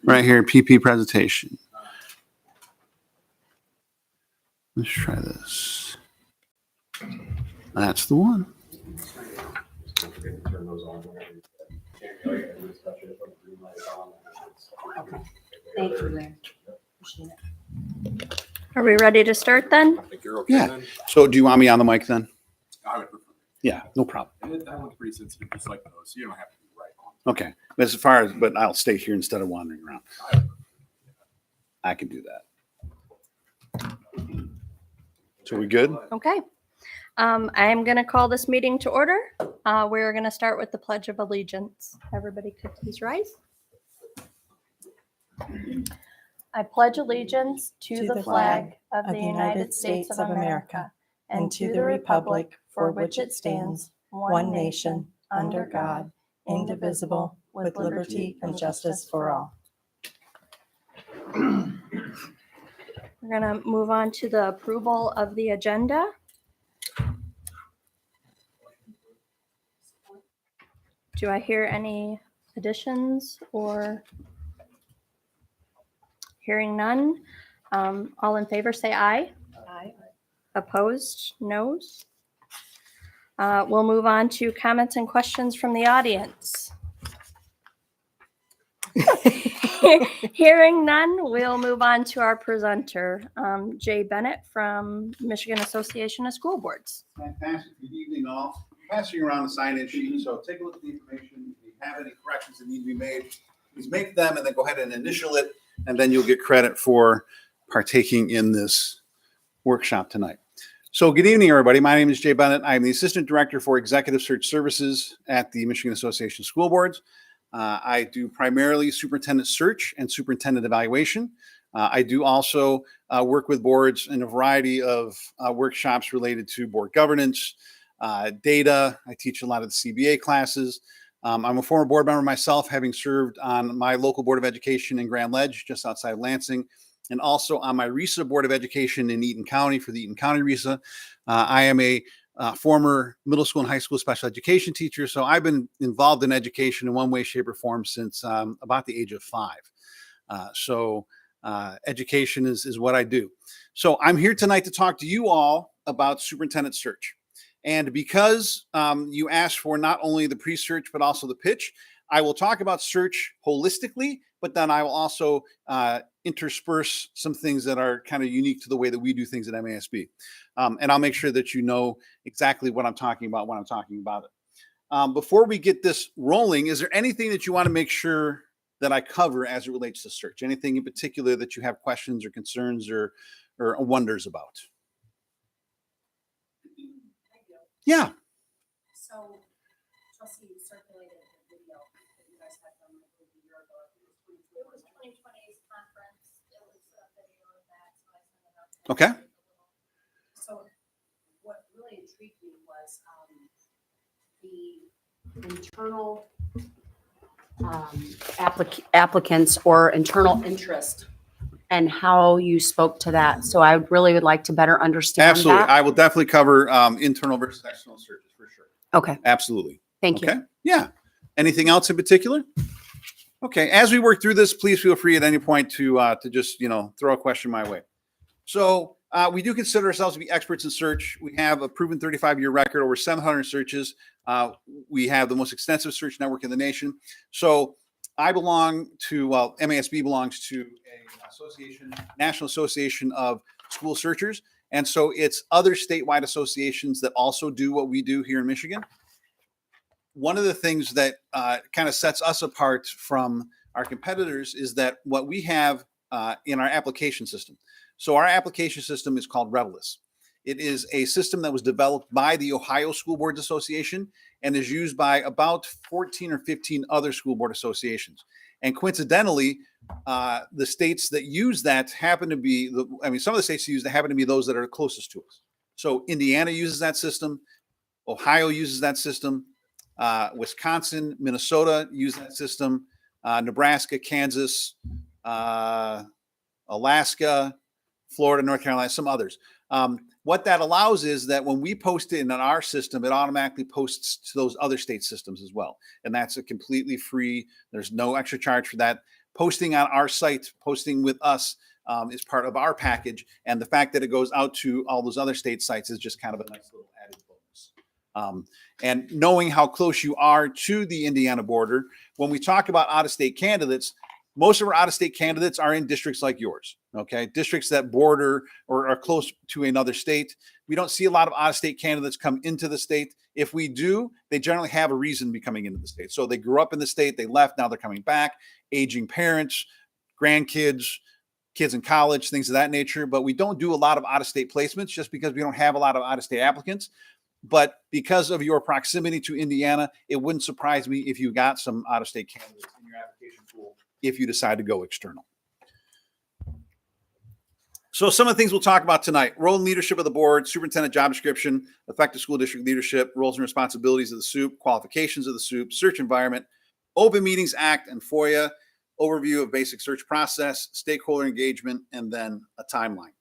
Right here, PP presentation. Let's try this. That's the one. Okay. Thank you, Larry. Appreciate it. Are we ready to start then? I think you're okay Yeah. then? So do you want me on the mic then? I would prefer. Yeah, no problem. And that one's pretty sensitive, just like those. So you don't have to be right on. Okay. As far as, but I'll stay here instead of wandering around. I can do that. So we good? Okay. I am going to call this meeting to order. We're going to start with the Pledge of Allegiance. Everybody could please rise. I pledge allegiance to the flag of the United States of America and to the republic for which it stands, one nation, under God, indivisible, with liberty and justice for all. We're going to move on to the approval of the agenda. Do I hear any additions or hearing none? All in favor say aye. Aye. Opposed, noes. We'll move on to comments and questions from the audience. Hearing none, we'll move on to our presenter, Jay Bennett from Michigan Association of School Boards. Fantastic. Good evening, all. Passing around the sign-in sheet, so take a look at the information. If you have any corrections that need to be made, please make them and then go ahead and initial it, and then you'll get credit for partaking in this workshop tonight. So good evening, everybody. My name is Jay Bennett. I'm the Assistant Director for Executive Search Services at the Michigan Association of School Boards. I do primarily superintendent search and superintendent evaluation. I do also work with boards in a variety of workshops related to board governance, data. I teach a lot of the CBA classes. I'm a former board member myself, having served on my local Board of Education in Grand Ledge, just outside of Lansing, and also on my RESA Board of Education in Eaton County for the Eaton County RESA. I am a former middle school and high school special education teacher, so I've been involved in education in one way, shape, or form since about the age of 5. Education is what I do. So I'm here tonight to talk to you all about superintendent search. And because you asked for not only the pre-search, but also the pitch, I will talk about search holistically, but then I will also intersperse some things that are kind of unique to the way that we do things at MASB. And I'll make sure that you know exactly what I'm talking about when I'm talking about it. Before we get this rolling, is there anything that you want to make sure that I cover as it relates to search? Anything in particular that you have questions or concerns or wonders about? Yeah. So, Chelsea, you circulated the video that you guys had done like a year ago. It was 2020's conference. It was a video of that, so I sent it out. Okay. So, what really intrigued me was the internal applicants or internal interest and how you spoke to that. So I really would like to better understand Absolutely. that. I will definitely cover internal versus external searches for sure. Okay, Absolutely. thank you. Okay. Yeah. Anything else in particular? Okay. As we work through this, please feel free at any point to just, throw a question my way. So we do consider ourselves to be experts in search. We have a proven 35-year record, over 700 searches. We have the most extensive search network in the nation. So I belong to, MASB belongs to a association, National Association of School Searchers. And so it's other statewide associations that also do what we do here in Michigan. One of the things that kind of sets us apart from our competitors is that what we have in our application system. So our application system is called Revelis. It is a system that was developed by the Ohio School Boards Association and is used by about 14 or 15 other school board associations. And coincidentally, the states that use that happen to be, some of the states that use that happen to be those that are closest to us. So Indiana uses that system. Ohio uses that system. Wisconsin, Minnesota use that system. Nebraska, Kansas, Alaska, Florida, North Carolina, some others. What that allows is that when we post it in our system, it automatically posts to those other state systems as well. And that's a completely free, there's no extra charge for that. posting on our site, posting with us is part of our package. And the fact that it goes out to all those other state sites is just kind of a nice little added bonus. And knowing how close you are to the Indiana border, when we talk about out-of-state candidates, most of our out-of-state candidates are in districts like yours, okay? Districts that border or are close to another state. We don't see a lot of out-of-state candidates come into the state. If we do, they generally have a reason to be coming into the state. So they grew up in the state, they left, now they're coming back, aging parents, grandkids, kids in college, things of that nature. But we don't do a lot of out-of-state placements just because we don't have a lot of out-of-state applicants. But because of your proximity to Indiana, it wouldn't surprise me if you got some out-of-state candidates in your application pool if you decide to go external. So some of the things we'll talk about tonight: role and leadership of the board, superintendent job description, effective school district leadership, roles and responsibilities of the SUP, qualifications of the SUP, search environment, Open Meetings Act and FOIA, overview of basic search process, stakeholder engagement, and then a timeline.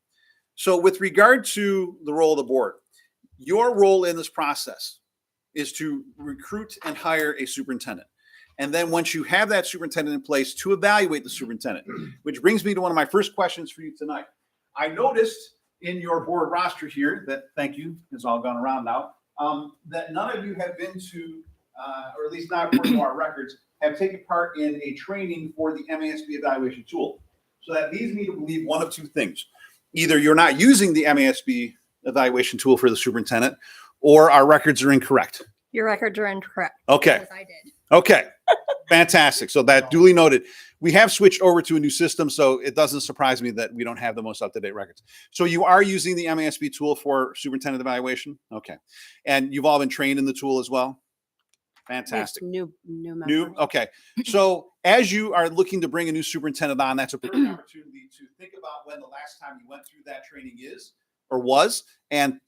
So with regard to the role of the board, your role in this process is to recruit and hire a superintendent. And then once you have that superintendent in place, to evaluate the superintendent, which brings me to one of my first questions for you tonight. I noticed in your board roster here that, thank you, has all gone around now, that none of you have been to, or at least not according to our records, have taken part in a training for the MASB evaluation tool. So that leads me to believe one of two things. Either you're not using the MASB evaluation tool for the superintendent, or our records are incorrect. Your records are incorrect. Okay. Because I did. Okay. Fantastic. So that duly noted. We have switched over to a new system, so it doesn't surprise me that we don't have the most up-to-date records. So you are using the MASB tool for superintendent evaluation? Okay. And you've all been trained in the tool as well? Fantastic. New members. New? Okay. So as you are looking to bring a new superintendent on, that's a perfect opportunity to think about when the last time you went through that training is or was, and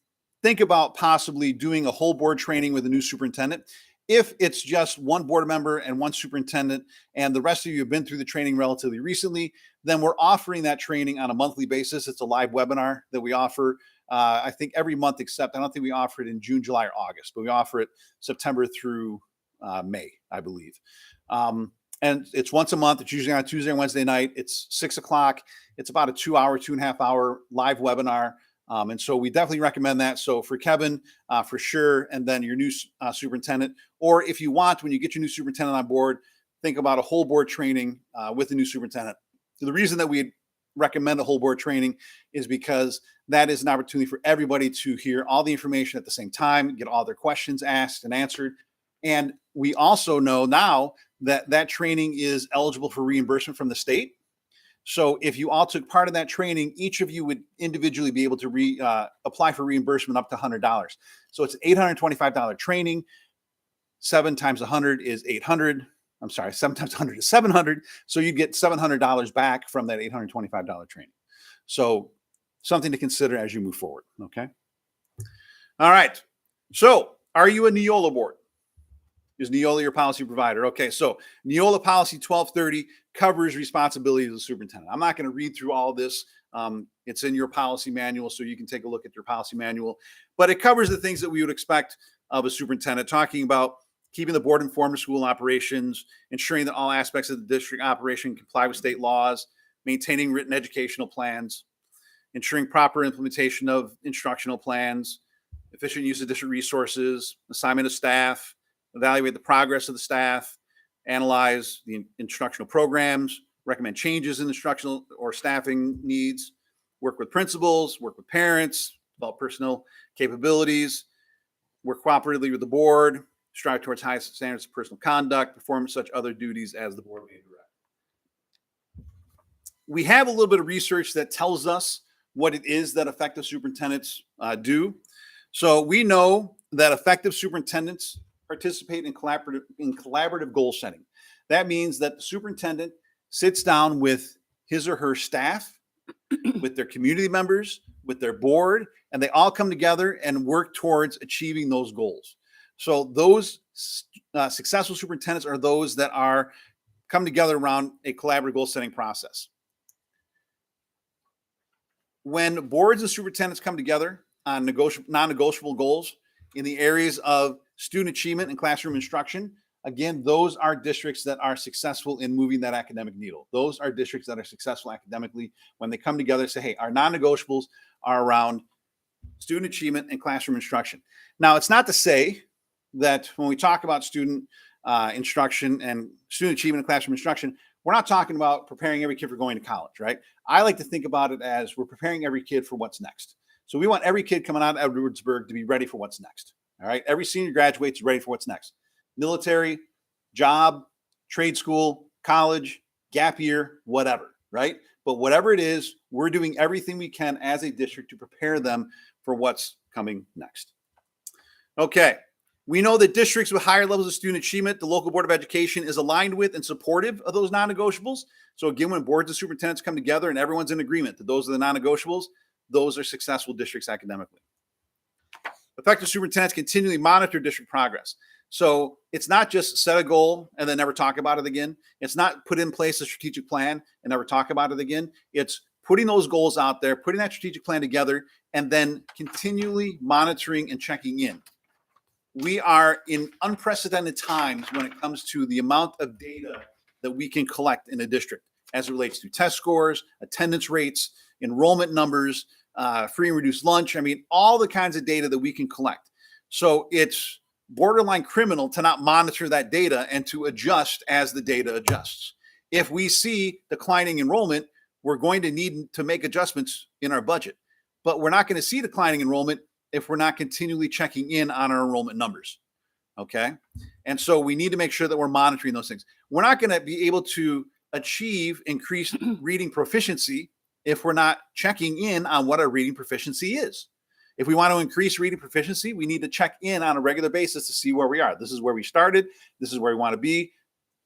think about possibly doing a whole board training with a new superintendent. If it's just one board member and one superintendent, and the rest of you have been through the training relatively recently, then we're offering that training on a monthly basis. It's a live webinar that we offer, I think every month, except I don't think we offer it in June, July, or August, but we offer it September through May, I believe. And it's once a month. It's usually on a Tuesday and Wednesday night. It's 6 o'clock. It's about a 2.5 hour live webinar. And so we definitely recommend that. So for Kevin, for sure, and then your new superintendent, or if you want, when you get your new superintendent on board, think about a whole board training with the new superintendent. So the reason that we recommend a whole board training is because that is an opportunity for everybody to hear all the information at the same time, get all their questions asked and answered. And we also know now that that training is eligible for reimbursement from the state. So if you all took part in that training, each of you would individually be able to apply for reimbursement up to $100. So it's an $825 training. 7 times 100 is 800. I'm sorry, 7 times 100 is 700. So you get $700 back from that $825 training. So something to consider as you move forward. Okay. All right. So are you a Neola board? Is Neola your policy provider? Okay, so Neola Policy 1230 covers responsibilities of the superintendent. I'm not going to read through all of this. It's in your policy manual, so you can take a look at your policy manual. But it covers the things that we would expect of a superintendent, talking about keeping the board informed of school operations, ensuring that all aspects of the district operation comply with state laws, maintaining written educational plans, ensuring proper implementation of instructional plans, efficient use of district resources, assignment of staff, evaluate the progress of the staff, analyze the instructional programs, recommend changes in instructional or staffing needs, work with principals, work with parents, develop personal capabilities, work cooperatively with the board, strive towards high standards of personal conduct, perform such other duties as the board may direct. We have a little bit of research that tells us what it is that effective superintendents do. So we know that effective superintendents participate in collaborative goal setting. That means that the superintendent sits down with his or her staff, with their community members, with their board, and they all come together and work towards achieving those goals. So those successful superintendents are those that are come together around a collaborative goal setting process. When boards and superintendents come together on non-negotiable goals in the areas of student achievement and classroom instruction, again, those are districts that are successful in moving that academic needle. Those are districts that are successful academically when they come together and say, hey, our non-negotiables are around student achievement and classroom instruction. Now, it's not to say that when we talk about student instruction and student achievement and classroom instruction, we're not talking about preparing every kid for going to college, right? I like to think about it as we're preparing every kid for what's next. So we want every kid coming out of Edwardsburg to be ready for what's next. All right. Every senior graduates ready for what's next. Military, job, trade school, college, gap year, whatever, right? But whatever it is, we're doing everything we can as a district to prepare them for what's coming next. Okay. We know that districts with higher levels of student achievement, the local board of education is aligned with and supportive of those non-negotiables. So again, when boards of superintendents come together and everyone's in agreement that those are the non-negotiables, those are successful districts academically. Effective superintendents continually monitor district progress. So it's not just set a goal and then never talk about it again. It's not put in place a strategic plan and never talk about it again. It's putting those goals out there, putting that strategic plan together, and then continually monitoring and checking in. We are in unprecedented times when it comes to the amount of data that we can collect in a district as it relates to test scores, attendance rates, enrollment numbers, free and reduced lunch. I mean, all the kinds of data that we can collect. So it's borderline criminal to not monitor that data and to adjust as the data adjusts. If we see declining enrollment, we're going to need to make adjustments in our budget. But we're not going to see declining enrollment if we're not continually checking in on our enrollment numbers. Okay. And so we need to make sure that we're monitoring those things. We're not going to be able to achieve increased reading proficiency if we're not checking in on what our reading proficiency is. If we want to increase reading proficiency, we need to check in on a regular basis to see where we are. This is where we started. This is where we want to be.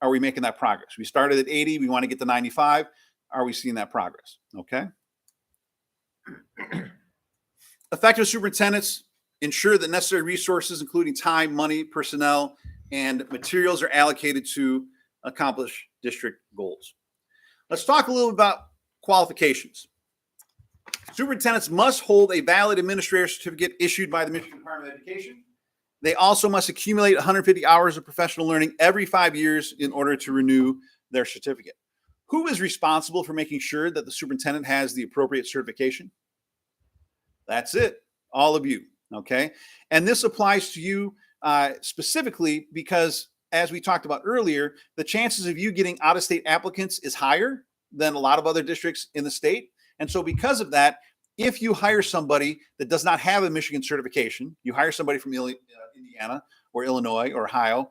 Are we making that progress? We started at 80. We want to get to 95. Are we seeing that progress? Okay. Effective superintendents ensure that necessary resources, including time, money, personnel, and materials, are allocated to accomplish district goals. Let's talk a little about qualifications. Superintendents must hold a valid administrator certificate issued by the Michigan Department of Education. They also must accumulate 150 hours of professional learning every 5 years in order to renew their certificate. Who is responsible for making sure that the superintendent has the appropriate certification? That's it, all of you, okay? And this applies to you specifically because, as we talked about earlier, the chances of you getting out-of-state applicants is higher than a lot of other districts in the state. And so because of that, if you hire somebody that does not have a Michigan certification, you hire somebody from Indiana or Illinois or Ohio,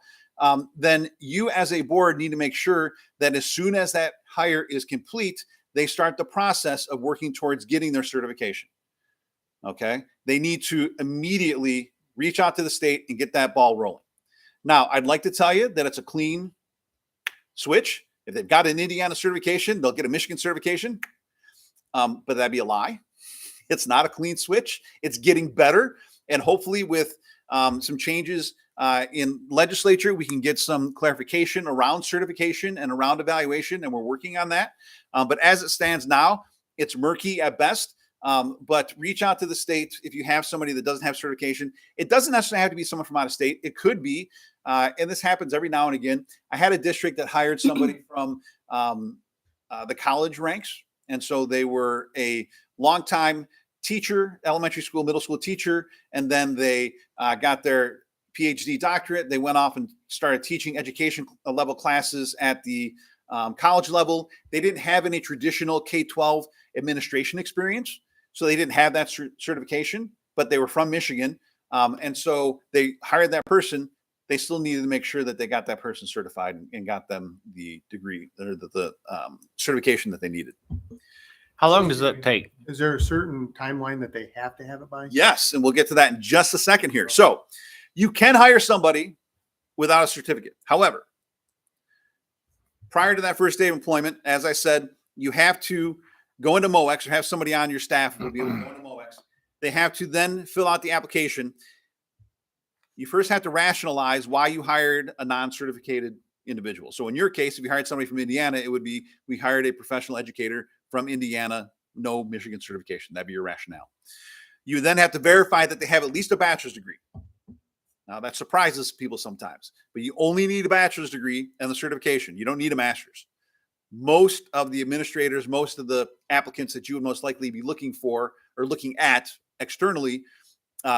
then you as a board need to make sure that as soon as that hire is complete, they start the process of working towards getting their certification. Okay. They need to immediately reach out to the state and get that ball rolling. Now, I'd like to tell you that it's a clean switch. If they've got an Indiana certification, they'll get a Michigan certification. But that'd be a lie. It's not a clean switch. It's getting better. And hopefully with some changes in legislature, we can get some clarification around certification and around evaluation. And we're working on that. But as it stands now, it's murky at best. But reach out to the state if you have somebody that doesn't have certification. It doesn't necessarily have to be someone from out of state. It could be, and this happens every now and again. I had a district that hired somebody from the college ranks. And so they were a longtime teacher, elementary school, middle school teacher, and then they got their PhD doctorate. They went off and started teaching education level classes at the college level. They didn't have any traditional K-12 administration experience, so they didn't have that certification, but they were from Michigan. And so they hired that person. They still needed to make sure that they got that person certified and got them the degree or the certification that they needed. How long does that take? Is there a certain timeline that they have to have it by? Yes, and we'll get to that in just a second here. So you can hire somebody without a certificate. However, prior to that first day of employment, as I said, you have to go into MOEX or have somebody on your staff who will be able to go into MOEX. They have to then fill out the application. You first have to rationalize why you hired a non-certificated individual. So in your case, if you hired somebody from Indiana, it would be, we hired a professional educator from Indiana, no Michigan certification. That'd be your rationale. You then have to verify that they have at least a bachelor's degree. Now that surprises people sometimes, but you only need a bachelor's degree and the certification. You don't need a master's. Most of the administrators, most of the applicants that you would most likely be looking for or looking at externally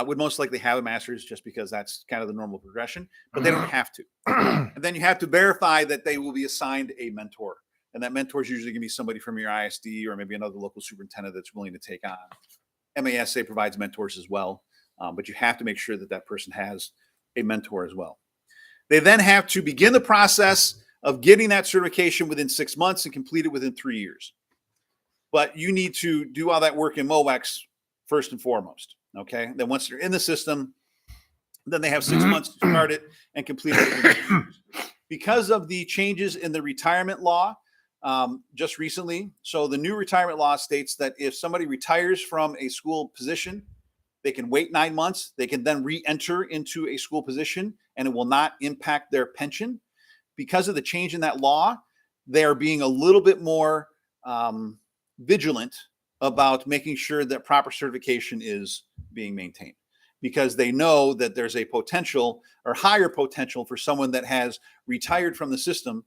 would most likely have a master's, just because that's kind of the normal progression, but they don't have to. And then you have to verify that they will be assigned a mentor. And that mentor is usually going to be somebody from your ISD or maybe another local superintendent that's willing to take on. MASA provides mentors as well, but you have to make sure that that person has a mentor as well. They then have to begin the process of getting that certification within 6 months and complete it within 3 years. But you need to do all that work in MOEX first and foremost. Okay. Then once they're in the system, then they have 6 months to start it and complete it within 3 years. Because of the changes in the retirement law just recently. So the new retirement law states that if somebody retires from a school position, they can wait 9 months. They can then re-enter into a school position and it will not impact their pension. Because of the change in that law, they are being a little bit more vigilant about making sure that proper certification is being maintained, because they know that there's a potential or higher potential for someone that has retired from the system,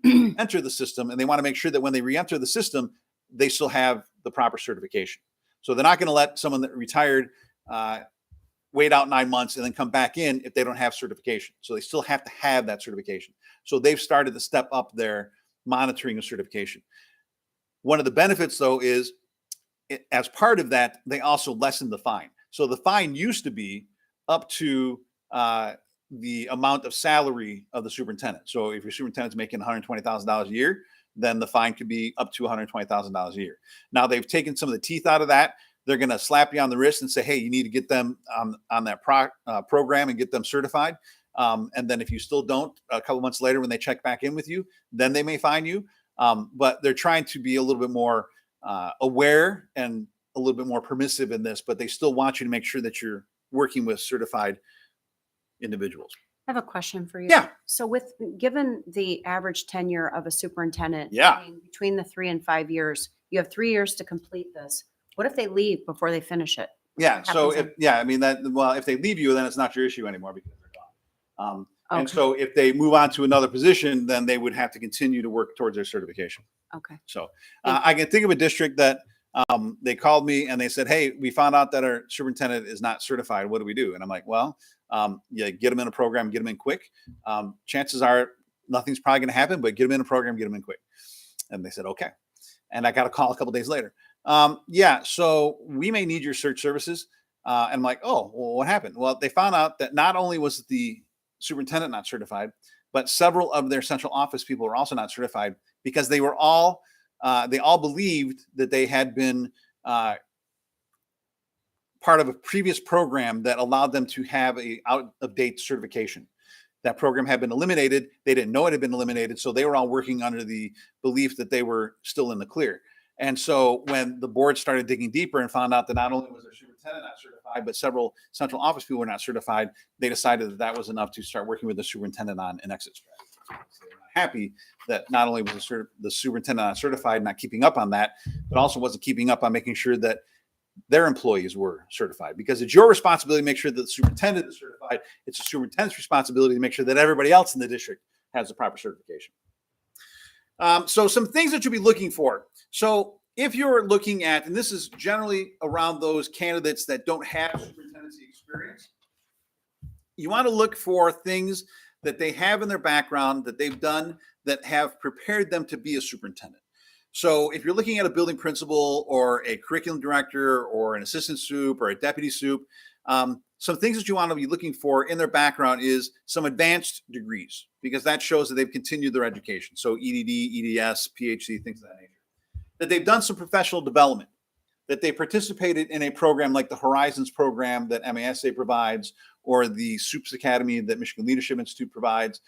enter the system, and they want to make sure that when they re-enter the system, they still have the proper certification. So they're not going to let someone that retired wait out 9 months and then come back in if they don't have certification. So they still have to have that certification. So they've started to step up their monitoring of certification. One of the benefits, though, is as part of that, they also lessen the fine. So the fine used to be up to the amount of salary of the superintendent. So if your superintendent's making $120,000 a year, then the fine could be up to $120,000 a year. Now they've taken some of the teeth out of that. They're going to slap you on the wrist and say, hey, you need to get them on that program and get them certified. And then if you still don't, a couple months later, when they check back in with you, then they may fine you. But they're trying to be a little bit more aware and a little bit more permissive in this, but they still want you to make sure that you're working with certified individuals. I have a question for you. Yeah. So given the average tenure of a superintendent, Yeah. being between the 3 and 5 years, you have 3 years to complete this. What if they leave before they finish it? Yeah. So Happens if they leave you, then it's not your issue anymore because they're gone. And Okay. so if they move on to another position, then they would have to continue to work towards their certification. Okay. So Thank I can think of a district that they called me and they said, hey, we found out that our superintendent is not certified. What do we do? And I'm like, well, get them in a program, get them in quick. Chances are nothing's probably going to happen, but get them in a program, get them in quick. And they said, okay. And I got a call a couple days later. So we may need your search services. And I'm like, oh, well, what happened? Well, they found out that not only was the superintendent not certified, but several of their central office people were also not certified because they all believed that they had been part of a previous program that allowed them to have a out of date certification. That program had been eliminated. They didn't know it had been eliminated. So they were all working under the belief that they were still in the clear. And so when the board started digging deeper and found out that not only was their superintendent not certified, but several central office people were not certified, they decided that that was enough to start working with the superintendent on an exit strategy. So they were not happy that not only was the superintendent not certified, not keeping up on that, but also wasn't keeping up on making sure that their employees were certified, because it's your responsibility to make sure that the superintendent is certified. It's the superintendent's responsibility to make sure that everybody else in the district has the proper certification. So some things that you'll be looking for. So if you're looking at, and this is generally around those candidates that don't have superintendency experience, you want to look for things that they have in their background that they've done that have prepared them to be a superintendent. So if you're looking at a building principal or a curriculum director or an assistant sup or a deputy sup, some things that you want to be looking for in their background is some advanced degrees, because that shows that they've continued their education. So EDD, EDS, PhD, things of that nature. That they've done some professional development, that they participated in a program like the Horizons program that MASA provides, or the SUPS Academy that Michigan Leadership Institute provides,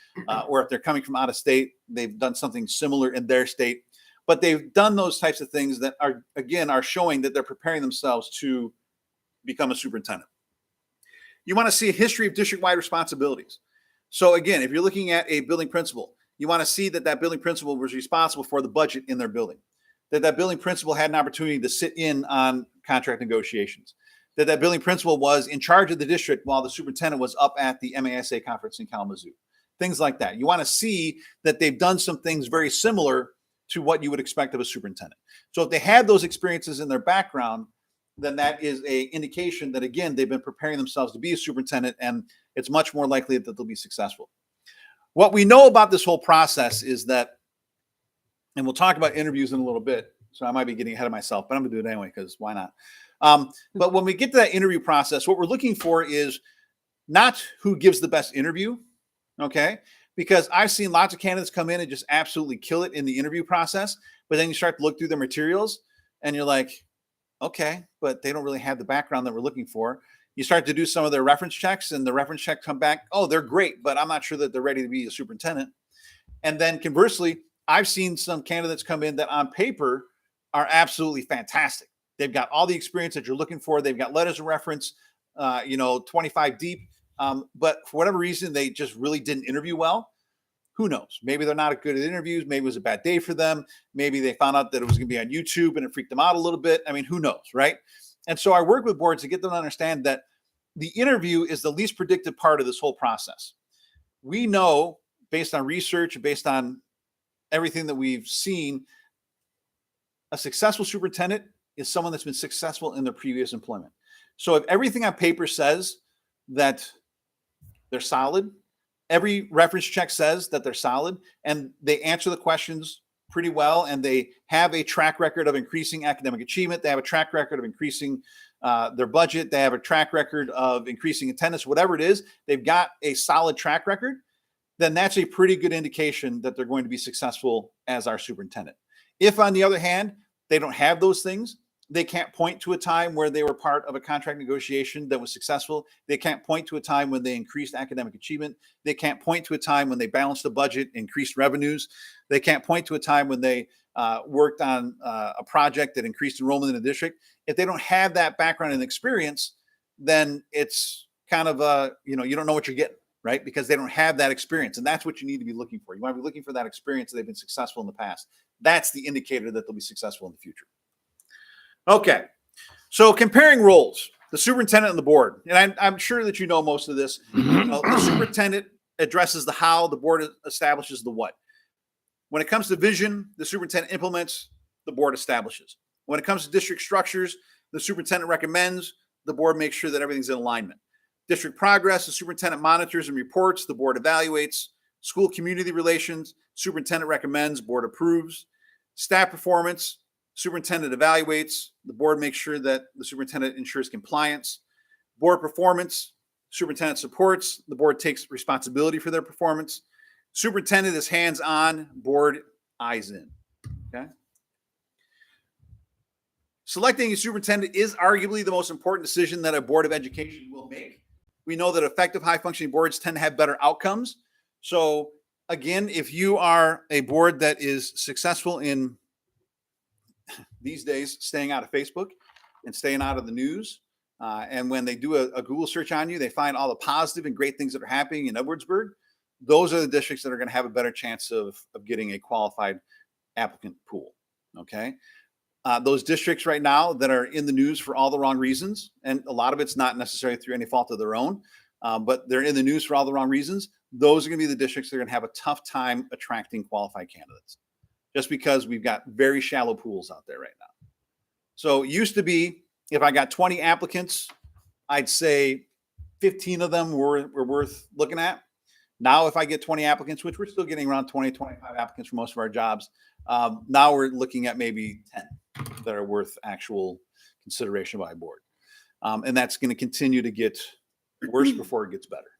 or if they're coming from out of state, they've done something similar in their state. But they've done those types of things that are showing that they're preparing themselves to become a superintendent. You want to see a history of district-wide responsibilities. So again, if you're looking at a building principal, you want to see that that building principal was responsible for the budget in their building, that that building principal had an opportunity to sit in on contract negotiations, that that building principal was in charge of the district while the superintendent was up at the MASA conference in Kalamazoo. Things like that. You want to see that they've done some things very similar to what you would expect of a superintendent. So if they had those experiences in their background, then that is a indication that, again, they've been preparing themselves to be a superintendent, and it's much more likely that they'll be successful. What we know about this whole process is that, and we'll talk about interviews in a little bit, so I might be getting ahead of myself, but I'm gonna do it anyway, because why not? But when we get to that interview process, what we're looking for is not who gives the best interview, okay? Because I've seen lots of candidates come in and just absolutely kill it in the interview process, but then you start to look through their materials and you're like, okay, but they don't really have the background that we're looking for. You start to do some of their reference checks, and the reference checks come back, oh, they're great, but I'm not sure that they're ready to be a superintendent. And then conversely, I've seen some candidates come in that on paper are absolutely fantastic. They've got all the experience that you're looking for. They've got letters of reference, 25 deep. But for whatever reason, they just really didn't interview well. Who knows? Maybe they're not good at interviews. Maybe it was a bad day for them. Maybe they found out that it was going to be on YouTube and it freaked them out a little bit. I mean, who knows, right? And so I work with boards to get them to understand that the interview is the least predictive part of this whole process. We know, based on research, based on everything that we've seen, a successful superintendent is someone that's been successful in their previous employment. So if everything on paper says that they're solid, every reference check says that they're solid, and they answer the questions pretty well, and they have a track record of increasing academic achievement, they have a track record of increasing their budget, they have a track record of increasing attendance, whatever it is, they've got a solid track record, then that's a pretty good indication that they're going to be successful as our superintendent. If, on the other hand, they don't have those things, they can't point to a time where they were part of a contract negotiation that was successful. They can't point to a time when they increased academic achievement. They can't point to a time when they balanced the budget, increased revenues. They can't point to a time when they worked on a project that increased enrollment in the district. If they don't have that background and experience, then it's kind of you don't know what you're getting, right? Because they don't have that experience. And that's what you need to be looking for. You want to be looking for that experience that they've been successful in the past. That's the indicator that they'll be successful in the future. Okay, so comparing roles, the superintendent and the board, and I'm sure that you know most of this. The superintendent addresses the how, the board establishes the what. When it comes to vision, the superintendent implements, the board establishes. When it comes to district structures, the superintendent recommends, the board makes sure that everything's in alignment. District progress, the superintendent monitors and reports, the board evaluates. School community relations, superintendent recommends, board approves. Staff performance, superintendent evaluates, the board makes sure that the superintendent ensures compliance. Board performance, superintendent supports, the board takes responsibility for their performance. Superintendent is hands-on, board eyes in. Okay. Selecting a superintendent is arguably the most important decision that a board of education will make. We know that effective high-functioning boards tend to have better outcomes. So again, if you are a board that is successful in these days staying out of Facebook and staying out of the news, and when they do a Google search on you, they find all the positive and great things that are happening in Edwardsburg, those are the districts that are going to have a better chance of getting a qualified applicant pool. Okay. Those districts right now that are in the news for all the wrong reasons, and a lot of it's not necessarily through any fault of their own, but they're in the news for all the wrong reasons. Those are going to be the districts that are going to have a tough time attracting qualified candidates, just because we've got very shallow pools out there right now. So it used to be, if I got 20 applicants, I'd say 15 of them were worth looking at. Now, if I get 20 applicants, which we're still getting around 20, 25 applicants for most of our jobs, now we're looking at maybe 10 that are worth actual consideration by a board. And that's going to continue to get worse before it gets better.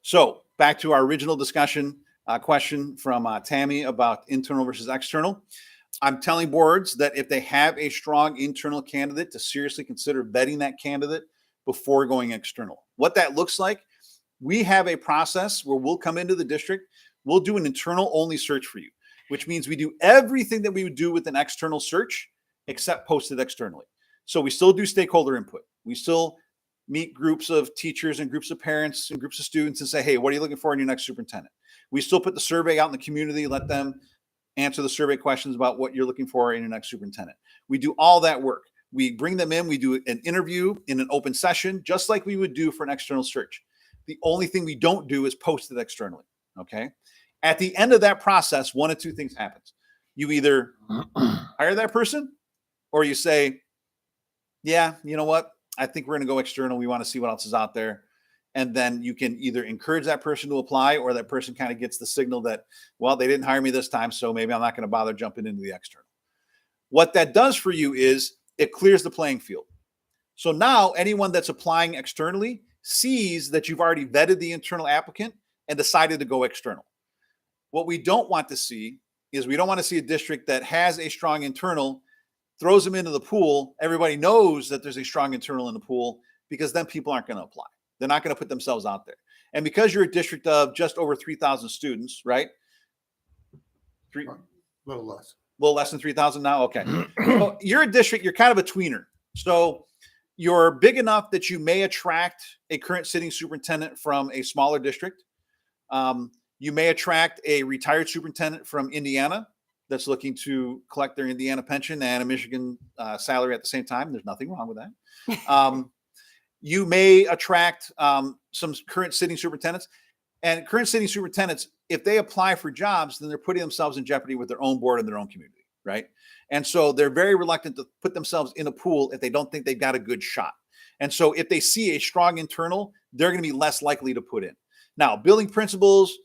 So back to our original discussion question from Tammy about internal versus external. I'm telling boards that if they have a strong internal candidate, to seriously consider vetting that candidate before going external. What that looks like, we have a process where we'll come into the district, we'll do an internal only search for you, which means we do everything that we would do with an external search except post it externally. So we still do stakeholder input. We still meet groups of teachers and groups of parents and groups of students and say, hey, what are you looking for in your next superintendent? We still put the survey out in the community, let them answer the survey questions about what you're looking for in your next superintendent. We do all that work. We bring them in, we do an interview in an open session, just like we would do for an external search. The only thing we don't do is post it externally. Okay. At the end of that process, one of two things happens. You either hire that person or you say, yeah, you know what? I think we're going to go external. We want to see what else is out there. And then you can either encourage that person to apply, or that person kind of gets the signal that, well, they didn't hire me this time, so maybe I'm not going to bother jumping into the external. What that does for you is it clears the playing field. So now anyone that's applying externally sees that you've already vetted the internal applicant and decided to go external. What we don't want to see is we don't want to see a district that has a strong internal, throws them into the pool. Everybody knows that there's a strong internal in the pool, because then people aren't going to apply. They're not going to put themselves out there. And because you're a district of just over 3,000 students, right? A little less. A little less than 3,000 now? Okay. So you're a district, you're kind of a tweener. So you're big enough that you may attract a current sitting superintendent from a smaller district. You may attract a retired superintendent from Indiana that's looking to collect their Indiana pension and a Michigan salary at the same time. There's nothing wrong with that. You may attract some current sitting superintendents. And current sitting superintendents, if they apply for jobs, then they're putting themselves in jeopardy with their own board and their own community, right? And so they're very reluctant to put themselves in a pool if they don't think they've got a good shot. And so if they see a strong internal, they're going to be less likely to put in. Now, building principals,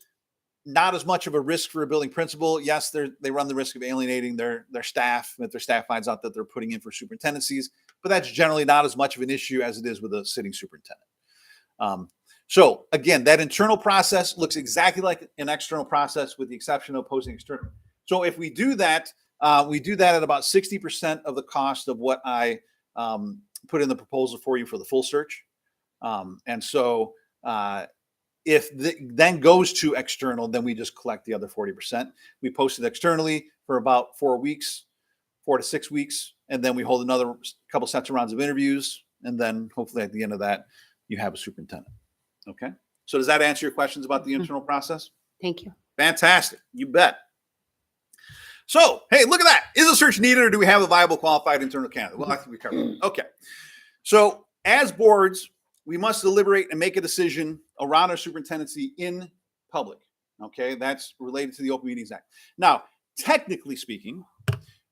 not as much of a risk for a building principal. Yes, they run the risk of alienating their staff if their staff finds out that they're putting in for superintendencies, but that's generally not as much of an issue as it is with a sitting superintendent. So again, that internal process looks exactly like an external process, with the exception of posting external. So if we do that at about 60% of the cost of what I put in the proposal for you for the full search. And so if then goes to external, then we just collect the other 40%. We post it externally for about 4 to 6 weeks, and then we hold another couple sets of rounds of interviews, and then hopefully at the end of that, you have a superintendent. Okay. So does that answer your questions about the internal process? Thank you. Fantastic. You bet. So, hey, look at that. Is a search needed, or do we have a viable qualified internal candidate? Well, I think we covered it. Okay. So as boards, we must deliberate and make a decision around our superintendency in public. Okay. That's related to the Open Meetings Act. Now, technically speaking,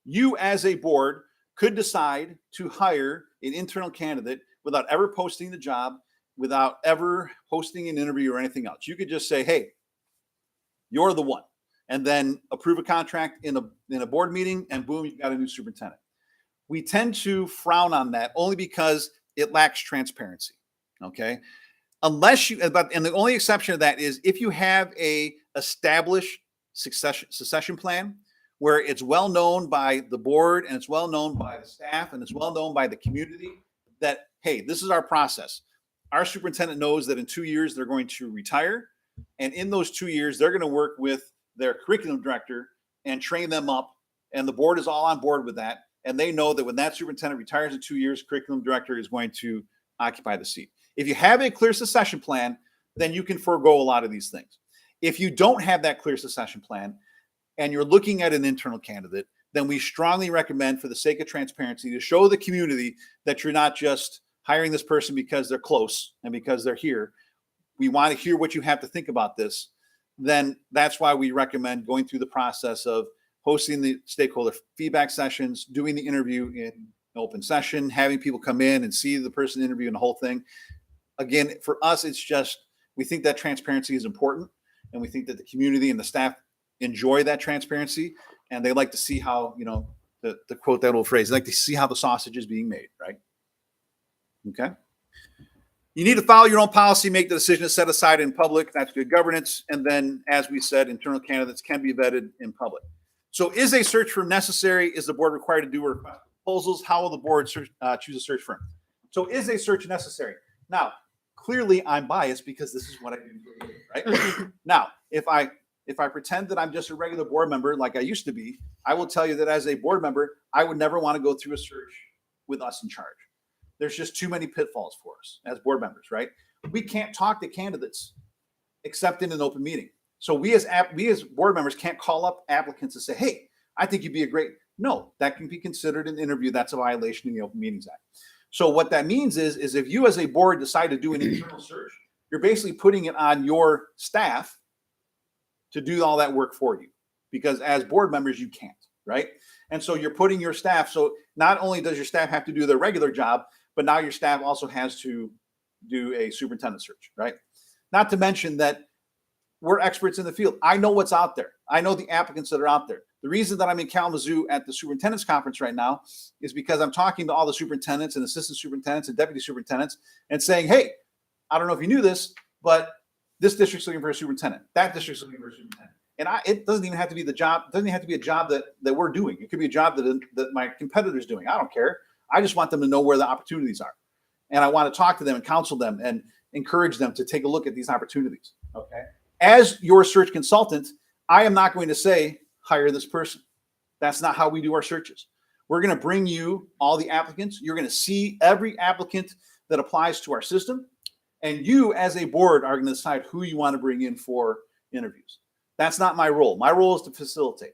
you as a board could decide to hire an internal candidate without ever posting the job, without ever hosting an interview or anything else. You could just say, hey, you're the one, and then approve a contract in a board meeting, and boom, you've got a new superintendent. We tend to frown on that only because it lacks transparency. Okay. And the only exception to that is if you have a established succession plan where it's well known by the board, and it's well known by the staff, and it's well known by the community that, hey, this is our process. Our superintendent knows that in 2 years they're going to retire. And in those 2 years, they're going to work with their curriculum director and train them up. And the board is all on board with that. And they know that when that superintendent retires in 2 years, curriculum director is going to occupy the seat. If you have a clear succession plan, then you can forego a lot of these things. If you don't have that clear succession plan and you're looking at an internal candidate, then we strongly recommend, for the sake of transparency, to show the community that you're not just hiring this person because they're close and because they're here. We want to hear what you have to think about this. Then that's why we recommend going through the process of hosting the stakeholder feedback sessions, doing the interview in open session, having people come in and see the person interviewing the whole thing. Again, for us, it's just, we think that transparency is important, and we think that the community and the staff enjoy that transparency, and they like to see how, to quote that old phrase, they like to see how the sausage is being made, right? Okay. You need to follow your own policy, make the decision to set aside in public. That's good governance. And then, as we said, internal candidates can be vetted in public. So is a search firm necessary? Is the board required to do request proposals? How will the board choose a search firm? So is a search necessary? Now, clearly I'm biased because this is what I do, right? Now, if I pretend that I'm just a regular board member like I used to be, I will tell you that as a board member, I would never want to go through a search with us in charge. There's just too many pitfalls for us as board members, right? We can't talk to candidates except in an open meeting. So we as board members can't call up applicants and say, hey, I think you'd be a great No, that can be considered an interview. That's a violation of the Open Meetings Act. So what that means is if you as a board decide to do an internal search, you're basically putting it on your staff to do all that work for you, because as board members, you can't, right? And so you're putting your staff. So not only does your staff have to do their regular job, but now your staff also has to do a superintendent search, right? Not to mention that we're experts in the field. I know what's out there. I know the applicants that are out there. The reason that I'm in Kalamazoo at the superintendent's conference right now is because I'm talking to all the superintendents and assistant superintendents and deputy superintendents and saying, hey, I don't know if you knew this, but this district's looking for a superintendent. That district's looking for a superintendent. And it doesn't even have to be the job. It doesn't even have to be a job that we're doing. It could be a job that my competitor's doing. I don't care. I just want them to know where the opportunities are. And I want to talk to them and counsel them and encourage them to take a look at these opportunities. Okay. As your search consultant, I am not going to say, hire this person. That's not how we do our searches. We're going to bring you all the applicants. You're going to see every applicant that applies to our system. And you as a board are going to decide who you want to bring in for interviews. That's not my role. My role is to facilitate.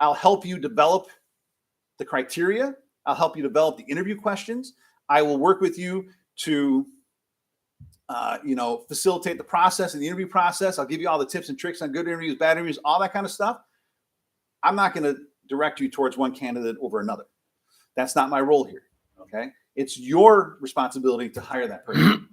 I'll help you develop the criteria. I'll help you develop the interview questions. I will work with you to facilitate the process and the interview process. I'll give you all the tips and tricks on good interviews, bad interviews, all that kind of stuff. I'm not going to direct you towards one candidate over another. That's not my role here. Okay. It's your responsibility to hire that person.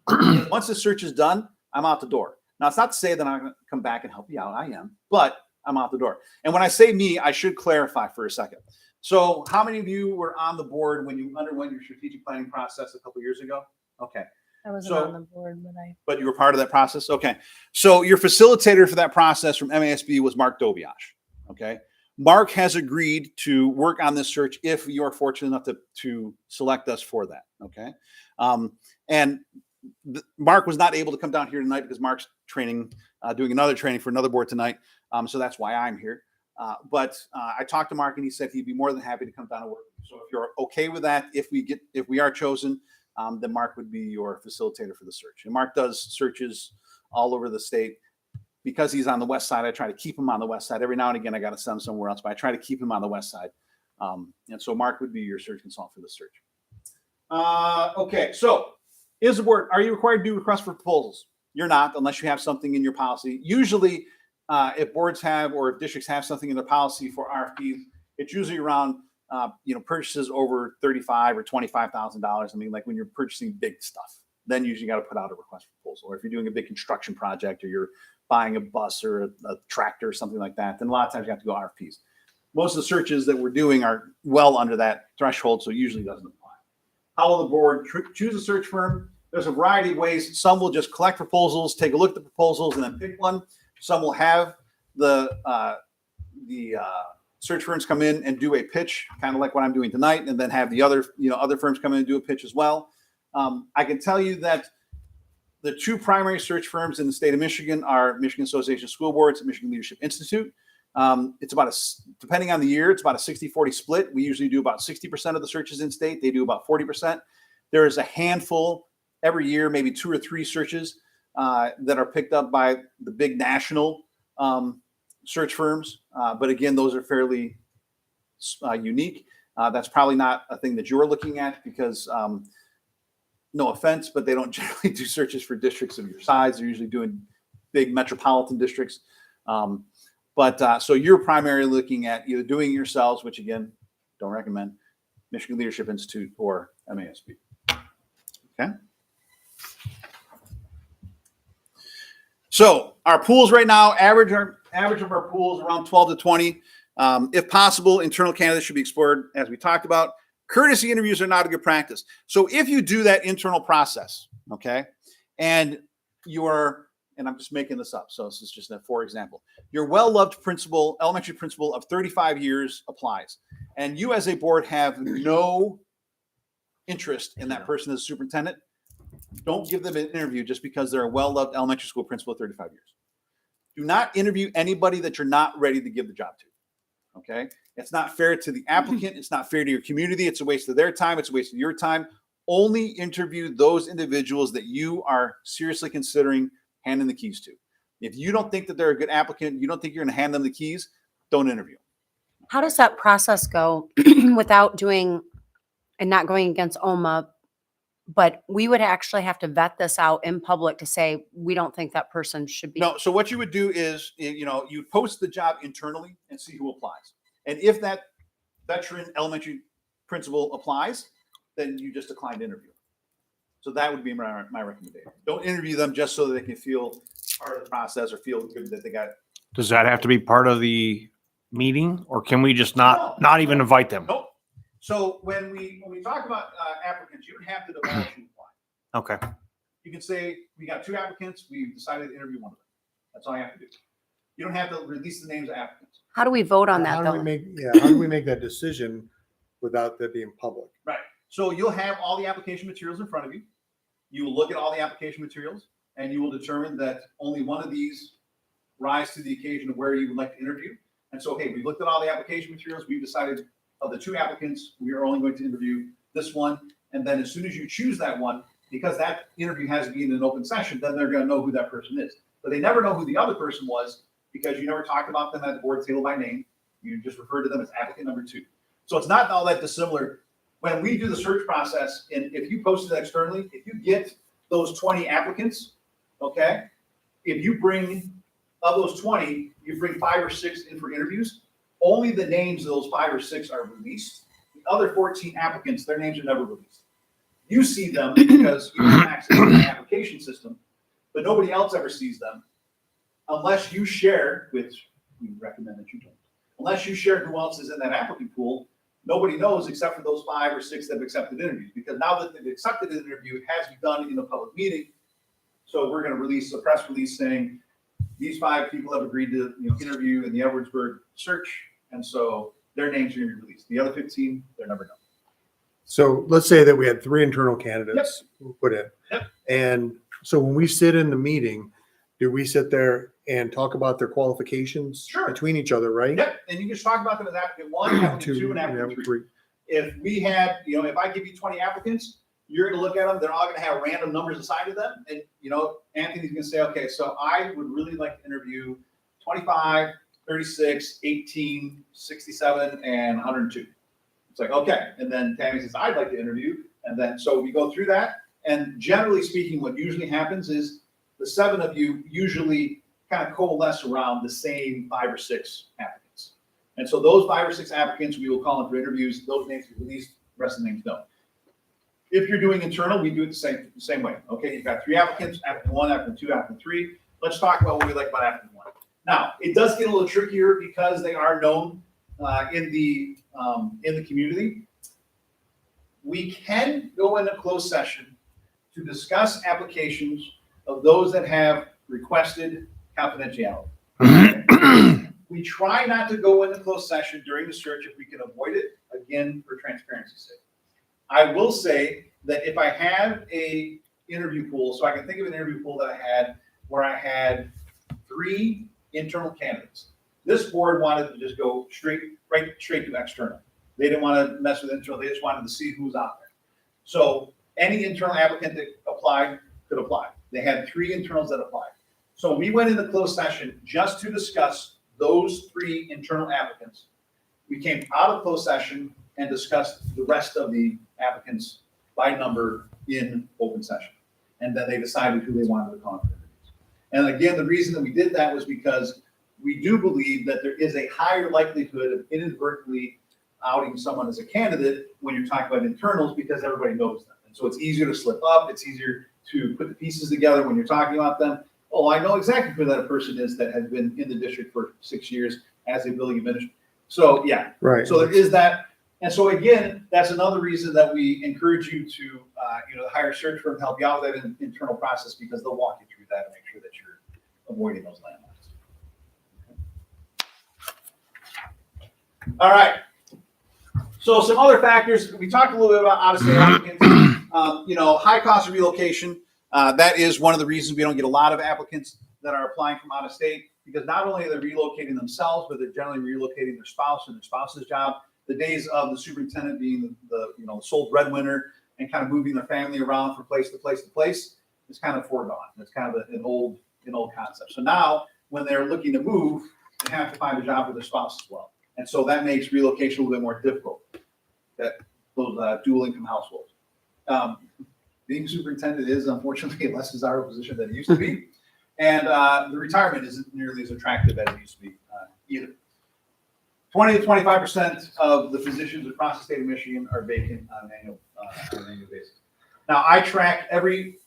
Once the search is done, I'm out the door. Now, it's not to say that I'm going to come back and help you out. I am, but I'm out the door. And when I say me, I should clarify for a second. So how many of you were on the board when you underwent your strategic planning process a couple of years ago? Okay. I wasn't on the board, But you were part of that process? Okay. So your facilitator for that process from MASB was Mark Dobiash. Okay. Mark has agreed to work on this search if you're fortunate enough to select us for that. Okay. Mark was not able to come down here tonight because Mark's training, doing another training for another board tonight. So that's why I'm here. But I talked to Mark and he said he'd be more than happy to come down and work. So if you're okay with that, if we are chosen, then Mark would be your facilitator for the search. And Mark does searches all over the state. Because he's on the west side, I try to keep him on the west side. Every now and again, I got to send him somewhere else, but I try to keep him on the west side. And so Mark would be your search consultant for the search. Okay, so is the board, are you required to do requests for proposals? You're not, unless you have something in your policy. Usually, if boards have or if districts have something in their policy for RFPs, it's usually around purchases over $35,000 or $25,000. I mean, like when you're purchasing big stuff, then usually got to put out a request for proposal. Or if you're doing a big construction project or you're buying a bus or a tractor or something like that, then a lot of times you have to go RFPs. Most of the searches that we're doing are well under that threshold, so it usually doesn't apply. How will the board choose a search firm? There's a variety of ways. Some will just collect proposals, take a look at the proposals, and then pick one. Some will have the search firms come in and do a pitch, kind of like what I'm doing tonight, and then have the other firms come in and do a pitch as well. I can tell you that the two primary search firms in the state of Michigan are Michigan Association of School Boards and Michigan Leadership Institute. It's about depending on the year, it's about a 60-40 split. We usually do about 60% of the searches in state. They do about 40%. There is a handful every year, maybe 2 or 3 searches that are picked up by the big national search firms. But again, those are fairly unique. That's probably not a thing that you're looking at because no offense, but they don't generally do searches for districts of your size. They're usually doing big metropolitan districts. So you're primarily looking at either doing it yourselves, which again, don't recommend, Michigan Leadership Institute or MASB. Okay. So our pools right now, average of our pools around 12 to 20. If possible, internal candidates should be explored, as we talked about. Courtesy interviews are not a good practice. So if you do that internal process, okay, and I'm just making this up, so this is just for example, your well-loved elementary principal of 35 years applies, and you as a board have no interest in that person as superintendent, don't give them an interview just because they're a well-loved elementary school principal of 35 years. Do not interview anybody that you're not ready to give the job to. Okay. It's not fair to the applicant. It's not fair to your community. It's a waste of their time. It's a waste of your time. Only interview those individuals that you are seriously considering handing the keys to. If you don't think that they're a good applicant, you don't think you're going to hand them the keys, don't interview. How does that process go without doing and not going against OMA? But we would actually have to vet this out in public to say, we don't think that person should be. No, so what you would do is, you post the job internally and see who applies. And if that veteran elementary principal applies, then you just decline to interview. So that would be my recommendation. Don't interview them just so that they can feel part of the process or feel good that they got. Does that have to be part of the meeting, or can we just not even invite them? Nope. So when we talk about applicants, you don't have to divulge who applied. Okay. You can say, we got 2 applicants, we've decided to interview one of them. That's all you have to do. You don't have to release the names of applicants. How do we vote on How that do we though? how do we make that decision without that being public? Right. So you'll have all the application materials in front of you. You will look at all the application materials and you will determine that only one of these rise to the occasion of where you would like to interview. And so, hey, we've looked at all the application materials. We've decided of the 2 applicants, we are only going to interview this one. And then as soon as you choose that one, because that interview has to be in an open session, then they're going to know who that person is. But they never know who the other person was because you never talked about them at the board table by name. You just refer to them as applicant number 2. So it's not all that dissimilar. When we do the search process, and if you post it externally, if you get those 20 applicants, okay, if you bring, of those 20, you bring 5 or 6 in for interviews, only the names of those 5 or 6 are released. The other 14 applicants, their names are never released. You see them because you have access to the application system, but nobody else ever sees them unless you share, which we recommend that you don't. Unless you share who else is in that applicant pool, nobody knows except for those 5 or 6 that have accepted interviews. Because now that they've accepted an interview, it has to be done in a public meeting. So we're going to release a press release saying these 5 people have agreed to interview in the Edwardsburg search, and so their names are going to be released. The other 15, they're never known. So let's say that we had 3 internal candidates who put in. Yep. And so when we sit in the meeting, do we sit there and talk about their qualifications Sure. between each other, right? Yep, and you just talk about them as applicant 1, applicant 2, and applicant 3. If we had, if I give you 20 applicants, you're going to look at them. They're all going to have random numbers assigned to them. And, Anthony's going to say, okay, so I would really like to interview 25, 36, 18, 67, and 102. It's like, okay. And then Tammy says, I'd like to interview. And then, so we go through that. And generally speaking, what usually happens is the 7 of you usually kind of coalesce around the same 5 or 6 applicants. And so those 5 or 6 applicants, we will call in for interviews. Those names are released, the rest of the names don't. If you're doing internal, we do it the same way. Okay, you've got 3 applicants, applicant 1, applicant 2, applicant 3. Let's talk about what we like about applicant 1. Now, it does get a little trickier because they are known in the community. We can go in a closed session to discuss applications of those that have requested confidentiality. We try not to go into closed session during the search if we can avoid it, again, for transparency's sake. I will say that if I have a interview pool, so I can think of an interview pool that I had where I had 3 internal candidates. This board wanted to just go straight to external. They didn't want to mess with internal. They just wanted to see who's out there. So any internal applicant that applied could apply. They had 3 internals that applied. So we went into closed session just to discuss those 3 internal applicants. We came out of closed session and discussed the rest of the applicants by number in open session. And then they decided who they wanted to call for interviews. And again, the reason that we did that was because we do believe that there is a higher likelihood of inadvertently outing someone as a candidate when you're talking about internals because everybody knows them. And so it's easier to slip up. It's easier to put the pieces together when you're talking about them. Oh, I know exactly who that person is that has been in the district for 6 years as a building administrator. So yeah, Right. so there is that. And so again, that's another reason that we encourage you to, hire a search firm to help you out with that internal process because they'll walk you through that and make sure that you're avoiding those landmines. All right. So some other factors, we talked a little bit about out-of-state applicants. High cost of relocation. That is one of the reasons we don't get a lot of applicants that are applying from out of state because not only are they relocating themselves, but they're generally relocating their spouse and their spouse's job. The days of the superintendent being the sole breadwinner and kind of moving their family around from place to place to place is kind of foregone. It's kind of an old concept. So now when they're looking to move, they have to find a job for their spouse as well. And so that makes relocation a little bit more difficult, that those dual income households. Being superintendent is unfortunately a less desirable position than it used to be. And the retirement isn't nearly as attractive as it used to be either. 20 to 25% of the positions across the state of Michigan are vacant on an annual basis. Now, I track every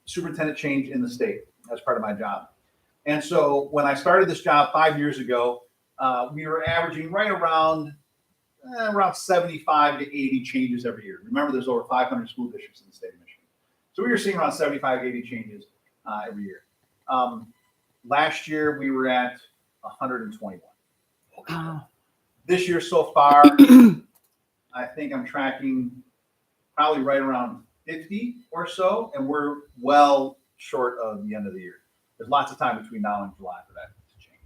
superintendent change in the state as part of my job. And so when I started this job 5 years ago, we were averaging right around 75 to 80 changes every year. Remember, there's over 500 school districts in the state of Michigan. So we were seeing around 75 to 80 changes every year. Last year, we were at 121. Wow. This year so far, I think I'm tracking probably right around 50 or so, and we're well short of the end of the year. There's lots of time between now and July for that to change.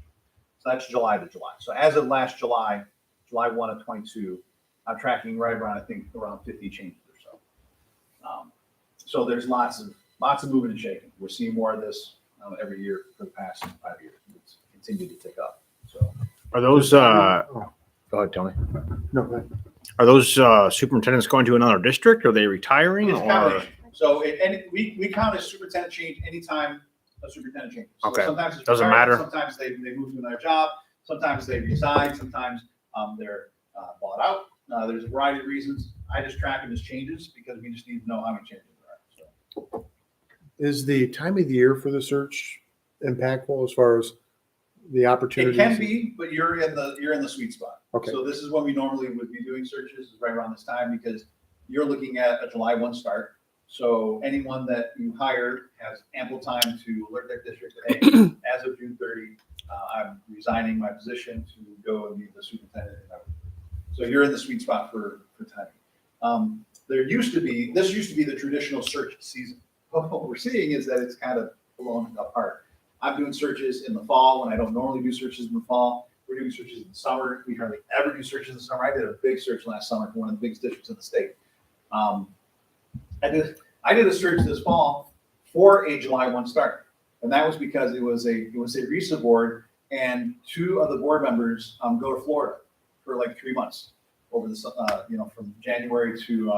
So that's July to July. So as of last July 1 of 22, I'm tracking right around, I think, around 50 changes or so. So there's lots of moving and shaking. We're seeing more of this every year for the past 5 years. It's continued to tick up. So Are those, go ahead, Tony. No, go ahead. Are those superintendents going to another district? Are they retiring? it's a Or combination. So we count as superintendent change anytime a superintendent changes. So Okay. sometimes it's Doesn't retirement, matter. Sometimes they move to another job. Sometimes they resign. Sometimes they're bought out. There's a variety of reasons. I just track them as changes because we just need to know how many changes there are. So. Is the time of the year for the search impactful as far as the It opportunities? can be, but you're in the sweet spot. Okay. So this is when we normally would be doing searches, is right around this time, because you're looking at a July 1 start. So anyone that you hire has ample time to alert their district that, hey, as of June 30, I'm resigning my position to go and be the superintendent. So you're in the sweet spot for timing. This used to be the traditional search season. But what we're seeing is that it's kind of blown apart. I'm doing searches in the fall when I don't normally do searches in the fall. We're doing searches in the summer. We hardly ever do searches in the summer. I did a big search last summer for one of the biggest districts in the state. I did a search this fall for a July 1 start, and that was because it was a RESA board, and 2 of the board members go to Florida for like 3 months over the from January to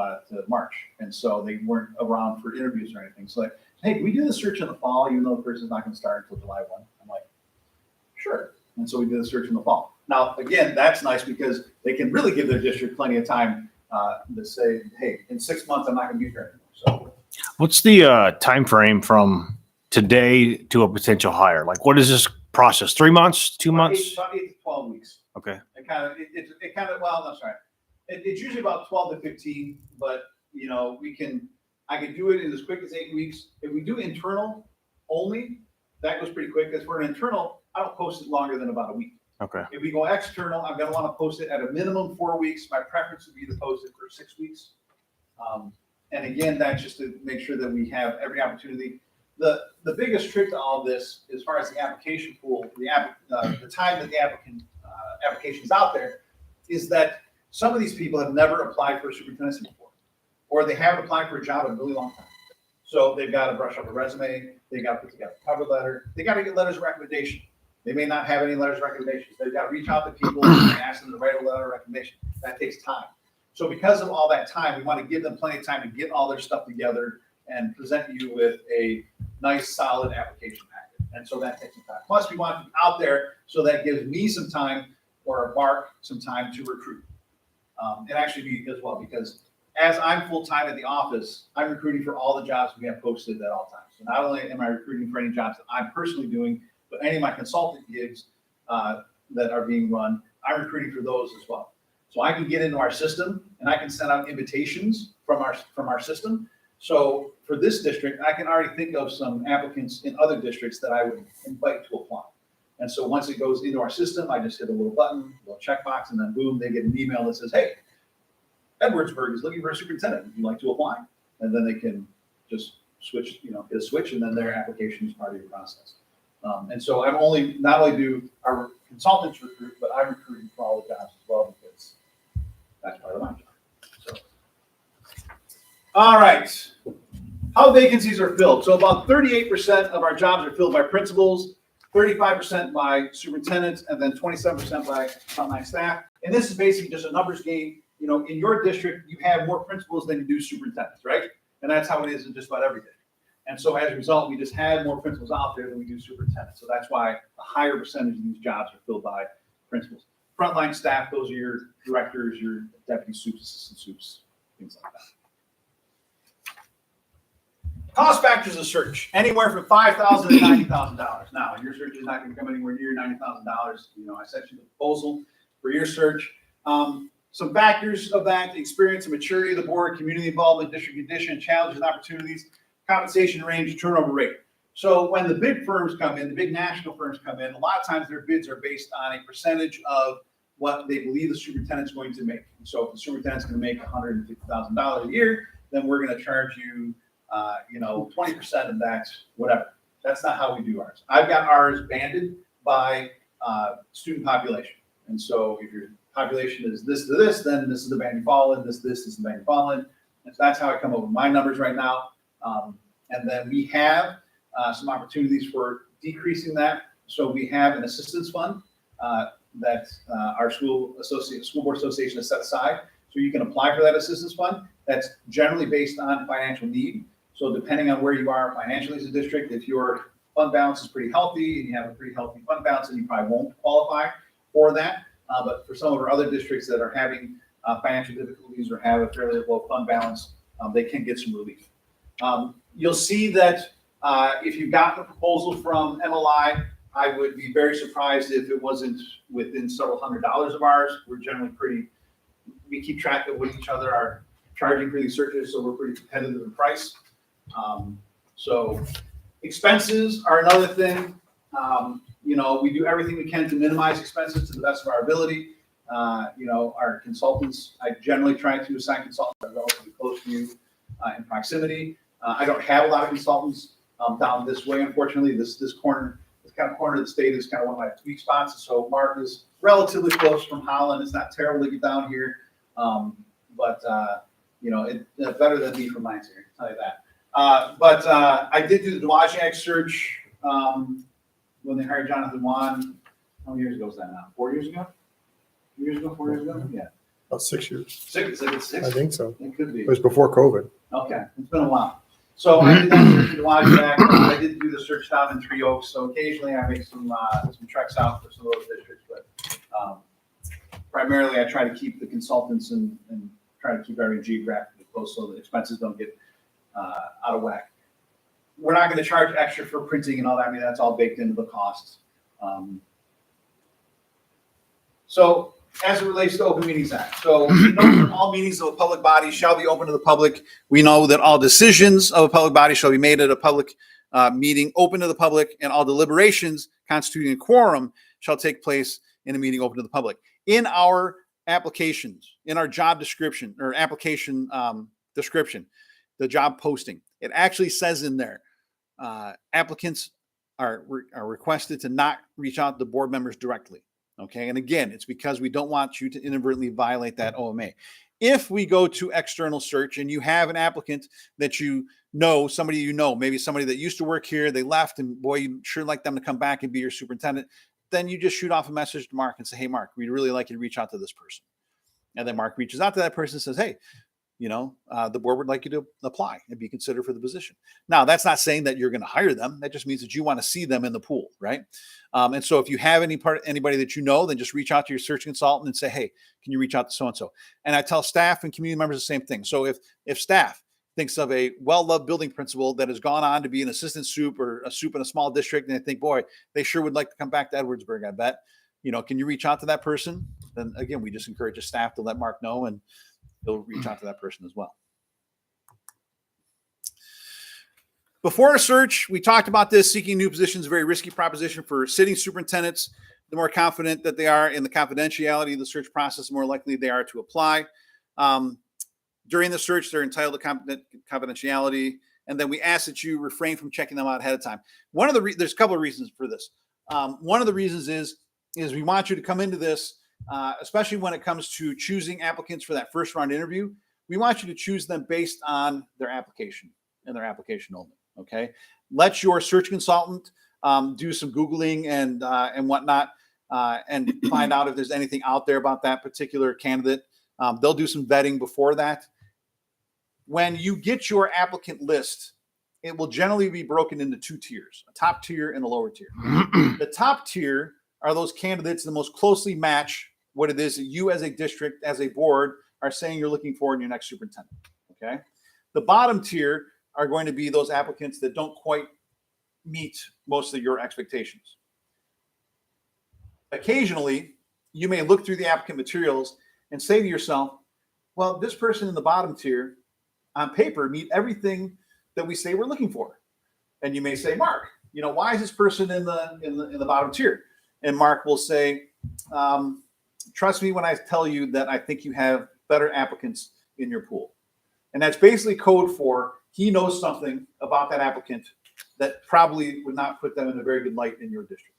March, and so they weren't around for interviews or anything. So like, hey, can we do the search in the fall, even though the person's not going to start until July 1? I'm like, sure. And so we did the search in the fall. Now, again, that's nice because they can really give their district plenty of time to say, hey, in 6 months, I'm not going to be here anymore. So what's the time frame from today to a potential hire? Like, what is this process? 3 months, 2 months? About 8 to 12 weeks. Okay. It's usually about 12 to 15, but I can do it in as quick as 8 weeks. If we do internal only, that goes pretty quick. Because for an internal, I don't post it longer than about a week. Okay. If we go external, I'm going to want to post it at a minimum 4 weeks. My preference would be to post it for 6 weeks. And again, that's just to make sure that we have every opportunity. The biggest trick to all of this, as far as the application pool, the time that the application is out there, is that some of these people have never applied for a superintendency before, or they haven't applied for a job in a really long time. So they've got to brush up a resume, they got to put together a cover letter, they got to get letters of recommendation. They may not have any letters of recommendations. They've got to reach out to people and ask them to write a letter of recommendation. That takes time. So because of all that time, we want to give them plenty of time to get all their stuff together and present you with a nice, solid application packet. And so that takes some time. Plus, we want them out there, so that gives me some time, or Mark some time to recruit. And actually me as well, because as I'm full-time at the office, I'm recruiting for all the jobs we have posted at all times. So not only am I recruiting for any jobs that I'm personally doing, but any of my consultant gigs that are being run, I'm recruiting for those as well. So I can get into our system and I can send out invitations from our system. So for this district, I can already think of some applicants in other districts that I would invite to apply. And so once it goes into our system, I just hit a little button, a little checkbox, and then boom, they get an email that says, hey, Edwardsburg is looking for a superintendent. Would you like to apply? And then they can just switch, hit a switch, and then their application is part of your process. And so not only do our consultants recruit, but I'm recruiting for all the jobs as well, because that's part of my job. So, all right. How vacancies are filled. So about 38% of our jobs are filled by principals, 35% by superintendents, and then 27% by frontline staff. And this is basically just a numbers game. You know, in your district, you have more principals than you do superintendents, right? And that's how it is in just about every district. And so as a result, we just have more principals out there than we do superintendents. So that's why a higher percentage of these jobs are filled by principals. Frontline staff, those are your directors, your deputy soups, assistant soups, things like that. Cost factors of search, anywhere from $5,000 to $90,000. Now, your search is not going to come anywhere near $90,000. You know, I sent you the proposal for your search. Some factors of that: the experience and maturity of the board, community involvement, district condition, challenges and opportunities, compensation range, turnover rate. So when the big firms come in, the big national firms come in, a lot of times their bids are based on a percentage of what they believe the superintendent's going to make. So if the superintendent's going to make $150,000 a year, then we're going to charge you, 20% of that, whatever. That's not how we do ours. I've got ours banded by student population. And so if your population is this to this, then this is the band you fall in, this is the band you fall in. And so that's how I come up with my numbers right now. And then we have some opportunities for decreasing that. So we have an assistance fund that our school board association has set aside. So you can apply for that assistance fund. That's generally based on financial need. So depending on where you are financially as a district, if your fund balance is pretty healthy and you have a pretty healthy fund balance, then you probably won't qualify for that. But for some of our other districts that are having financial difficulties or have a fairly low fund balance, they can get some relief. You'll see that if you got the proposal from MLI, I would be very surprised if it wasn't within several $100s of ours. We're generally we keep track of what each other are charging for these searches, so we're pretty competitive in price. So expenses are another thing. We do everything we can to minimize expenses to the best of our ability. Our consultants, I generally try to assign consultants that are relatively close to you in proximity. I don't have a lot of consultants down this way, unfortunately. This kind of corner of the state is kind of one of my sweet spots. So Mark is relatively close from Holland. It's not terrible to get down here, but it's better than me from Lansing, I can tell you that. But I did do the Dwajak search when they hired Jonathan Wan. How many years ago was that now? 4 years ago? 2 years ago? 4 years ago? Yeah. About 6 years. Six. I think so. It could be. It was before COVID. Okay, it's been a while. So I did that search in Dwajak. I did do the search down in Three Oaks. So occasionally I make some treks out for some of those districts, but primarily I try to keep the consultants and try to keep everything geographically close so the expenses don't get out of whack. We're not going to charge extra for printing and all that. I mean, that's all baked into the costs. So as it relates to Open Meetings Act. So we know that all meetings of a public body shall be open to the public. We know that all decisions of a public body shall be made at a public meeting open to the public, and all deliberations constituting a quorum shall take place in a meeting open to the public. In our applications, in our job description or application description, the job posting, it actually says in there, applicants are requested to not reach out to the board members directly. Okay. And again, it's because we don't want you to inadvertently violate that OMA. If we go to external search and you have an applicant that somebody maybe somebody that used to work here, they left, and boy, you sure like them to come back and be your superintendent, then you just shoot off a message to Mark and say, hey, Mark, we'd really like you to reach out to this person. And then Mark reaches out to that person and says, hey, the board would like you to apply and be considered for the position. Now, that's not saying that you're going to hire them. That just means that you want to see them in the pool, right? And so if you have anybody that then just reach out to your search consultant and say, hey, can you reach out to so-and-so? And I tell staff and community members the same thing. So if staff thinks of a well-loved building principal that has gone on to be an assistant soup or a soup in a small district, and they think, boy, they sure would like to come back to Edwardsburg, I bet, can you reach out to that person? Then again, we just encourage the staff to let Mark know, and he'll reach out to that person as well. Before a search, we talked about this. Seeking new positions is a very risky proposition for sitting superintendents. The more confident that they are in the confidentiality of the search process, the more likely they are to apply. During the search, they're entitled to confidentiality. And then we ask that you refrain from checking them out ahead of time. There's a couple of reasons for this. One of the reasons is we want you to come into this, especially when it comes to choosing applicants for that first round interview. We want you to choose them based on their application and their application only. Okay. Let your search consultant do some Googling and whatnot, and find out if there's anything out there about that particular candidate. They'll do some vetting before that. When you get your applicant list, it will generally be broken into 2 tiers, a top tier and a lower tier. The top tier are those candidates that most closely match what it is that you as a district, as a board, are saying you're looking for in your next superintendent. Okay. The bottom tier are going to be those applicants that don't quite meet most of your expectations. Occasionally, you may look through the applicant materials and say to yourself, well, this person in the bottom tier on paper meet everything that we say we're looking for. And you may say, Mark, why is this person in the bottom tier? And Mark will say, trust me when I tell you that I think you have better applicants in your pool. And that's basically code for he knows something about that applicant that probably would not put them in a very good light in your district.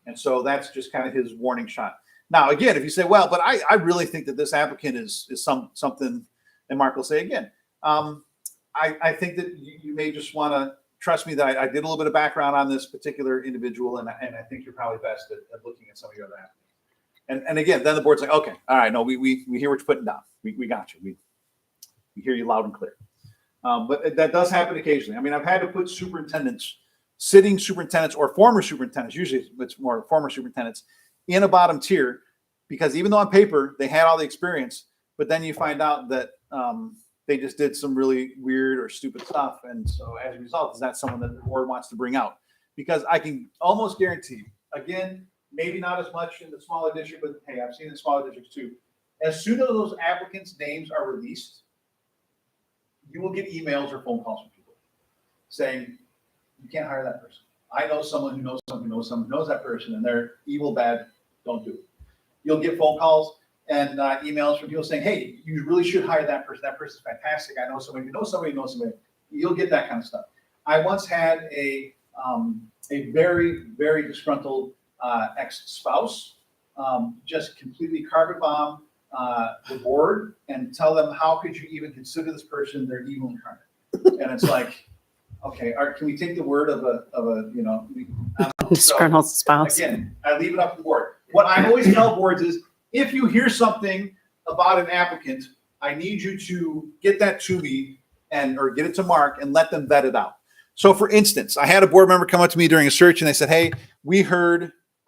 And so that's just kind of his warning shot. Now, again, if you say, well, but I really think that this applicant is something, and Mark will say again, I think that you may just want to trust me that I did a little bit of background on this particular individual, and I think you're probably best at looking at some of your other applicants. And again, then the board's like, okay, all right, no, we hear what you're putting down. We got you. We hear you loud and clear. But that does happen occasionally. I mean, I've had to put sitting superintendents or former superintendents, usually it's more former superintendents, in a bottom tier, because even though on paper they had all the experience, but then you find out that they just did some really weird or stupid stuff. And so as a result, is that someone that the board wants to bring out? Because I can almost guarantee you, again, maybe not as much in the smaller district, but hey, I've seen it in smaller districts too. As soon as those applicants' names are released, you will get emails or phone calls from people saying, you can't hire that person. I know someone who knows someone who knows someone who knows that person, and they're evil, bad, don't do it. You'll get phone calls and emails from people saying, hey, you really should hire that person. That person's fantastic. I know somebody who knows somebody who knows somebody. You'll get that kind of stuff. I once had a very, very disgruntled ex-spouse just completely carpet bomb the board and tell them, how could you even consider this person their evil incarnate? And it's like, okay, can we take the word of a Disgruntled spouse. Again, I leave it up to the board. What I always tell boards is, if you hear something about an applicant, I need you to get that to me or get it to Mark and let them vet it out. So for instance, I had a board member come up to me during a search and they said, hey,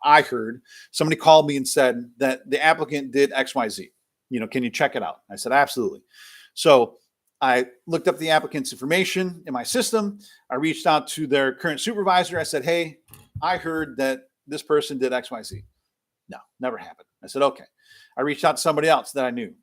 I heard somebody called me and said that the applicant did XYZ. Can you check it out? I said, absolutely. So I looked up the applicant's information in my system. I reached out to their current supervisor. I said, hey, I heard that this person did XYZ. No, never happened. I said, okay. I reached out to somebody else that I knew.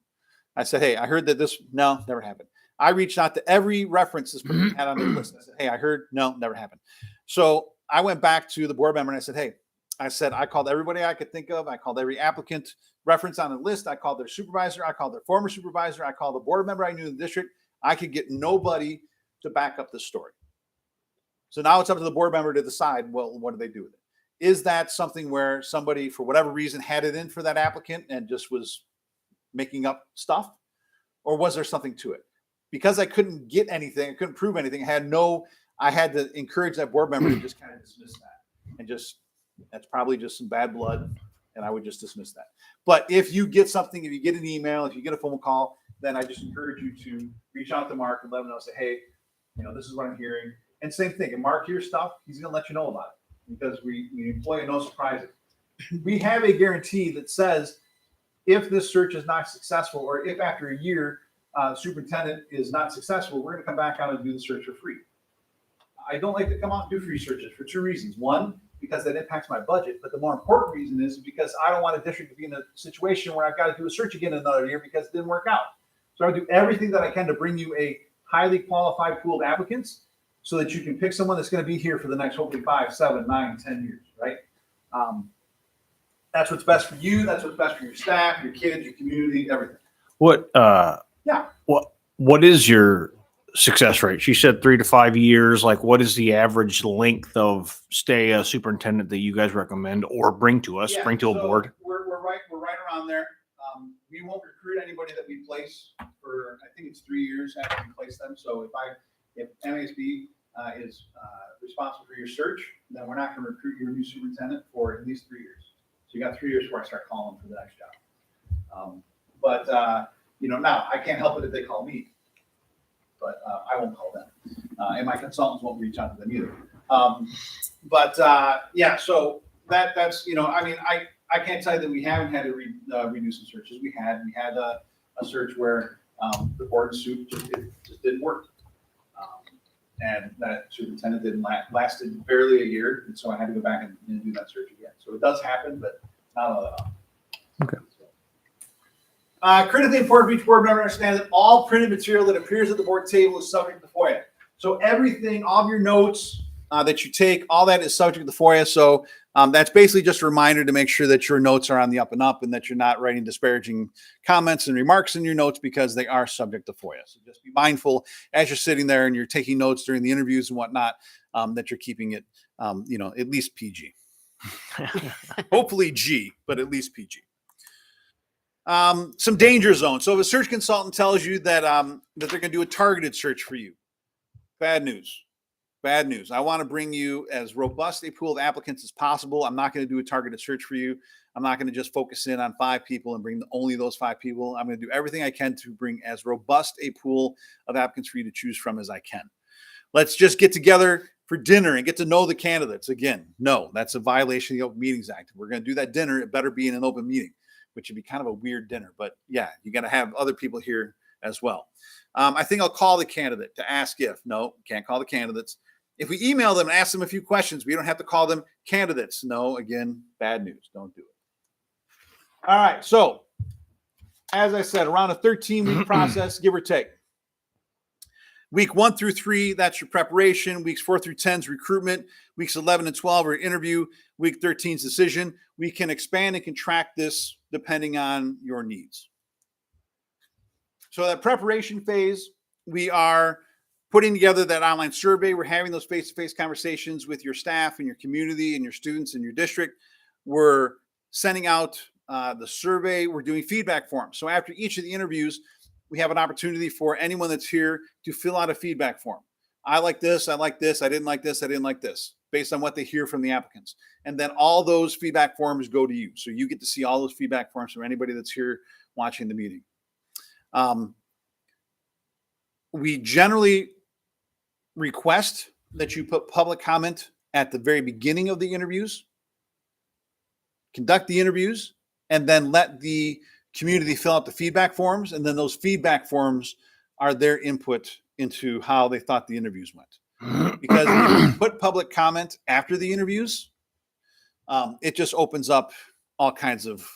I said, hey, I heard that no, never happened. I reached out to every reference this person had on their list. I said, hey, I heard, no, never happened. So I went back to the board member and I said, hey, I called everybody I could think of. I called every applicant reference on the list. I called their supervisor. I called their former supervisor. I called the board member I knew in the district. I could get nobody to back up the story. So now it's up to the board member to decide, well, what do they do with it? Is that something where somebody, for whatever reason, had it in for that applicant and just was making up stuff? Or was there something to it? Because I couldn't get anything, I couldn't prove anything. I had to encourage that board member to just kind of dismiss that. And that's probably just some bad blood. And I would just dismiss that. But if you get something, if you get an email, if you get a phone call, then I just encourage you to reach out to Mark and let him know, say, hey, this is what I'm hearing. And same thing, if Mark hears stuff, he's going to let you know about it, because we employ a no surprises. We have a guarantee that says if this search is not successful, or if after a year superintendent is not successful, we're going to come back out and do the search for free. I don't like to come out and do free searches for 2 reasons. One, because that impacts my budget. But the more important reason is because I don't want a district to be in a situation where I've got to do a search again in another year because it didn't work out. So I do everything that I can to bring you a highly qualified pool of applicants so that you can pick someone that's going to be here for the next, hopefully 5, 7, 9, 10 years, right? That's what's best for you. That's what's best for your staff, your kids, your community, everything. What is your success rate? She said 3 to 5 years. Like, what is the average length of stay a superintendent that you guys recommend or bring to us, bring to a board? We're right around there. We won't recruit anybody that we place for, I think it's 3 years after we place them. So if MASB is responsible for your search, then we're not going to recruit your new superintendent for at least 3 years. So you got 3 years before I start calling for the next job. Now I can't help it if they call me, but I won't call them, and my consultants won't reach out to them either. So that's I can't tell you that we haven't had to redo some searches. We had a search where the board and soup just didn't work. And that superintendent didn't lasted barely a year, and so I had to go back and do that search again. So it does happen, but not all that often. Okay. Critically important for each board member to understand that all printed material that appears at the board table is subject to FOIA. So everything, all of your notes that you take, all that is subject to FOIA. So that's basically just a reminder to make sure that your notes are on the up and up and that you're not writing disparaging comments and remarks in your notes because they are subject to FOIA. So just be mindful as you're sitting there and you're taking notes during the interviews and whatnot, that you're keeping it, at least PG. Hopefully G, but at least PG. Some danger zones. So if a search consultant tells you that they're going to do a targeted search for you, bad news. Bad news. I want to bring you as robust a pool of applicants as possible. I'm not going to do a targeted search for you. I'm not going to just focus in on 5 people and bring only those 5 people. I'm going to do everything I can to bring as robust a pool of applicants for you to choose from as I can. Let's just get together for dinner and get to know the candidates. Again, no, that's a violation of the Open Meetings Act. If we're going to do that dinner, it better be in an open meeting, which would be kind of a weird dinner. But yeah, you got to have other people here as well. I think I'll call the candidate to ask if. No, can't call the candidates. If we email them and ask them a few questions, we don't have to call them candidates. No, again, bad news. Don't do it. All right. So, as I said, around a 13-week process, give or take. Week 1 through 3, that's your preparation. Weeks 4 through 10 is recruitment. Weeks 11 and 12 are interview. Week 13 is decision. We can expand and contract this depending on your needs. So that preparation phase, we are putting together that online survey. We're having those face-to-face conversations with your staff and your community and your students in your district. We're sending out the survey. We're doing feedback forms. So after each of the interviews, we have an opportunity for anyone that's here to fill out a feedback form. I like this. I like this. I didn't like this. I didn't like this, based on what they hear from the applicants. And then all those feedback forms go to you. So you get to see all those feedback forms from anybody that's here watching the meeting. We generally request that you put public comment at the very beginning of the interviews, conduct the interviews, and then let the community fill out the feedback forms. And then those feedback forms are their input into how they thought the interviews went. Because if you put public comment after the interviews, it just opens up all kinds of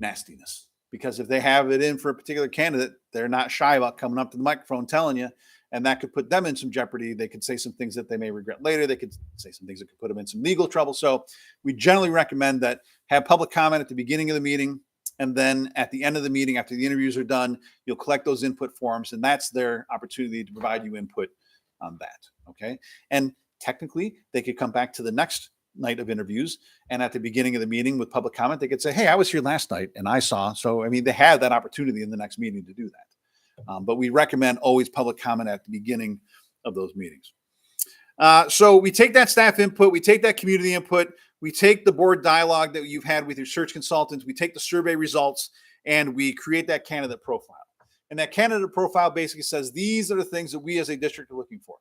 nastiness. Because if they have it in for a particular candidate, they're not shy about coming up to the microphone telling you, and that could put them in some jeopardy. They could say some things that they may regret later. They could say some things that could put them in some legal trouble. So we generally recommend that have public comment at the beginning of the meeting, and then at the end of the meeting, after the interviews are done, you'll collect those input forms, and that's their opportunity to provide you input on that. Okay. And technically, they could come back to the next night of interviews, and at the beginning of the meeting with public comment, they could say, hey, I was here last night and I saw. So, I mean, they have that opportunity in the next meeting to do that. But we recommend always public comment at the beginning of those meetings. So we take that staff input, we take that community input, we take the board dialogue that you've had with your search consultants, we take the survey results, and we create that candidate profile. And that candidate profile basically says, these are the things that we as a district are looking for.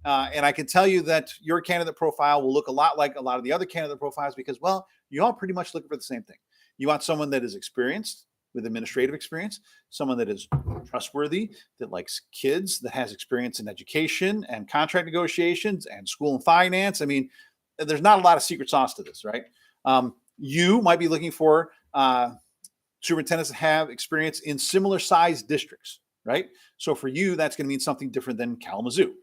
And I can tell you that your candidate profile will look a lot like a lot of the other candidate profiles because, well, you all pretty much looking for the same thing. You want someone that is experienced with administrative experience, someone that is trustworthy, that likes kids, that has experience in education and contract negotiations and school and finance. I mean, there's not a lot of secret sauce to this, right? You might be looking for superintendents that have experience in similar sized districts, right? So for you, that's going to mean something different than Kalamazoo.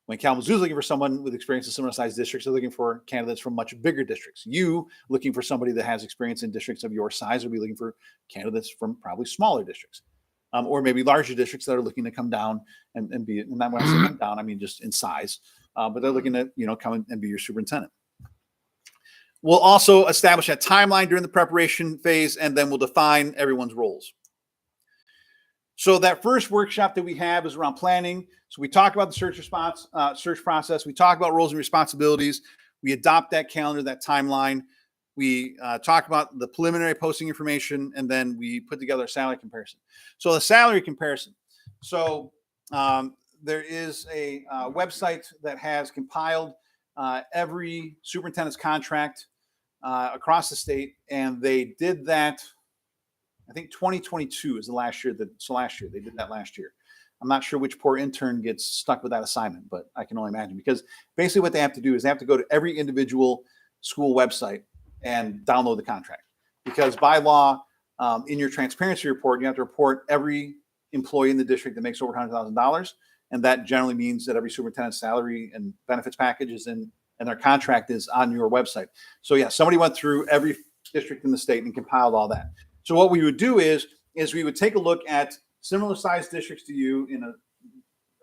When Kalamazoo is looking for someone with experience in similar sized districts, they're looking for candidates from much bigger districts. You looking for somebody that has experience in districts of your size will be looking for candidates from probably smaller districts, or maybe larger districts that are looking to come down and be. And when I say come down, I mean just in size. But they're looking to come and be your superintendent. We'll also establish a timeline during the preparation phase, and then we'll define everyone's roles. So that first workshop that we have is around planning. So we talk about the search process. We talk about roles and responsibilities. We adopt that calendar, that timeline. We talk about the preliminary posting information, and then we put together a salary comparison. So the salary comparison. So there is a website that has compiled every superintendent's contract across the state, and they did that. I think 2022 is the last year they did that last year. I'm not sure which poor intern gets stuck with that assignment, but I can only imagine, because basically what they have to do is they have to go to every individual school website and download the contract, because by law, in your transparency report, you have to report every employee in the district that makes over $100,000. And that generally means that every superintendent's salary and benefits package is in, and their contract is on your website. So yeah, somebody went through every district in the state and compiled all that. So what we would do is we would take a look at similar sized districts to you in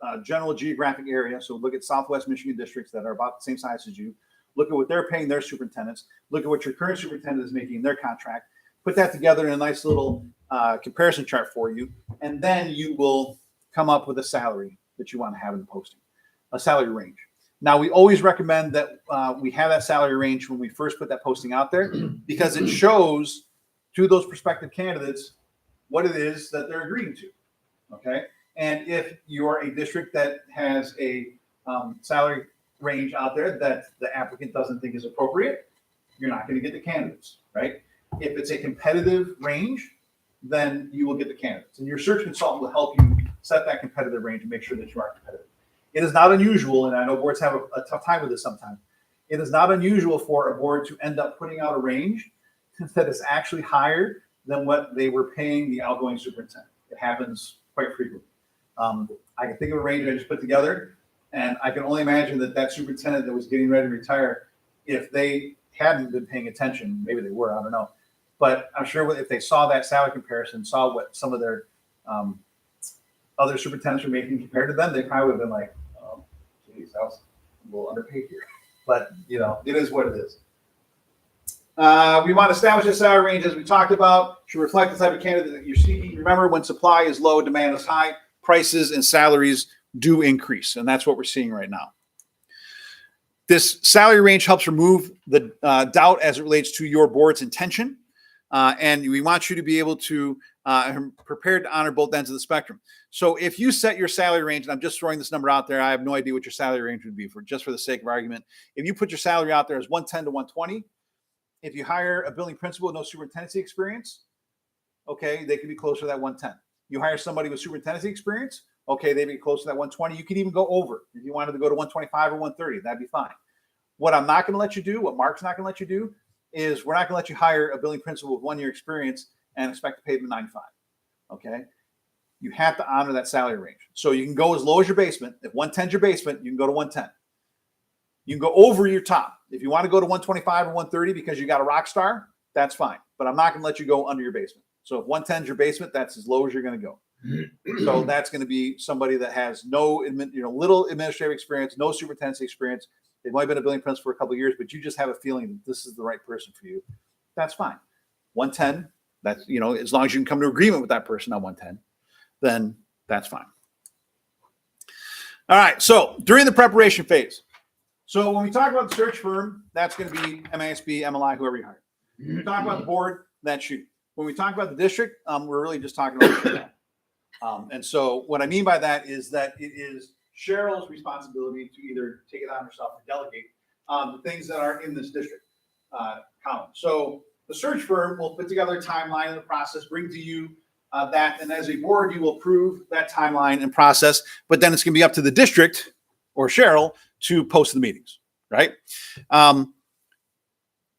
a general geographic area. So look at Southwest Michigan districts that are about the same size as you. Look at what they're paying their superintendents. Look at what your current superintendent is making in their contract. Put that together in a nice little comparison chart for you. And then you will come up with a salary that you want to have in the posting, a salary range. Now, we always recommend that we have that salary range when we first put that posting out there, because it shows to those prospective candidates what it is that they're agreeing to. Okay. And if you are a district that has a salary range out there that the applicant doesn't think is appropriate, you're not going to get the candidates, right? If it's a competitive range, then you will get the candidates. And your search consultant will help you set that competitive range and make sure that you are competitive. It is not unusual, and I know boards have a tough time with this sometimes. It is not unusual for a board to end up putting out a range that is actually higher than what they were paying the outgoing superintendent. It happens quite frequently. I can think of a range I just put together, and I can only imagine that that superintendent that was getting ready to retire, if they hadn't been paying attention, maybe they were, I don't know. But I'm sure if they saw that salary comparison, saw what some of their other superintendents were making compared to them, they probably would have been like, oh, geez, I was a little underpaid here. But, you know, it is what it is. We want to establish a salary range, as we talked about, should reflect the type of candidate that you're seeking. Remember, when supply is low, demand is high, prices and salaries do increase. And that's what we're seeing right now. This salary range helps remove the doubt as it relates to your board's intention. And we want you to be able to prepared to honor both ends of the spectrum. So if you set your salary range, and I'm just throwing this number out there, I have no idea what your salary range would be, for just for the sake of argument. If you put your salary out there as 110 to 120, if you hire a building principal with no superintendency experience, okay, they could be closer to that 110. You hire somebody with superintendency experience, okay, they'd be close to that 120. You could even go over. If you wanted to go to 125 or 130, that'd be fine. What I'm not going to let you do, what Mark's not going to let you do, is we're not going to let you hire a building principal with 1 year experience and expect to pay them $95. Okay, you have to honor that salary range. So you can go as low as your basement. If 110 is your basement, you can go to 110. You can go over your top. If you want to go to 125 or 130 because you got a rock star, that's fine. But I'm not going to let you go under your basement. So if 110 is your basement, that's as low as you're going to go. So that's going to be somebody that has no, little administrative experience, no superintendency experience. They've only been a building principal for a couple of years, but you just have a feeling that this is the right person for you. That's fine. 110, that's, as long as you can come to agreement with that person on 110, then that's fine. All right. So during the preparation phase, so when we talk about the search firm, that's going to be MASB, MLI, whoever you hire. When we talk about the board, that's you. When we talk about the district, we're really just talking about that. And so what I mean by that is that it is Cheryl's responsibility to either take it on herself or delegate the things that are in this district column. So the search firm will put together a timeline and the process, bring to you that, and as a board, you will approve that timeline and process, but then it's going to be up to the district or Cheryl to post the meetings, right?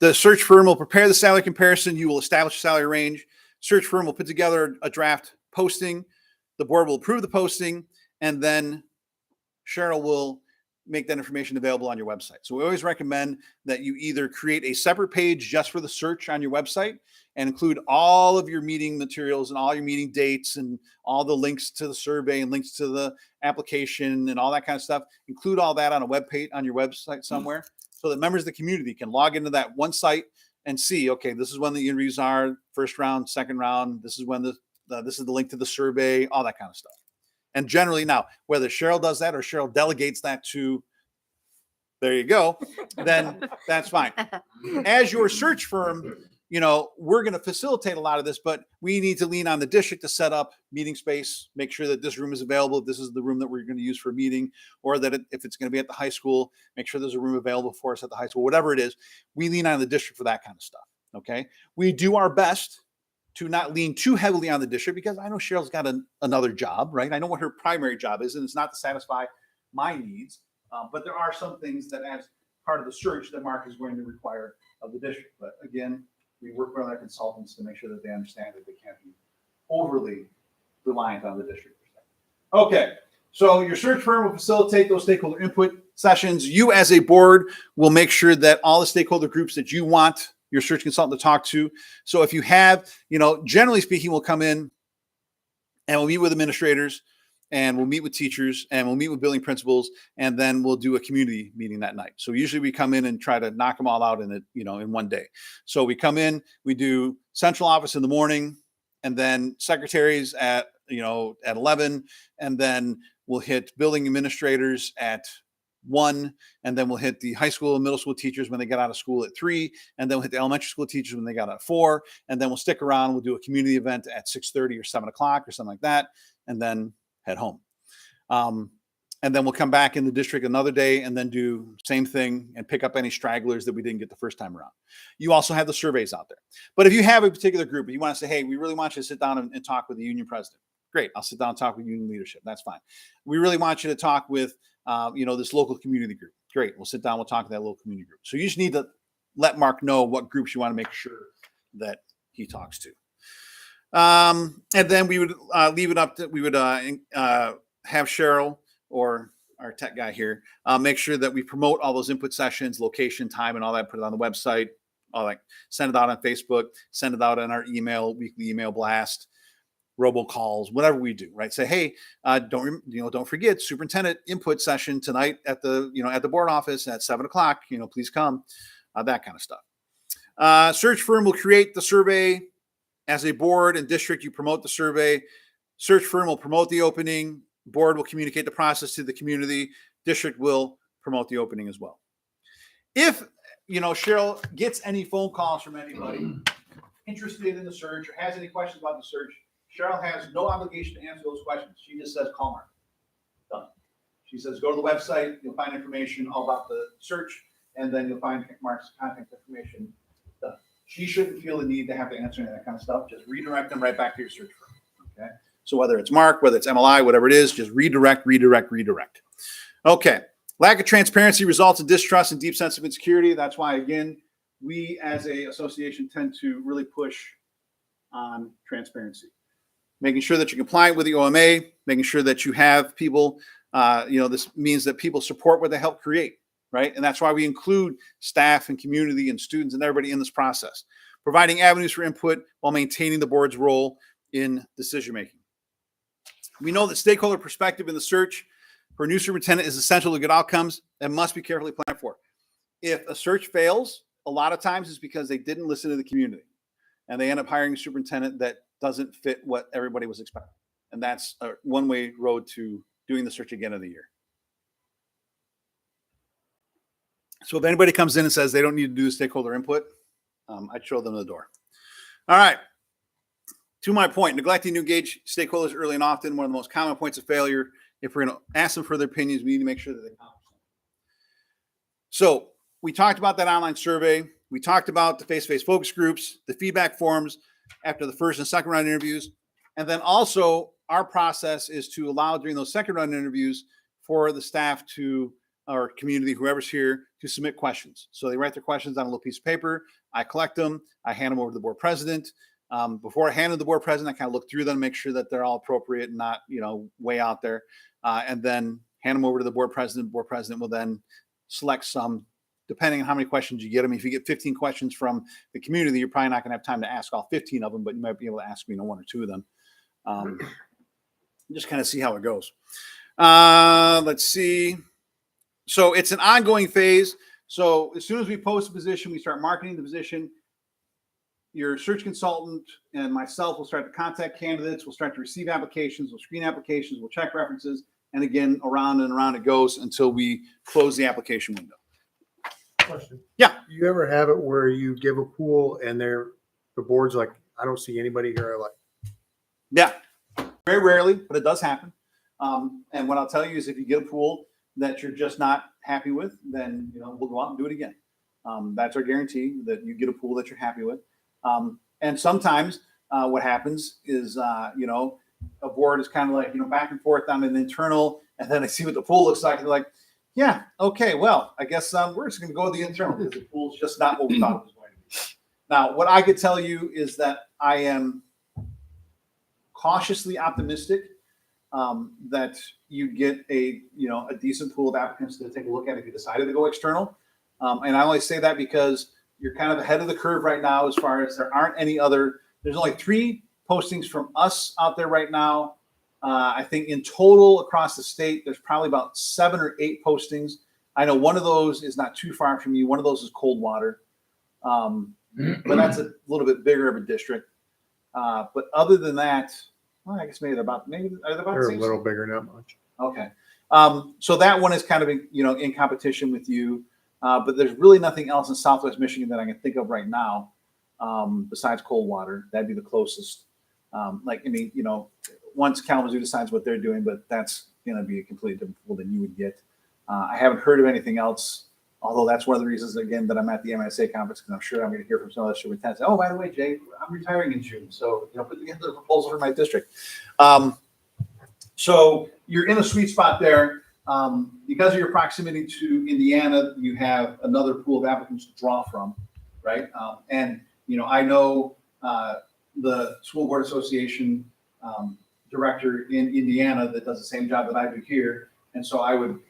The search firm will prepare the salary comparison. You will establish a salary range. Search firm will put together a draft posting. The board will approve the posting, and then Cheryl will make that information available on your website. So we always recommend that you either create a separate page just for the search on your website and include all of your meeting materials and all your meeting dates and all the links to the survey and links to the application and all that kind of stuff. Include all that on a web page on your website somewhere so that members of the community can log into that one site and see, okay, this is when the interviews are, first round, second round. This is when the this is the link to the survey, all that kind of stuff. And generally now, whether Cheryl does that or Cheryl delegates that to, there you go, then that's fine. As your search firm, we're going to facilitate a lot of this, but we need to lean on the district to set up meeting space, make sure that this room is available. This is the room that we're going to use for a meeting, or that if it's going to be at the high school, make sure there's a room available for us at the high school, whatever it is. We lean on the district for that kind of stuff. Okay. We do our best to not lean too heavily on the district, because I know Cheryl's got another job, right? I know what her primary job is, and it's not to satisfy my needs. But there are some things that, as part of the search, that Mark is going to require of the district. But again, we work with our consultants to make sure that they understand that they can't be overly reliant on the district. Okay, so your search firm will facilitate those stakeholder input sessions. You, as a board, will make sure that all the stakeholder groups that you want your search consultant to talk to. So if you have, generally speaking, we'll come in and we'll meet with administrators, and we'll meet with teachers, and we'll meet with building principals, and then we'll do a community meeting that night. So usually we come in and try to knock them all out in one day. So we come in, we do central office in the morning, and then secretaries at 11, and then we'll hit building administrators at 1, and then we'll hit the high school and middle school teachers when they get out of school at 3, and then we'll hit the elementary school teachers when they got out at 4, and then we'll stick around. We'll do a community event at 6:30 or 7 o'clock or something like that, and then head home. And then we'll come back in the district another day and then do same thing and pick up any stragglers that we didn't get the first time around. You also have the surveys out there. But if you have a particular group and you want to say, hey, we really want you to sit down and talk with the union president, great. I'll sit down and talk with union leadership. That's fine. We really want you to talk with, this local community group. Great. We'll sit down. We'll talk to that local community group. So you just need to let Mark know what groups you want to make sure that he talks to. And then we would leave it up to, we would have Cheryl or our tech guy here make sure that we promote all those input sessions, location, time, and all that, put it on the website, all that, send it out on Facebook, send it out on our weekly email blast, robocalls, whatever we do, right? Say, hey, don't forget superintendent input session tonight at the board office at 7 o'clock, please come, that kind of stuff. Search firm will create the survey. As a board and district, you promote the survey. Search firm will promote the opening. Board will communicate the process to the community. District will promote the opening as well. If, Cheryl gets any phone calls from anybody interested in the search or has any questions about the search, Cheryl has no obligation to answer those questions. She just says, call Mark. Done. She says, go to the website. You'll find information all about the search, and then you'll find Mark's contact information. Done. She shouldn't feel the need to have to answer any of that kind of stuff. Just redirect them right back to your search firm. Okay. So whether it's Mark, whether it's MLI, whatever it is, just redirect. Okay. Lack of transparency results in distrust and deep sense of insecurity. That's why, again, we as a association tend to really push on transparency. Making sure that you're compliant with the OMA, making sure that you have people, this means that people support what they help create. Right. And that's why we include staff and community and students and everybody in this process, providing avenues for input while maintaining the board's role in decision making. We know that stakeholder perspective in the search for a new superintendent is essential to good outcomes and must be carefully planned for. If a search fails, a lot of times it's because they didn't listen to the community and they end up hiring a superintendent that doesn't fit what everybody was expecting. And that's a one-way road to doing the search again of the year. So if anybody comes in and says they don't need to do the stakeholder input, I'd show them the door. All right. To my point, neglecting to engage stakeholders early and often, one of the most common points of failure. If we're going to ask them for their opinions, we need to make sure that they accomplish them. So we talked about that online survey. We talked about the face-to-face focus groups, the feedback forms after the first and second round interviews. And then also our process is to allow during those second round interviews for the staff to, or community, whoever's here, to submit questions. So they write their questions on a little piece of paper. I collect them. I hand them over to the board president. Before I hand them to the board president, I kind of look through them, make sure that they're all appropriate and not, way out there. And then hand them over to the board president. Board president will then select some, depending on how many questions you get. I mean, if you get 15 questions from the community, you're probably not going to have time to ask all 15 of them, but you might be able to ask, one or two of them. Just kind of see how it goes. Let's see. So it's an ongoing phase. So as soon as we post a position, we start marketing the position. your search consultant and myself will start to contact candidates. We'll start to receive applications. We'll screen applications. We'll check references. And again, around and around it goes until we close the application window. Question. Yeah. Do you ever have it where you give a pool and the board's like, I don't see anybody here I like? Yeah, very rarely, but it does happen. And what I'll tell you is if you get a pool that you're just not happy with, then, we'll go out and do it again. That's our guarantee, that you get a pool that you're happy with. And sometimes what happens is, a board is kind of like, back and forth on an internal, and then they see what the pool looks like. And they're like, yeah, okay, well, I guess we're just going to go with the internal because the pool's just not what we thought it was going to be. Now, what I could tell you is that I am cautiously optimistic that you get a decent pool of applicants to take a look at if you decided to go external. And I only say that because you're kind of ahead of the curve right now as far as there aren't any other. There's only 3 postings from us out there right now. I think in total across the state, there's probably about 7 or 8 postings. I know one of those is not too far from you. One of those is Coldwater. But that's a little bit bigger of a district. But other than that, well, I guess maybe are they about They're the a same? little bigger, not much. Okay. So that one is kind of, in competition with you. But there's really nothing else in Southwest Michigan that I can think of right now besides Coldwater. That'd be the closest. Once Kalamazoo decides what they're doing, but that's going to be a completely different pool than you would get. I haven't heard of anything else, although that's one of the reasons, again, that I'm at the MSA conference, because I'm sure I'm going to hear from some other superintendents. Oh, by the way, Jay, I'm retiring in June. So, put together a proposal for my district. So you're in a sweet spot there. Because of your proximity to Indiana, you have another pool of applicants to draw from, right? I know the School Board Association director in Indiana that does the same job that I do here. And so I would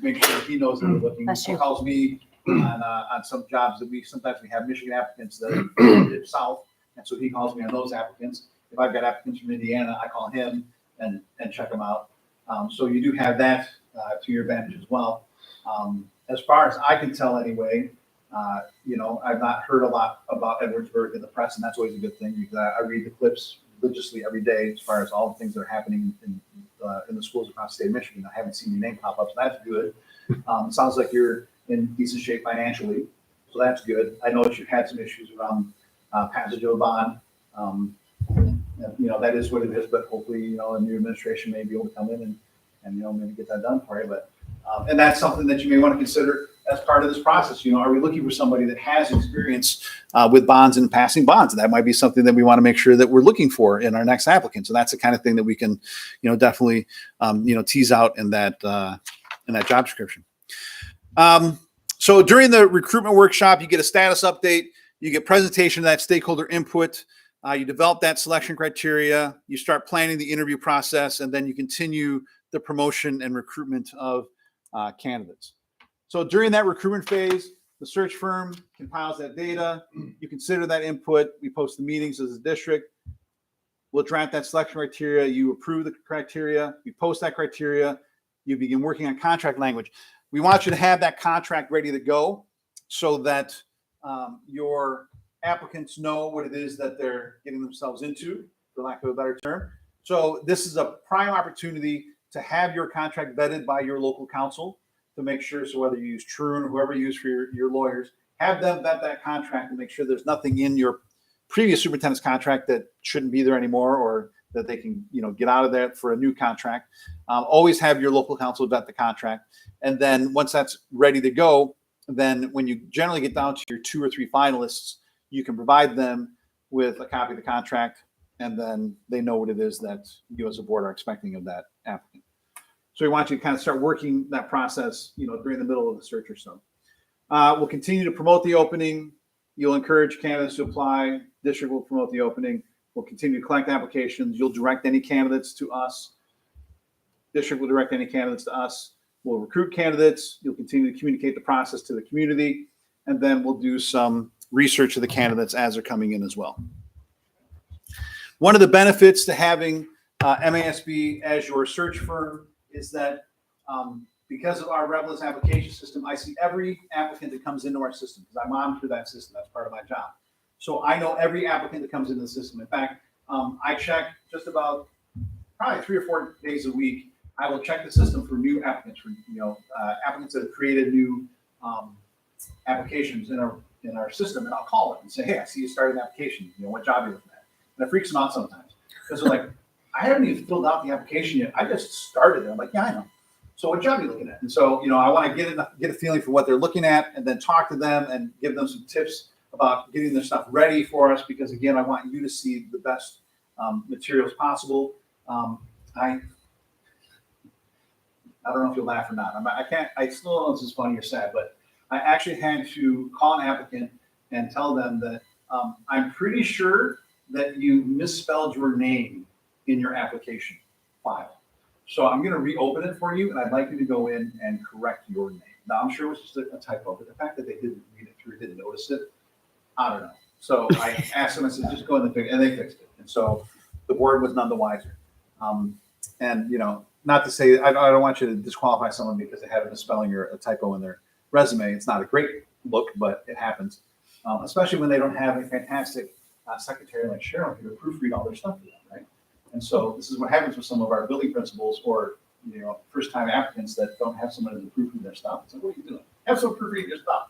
make sure he knows that we're looking. That's He you. calls me on some jobs that sometimes we have Michigan applicants that are south. And so he calls me on those applicants. If I've got applicants from Indiana, I call him and check them out. So you do have that to your advantage as well. As far as I can tell anyway, I've not heard a lot about Edwardsburg in the press, and that's always a good thing because I read the clips religiously every day as far as all the things that are happening in the schools across the state of Michigan. I haven't seen your name pop up, so that's good. It sounds like you're in decent shape financially, so that's good. I noticed you've had some issues around passage of a bond. That is what it is, but hopefully, a new administration may be able to come in and maybe get that done for you. But and that's something that you may want to consider as part of this process. Are we looking for somebody that has experience with bonds and passing bonds? And that might be something that we want to make sure that we're looking for in our next applicant. So that's the kind of thing that we can, definitely, tease out in that job description. So during the recruitment workshop, you get a status update, you get presentation of that stakeholder input. You develop that selection criteria, you start planning the interview process, and then you continue the promotion and recruitment of candidates. So during that recruitment phase, the search firm compiles that data. You consider that input. We post the meetings as a district. We'll draft that selection criteria. You approve the criteria. You post that criteria. You begin working on contract language. We want you to have that contract ready to go so that your applicants know what it is that they're getting themselves into, for lack of a better term. So this is a prime opportunity to have your contract vetted by your local counsel to make sure, so whether you use Trune or whoever you use for your lawyers, have them vet that contract and make sure there's nothing in your previous superintendent's contract that shouldn't be there anymore, or that they can, get out of there for a new contract. Always have your local counsel vet the contract. And then once that's ready to go, then when you generally get down to your 2 or 3 finalists, you can provide them with a copy of the contract, and then they know what it is that you as a board are expecting of that applicant. So we want you to kind of start working that process, during the middle of the search or so. We'll continue to promote the opening. You'll encourage candidates to apply. District will promote the opening. We'll continue to collect applications. You'll direct any candidates to us. District will direct any candidates to us. We'll recruit candidates. You'll continue to communicate the process to the community. And then we'll do some research of the candidates as they're coming in as well. One of the benefits to having MASB as your search firm is that because of our Revelous application system, I see every applicant that comes into our system because I monitor that system. That's part of my job. So I know every applicant that comes into the system. In fact, I check just about probably 3 or 4 days a week. I will check the system for new applicants, for applicants that have created new applications in our system, and I'll call them and say, hey, I see you started an application. What job are you looking at? And it freaks them out sometimes because they're like, I haven't even filled out the application yet. I just started it. I'm like, yeah, I know. So what job are you looking at? And so, I want to get a feeling for what they're looking at, and then talk to them and give them some tips about getting their stuff ready for us. Because again, I want you to see the best materials possible. I don't know if you'll laugh or not. I still don't know if this is funny or sad, but I actually had to call an applicant and tell them that I'm pretty sure that you misspelled your name in your application file. So I'm going to reopen it for you, and I'd like you to go in and correct your name. Now, I'm sure it was just a typo, but the fact that they didn't read it through, didn't notice it, I don't know. So I asked them, I said, just go in and fix it, and they fixed it. And so the board was none the wiser. And, not to say, I don't want you to disqualify someone because they had a misspelling or a typo in their resume. It's not a great look, but it happens, especially when they don't have a fantastic secretary like Cheryl who proofread all their stuff for them, right? And so this is what happens with some of our building principals or, first-time applicants that don't have someone to proofread their stuff. It's like, what are you doing? Have someone proofread your stuff.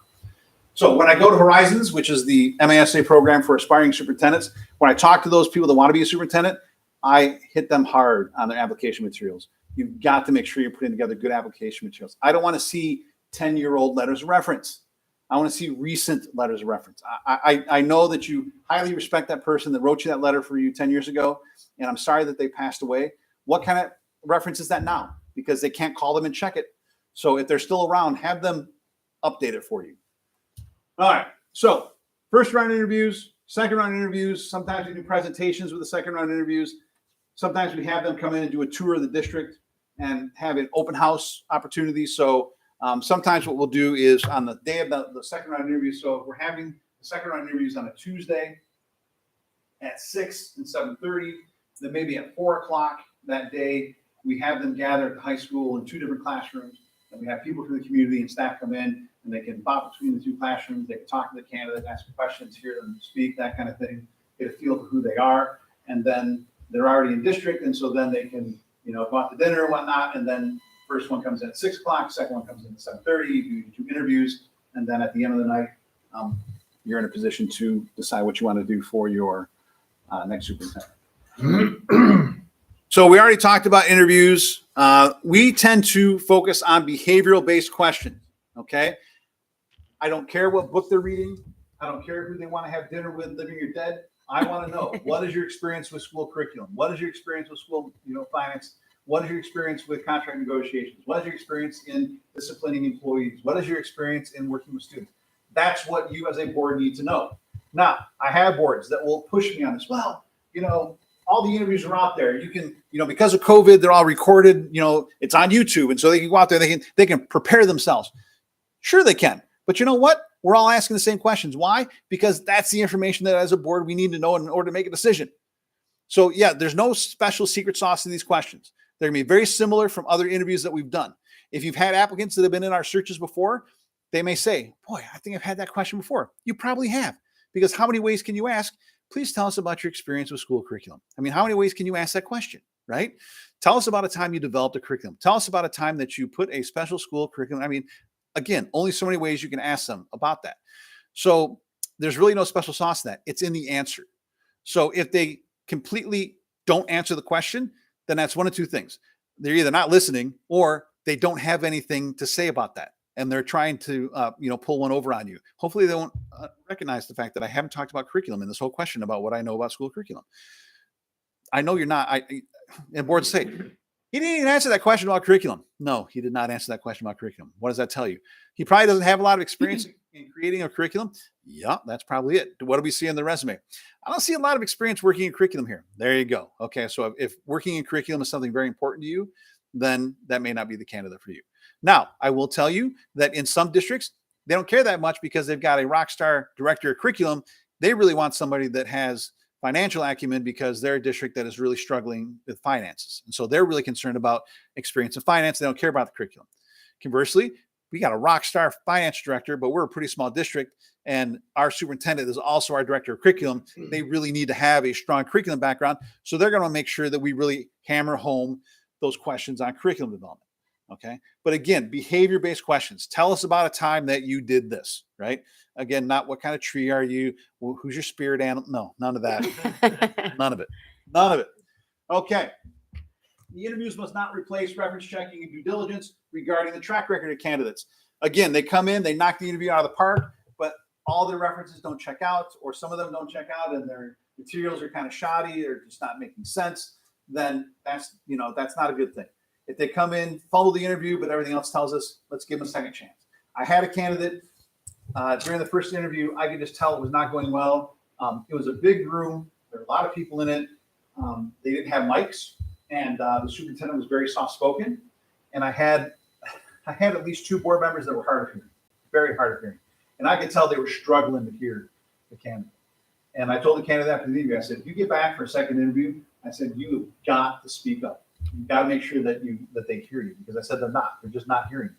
So when I go to Horizons, which is the MASA program for aspiring superintendents, when I talk to those people that want to be a superintendent, I hit them hard on their application materials. You've got to make sure you're putting together good application materials. I don't want to see 10-year-old letters of reference. I want to see recent letters of reference. I know that you highly respect that person that wrote you that letter for you 10 years ago, and I'm sorry that they passed away. What kind of reference is that now? Because they can't call them and check it. So if they're still around, have them update it for you. All right. So first round interviews, second round interviews. Sometimes we do presentations with the second round interviews. Sometimes we have them come in and do a tour of the district and have an open house opportunity. So sometimes what we'll do is on the day of the second round interview. So we're having the second round interviews on a Tuesday at 6 and 7:30. Then maybe at 4 o'clock that day, we have them gather at the high school in 2 different classrooms. And we have people from the community and staff come in, and they can bop between the 2 classrooms. They can talk to the candidate, ask questions, hear them speak, that kind of thing, get a feel for who they are. And then they're already in district, and so then they can, go out to dinner and whatnot. And then first one comes in at 6 o'clock, second one comes in at 7:30. You do 2 interviews, and then at the end of the night, you're in a position to decide what you want to do for your next superintendent. So we already talked about interviews. We tend to focus on behavioral-based questions, okay? I don't care what book they're reading. I don't care who they want to have dinner with, living or dead. I want to know, what is your experience with school curriculum? What is your experience with school, finance? What is your experience with contract negotiations? What is your experience in disciplining employees? What is your experience in working with students? That's what you as a board need to know. Now, I have boards that will push me on this. Well, all the interviews are out there. You can, because of COVID, they're all recorded. It's on YouTube, and so they can go out there. They can prepare themselves. Sure, they can. But you know what? We're all asking the same questions. Why? Because that's the information that as a board we need to know in order to make a decision. So yeah, there's no special secret sauce to these questions. They're going to be very similar from other interviews that we've done. If you've had applicants that have been in our searches before, they may say, boy, I think I've had that question before. You probably have, because how many ways can you ask? Please tell us about your experience with school curriculum. I mean, how many ways can you ask that question, right? Tell us about a time you developed a curriculum. Tell us about a time that you put a special school curriculum. I mean, again, only so many ways you can ask them about that. So there's really no special sauce to that. It's in the answer. So if they completely don't answer the question, then that's one of 2 things. They're either not listening or they don't have anything to say about that. And they're trying to, pull one over on you. Hopefully they won't recognize the fact that I haven't talked about curriculum in this whole question about what I know about school curriculum. I know you're not, and boards say, he didn't even answer that question about curriculum. No, he did not answer that question about curriculum. What does that tell you? He probably doesn't have a lot of experience in creating a curriculum. Yeah, that's probably it. What do we see in the resume? I don't see a lot of experience working in curriculum here. There you go. Okay, so if working in curriculum is something very important to you, then that may not be the candidate for you. Now, I will tell you that in some districts, they don't care that much because they've got a rock star director of curriculum. They really want somebody that has financial acumen because they're a district that is really struggling with finances. And so they're really concerned about experience in finance. They don't care about the curriculum. Conversely, we got a rock star finance director, but we're a pretty small district, and our superintendent is also our director of curriculum. They really need to have a strong curriculum background. So they're going to make sure that we really hammer home those questions on curriculum development. Okay. But again, behavior-based questions. Tell us about a time that you did this, right? Again, not what kind of tree are you? Who's your spirit animal? No, none of that. None of it. None of it. Okay. The interviews must not replace reference checking and due diligence regarding the track record of candidates. Again, they come in, they knock the interview out of the park, but all their references don't check out, or some of them don't check out and their materials are kind of shoddy or just not making sense. Then that's not a good thing. If they come in, fumble the interview, but everything else tells us, let's give them a second chance. I had a candidate during the first interview, I could just tell it was not going well. It was a big room. There were a lot of people in it. They didn't have mics, and the superintendent was very soft-spoken. And I had at least 2 board members that were hard of hearing, very hard of hearing. And I could tell they were struggling to hear the candidate. And I told the candidate after the interview, I said, if you get back for a second interview, I said, you've got to speak up. You've got to make sure that they hear you, because I said they're not. They're just not hearing you.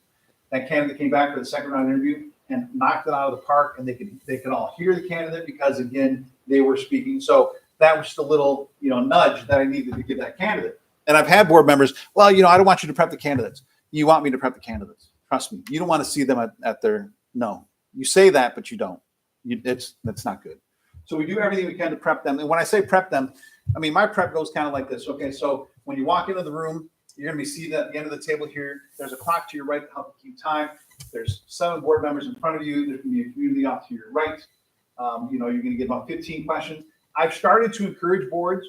That candidate came back for the second round interview and knocked it out of the park, and they could all hear the candidate because, again, they were speaking. So that was just a little, nudge that I needed to give that candidate. And I've had board members, well, I don't want you to prep the candidates. You want me to prep the candidates. Trust me. You don't want to see them at their, no. You say that, but you don't. That's not good. So we do everything we can to prep them. And when I say prep them, I mean, my prep goes kind of like this. Okay, so when you walk into the room, you're going to be seated at the end of the table here. There's a clock to your right to help you keep time. There's 7 board members in front of you. There's going to be a community off to your right. You're going to get about 15 questions. I've started to encourage boards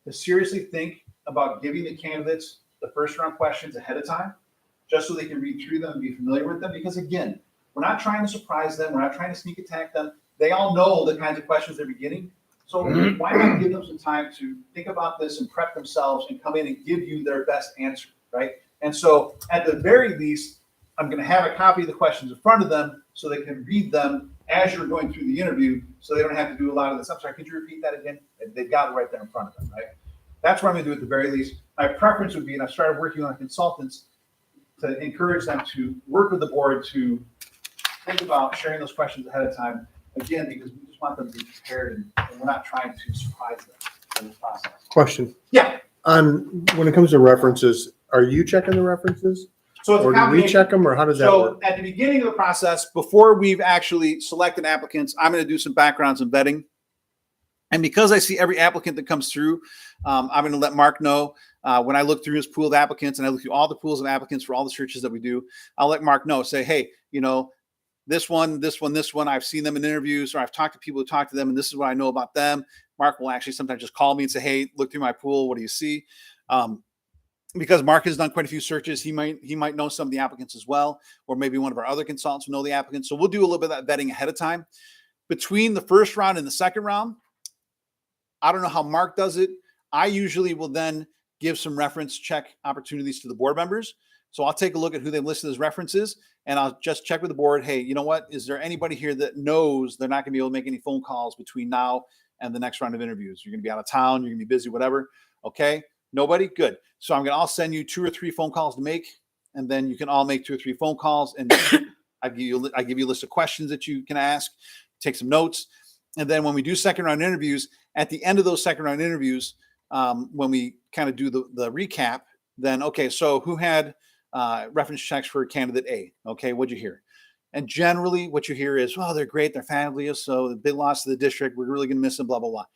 to seriously think about giving the candidates the first round questions ahead of time, just so they can read through them and be familiar with them. Because again, we're not trying to surprise them. We're not trying to sneak attack them. They all know the kinds of questions they're beginning. So why not give them some time to think about this and prep themselves and come in and give you their best answer, right? And so at the very least, I'm going to have a copy of the questions in front of them so they can read them as you're going through the interview, so they don't have to do a lot of this. I'm sorry, could you repeat that again? They've got it right there in front of them, right? That's what I'm going to do at the very least. My preference would be, and I've started working on consultants to encourage them to work with the board to think about sharing those questions ahead of time. Again, because we just want them to be prepared, and we're not trying to surprise them in this process. Question. Yeah. When it comes to references, are you checking the references? So it's a Or do we combination. check them, or how does that So work? at the beginning of the process, before we've actually selected applicants, I'm going to do some backgrounds and vetting. And because I see every applicant that comes through, I'm going to let Mark know when I look through his pool of applicants, and I look through all the pools of applicants for all the searches that we do. I'll let Mark know, say, hey, this one, I've seen them in interviews, or I've talked to people who talk to them, and this is what I know about them. Mark will actually sometimes just call me and say, hey, look through my pool. What do you see? Because Mark has done quite a few searches, he might know some of the applicants as well, or maybe one of our other consultants will know the applicants. So we'll do a little bit of that vetting ahead of time. Between the first round and the second round, I don't know how Mark does it. I usually will then give some reference check opportunities to the board members. So I'll take a look at who they've listed as references, and I'll just check with the board. Hey, you know what? Is there anybody here that knows they're not going to be able to make any phone calls between now and the next round of interviews? You're going to be out of town. You're going to be busy, whatever. Okay. Nobody? Good. So I'll send you 2 or 3 phone calls to make, and then you can all make 2 or 3 phone calls, and I give you a list of questions that you can ask, take some notes. And then when we do second round interviews, at the end of those second round interviews, when we kind of do the recap, then, okay, so who had reference checks for candidate A? Okay, what'd you hear? And generally what you hear is, well, they're great. They're fabulous. So the big loss to the district. We're really going to miss them, blah, blah, blah.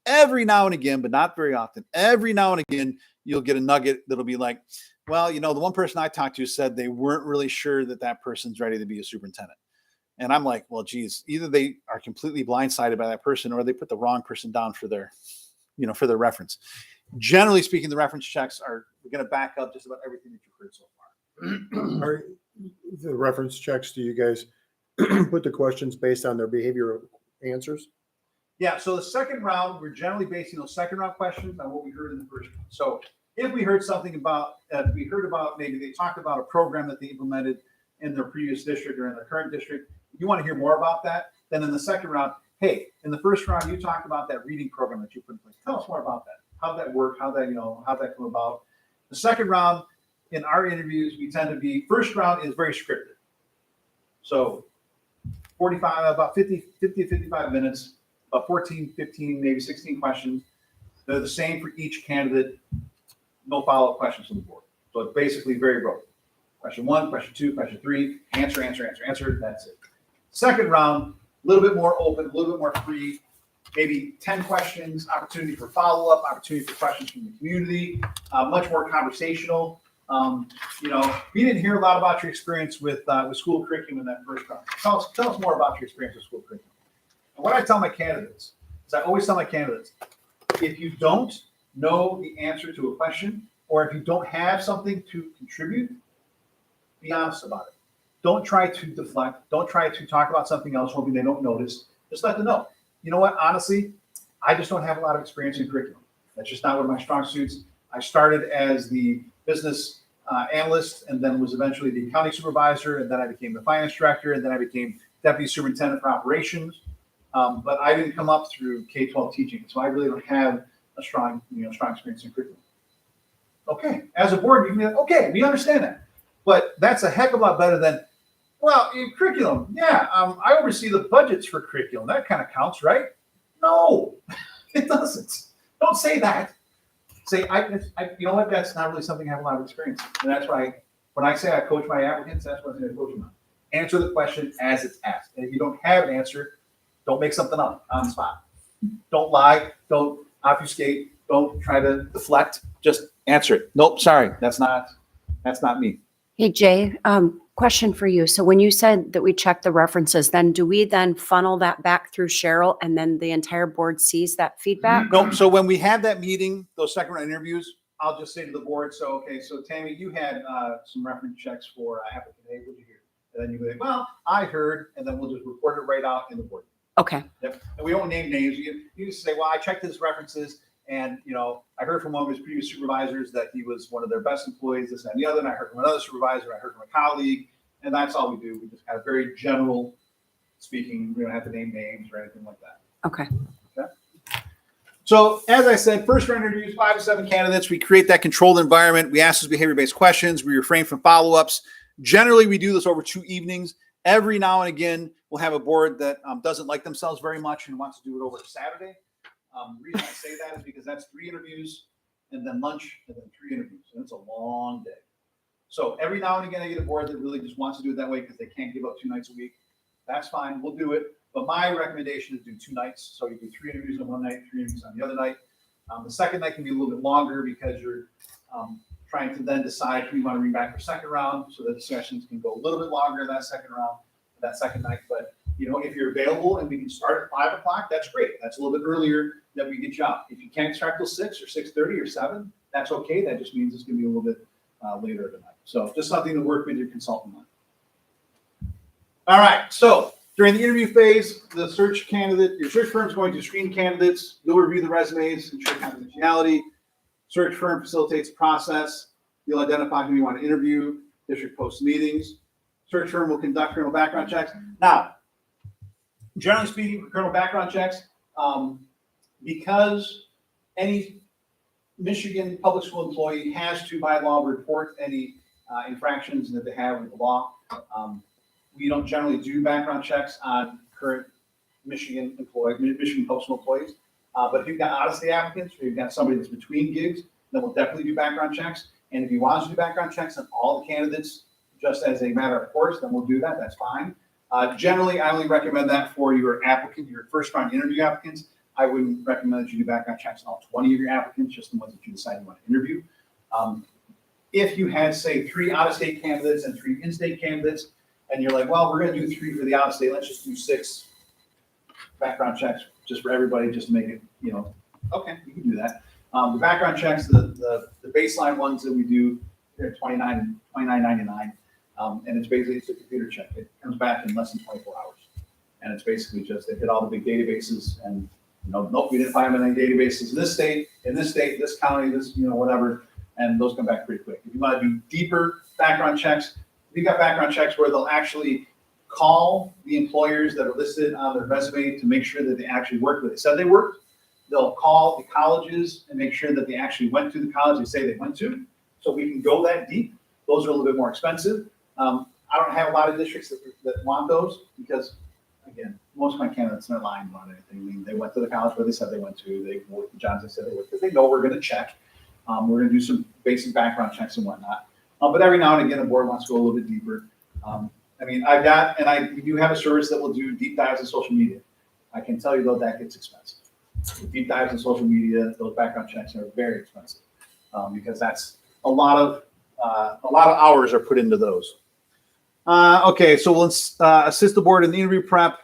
Every now and again, but not very often, every now and again, you'll get a nugget that'll be like, well, the one person I talked to said they weren't really sure that person's ready to be a superintendent. And I'm like, well, geez, either they are completely blindsided by that person, or they put the wrong person down for their, for their reference. Generally speaking, the reference checks are going to back up just about everything that you've heard so far. Are the reference checks, do you guys put the questions based on their behavioral answers? Yeah, so the second round, we're generally basing those second round questions on what we heard in the first round. So if we heard something about, maybe they talked about a program that they implemented in their previous district or in their current district, you want to hear more about that, then in the second round, hey, in the first round, you talked about that reading program that you put in place. Tell us more about that. How'd that work? How'd that come about? The second round, in our interviews, we tend to be, first round is very scripted. So 45, about 50 to 55 minutes, about 14, 15, maybe 16 questions. They're the same for each candidate. No follow-up questions from the board. So it's basically very broken. Question 1, question 2, question 3, answer, that's it. Second round, a little bit more open, a little bit more free, maybe 10 questions, opportunity for follow-up, opportunity for questions from the community, much more conversational. We didn't hear a lot about your experience with school curriculum in that first round. Tell us more about your experience with school curriculum. And what I tell my candidates is I always tell my candidates, if you don't know the answer to a question, or if you don't have something to contribute, be honest about it. Don't try to deflect. Don't try to talk about something else, hoping they don't notice. Just let them know. You know what? Honestly, I just don't have a lot of experience in curriculum. That's just not one of my strong suits. I started as the business analyst, and then was eventually the accounting supervisor, and then I became the finance director, and then I became deputy superintendent for operations. But I didn't come up through K-12 teaching, so I really don't have a strong experience in curriculum. Okay, as a board, you can be like, okay, we understand that. But that's a heck of a lot better than, well, in curriculum, yeah, I oversee the budgets for curriculum. That kind of counts, right? No, it doesn't. Don't say that. Say, you know what, that's not really something I have a lot of experience in. And that's why, when I say I coach my applicants, that's what I'm going to coach them on. Answer the question as it's asked. And if you don't have an answer, don't make something up on the spot. Don't lie. Don't obfuscate. Don't try to deflect. Just answer it. Nope, sorry, that's not me. Hey, Jay, question for you. So when you said that we check the references, then do we then funnel that back through Cheryl and then the entire board sees that feedback? No, so when we have that meeting, those second round interviews, I'll just say to the board, so Tammy, you had some reference checks for applicant A, what'd you hear? And then you go, well, I heard, and then we'll just report it right out in the board. Okay. Yep. And we don't name names. You just say, well, I checked his references, and I heard from one of his previous supervisors that he was one of their best employees, this and the other, and I heard from another supervisor, I heard from a colleague, and that's all we do. We just have very general speaking. We don't have to name names or anything like that. Okay. So as I said, first round interviews, 5 to 7 candidates. We create that controlled environment. We ask those behavior-based questions. We refrain from follow-ups. Generally, we do this over 2 evenings. Every now and again, we'll have a board that doesn't like themselves very much and wants to do it over a Saturday. The reason I say that is because that's 3 interviews and then lunch and then 3 interviews. And it's a long day. So every now and again, I get a board that really just wants to do it that way because they can't give up 2 nights a week. That's fine. We'll do it. But my recommendation is do 2 nights. So you do 3 interviews on one night, 3 interviews on the other night. The second night can be a little bit longer because you're trying to then decide who you want to bring back for second round, so that the sessions can go a little bit longer in that second round, that second night. But if you're available and we can start at 5 o'clock, that's great. That's a little bit earlier that we get you out. If you can't start till 6 or 6:30 or 7, that's okay. That just means it's going to be a little bit later tonight. So just something to work with your consultant on. All right. So during the interview phase, your search firm is going to screen candidates. You'll review the resumes, ensure confidentiality. Search firm facilitates the process. You'll identify who you want to interview. District posts meetings. Search firm will conduct criminal background checks. Now, generally speaking, for criminal background checks, because any Michigan public school employee has to, by law, report any infractions that they have with the law, we don't generally do background checks on current Michigan public school employees. But if you've got out-of-state applicants, or you've got somebody that's between gigs, then we'll definitely do background checks. And if you want us to do background checks on all the candidates, just as a matter of course, then we'll do that. That's fine. Generally, I only recommend that for your first round interview applicants. I wouldn't recommend that you do background checks on all 20 of your applicants, just the ones that you decide you want to interview. If you had, say, 3 out-of-state candidates and 3 in-state candidates, and you're like, well, we're going to do 3 for the out-of-state, let's just do 6 background checks just for everybody, just to make it, okay, you can do that. The background checks, the baseline ones that we do, they're $29.99, and it's basically a computer check. It comes back in less than 24 hours, and it's basically just they hit all the big databases, and nope, we didn't find them in any databases in this state, this county, this whatever, and those come back pretty quick. If you want to do deeper background checks, we've got background checks where they'll actually call the employers that are listed on their resume to make sure that they actually worked where they said they worked. They'll call the colleges and make sure that they actually went to the college they say they went to. So we can go that deep. Those are a little bit more expensive. I don't have a lot of districts that want those because, again, most of my candidates aren't lying about anything. I mean, they went to the college where they said they went to. They worked the jobs they said they worked because they know we're going to check. We're going to do some basic background checks and whatnot. But every now and again, the board wants to go a little bit deeper. I mean, we do have a service that will do deep dives in social media. I can tell you though, that gets expensive. The deep dives in social media, those background checks are very expensive because that's a lot of hours are put into those. Okay, so we'll assist the board in the interview prep.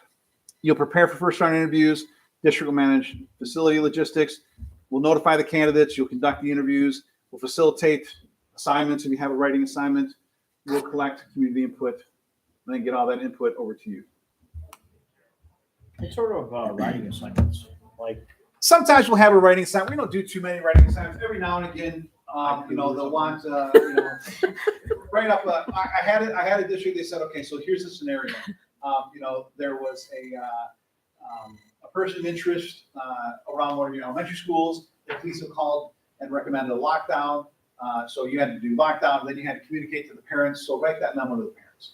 You'll prepare for first round interviews. District will manage facility logistics. We'll notify the candidates. You'll conduct the interviews. We'll facilitate assignments if you have a writing assignment. We'll collect community input and then get all that input over to you. What sort of writing assignments? Like, Sometimes we'll have a writing assignment. We don't do too many writing assignments. Every now and again, they'll want, write up. I had a district. They said, okay, so here's the scenario. There was a person of interest around one of your elementary schools. The police have called and recommended a lockdown. So you had to do lockdown. Then you had to communicate to the parents. So write that memo to the parents.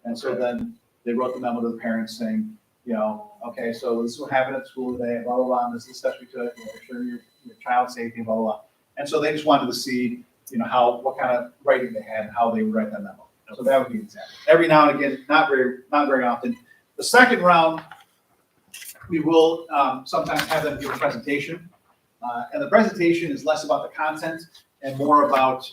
And so then they wrote the memo to the parents saying, okay, so this is what happened at school today, blah, blah, blah, and this is the steps we took, ensure your child's safety, blah, blah, blah. And so they just wanted to see, what kind of writing they had and how they would write that memo. So that would be an example. Every now and again, not very often. The second round, we will sometimes have them give a presentation. And the presentation is less about the content and more about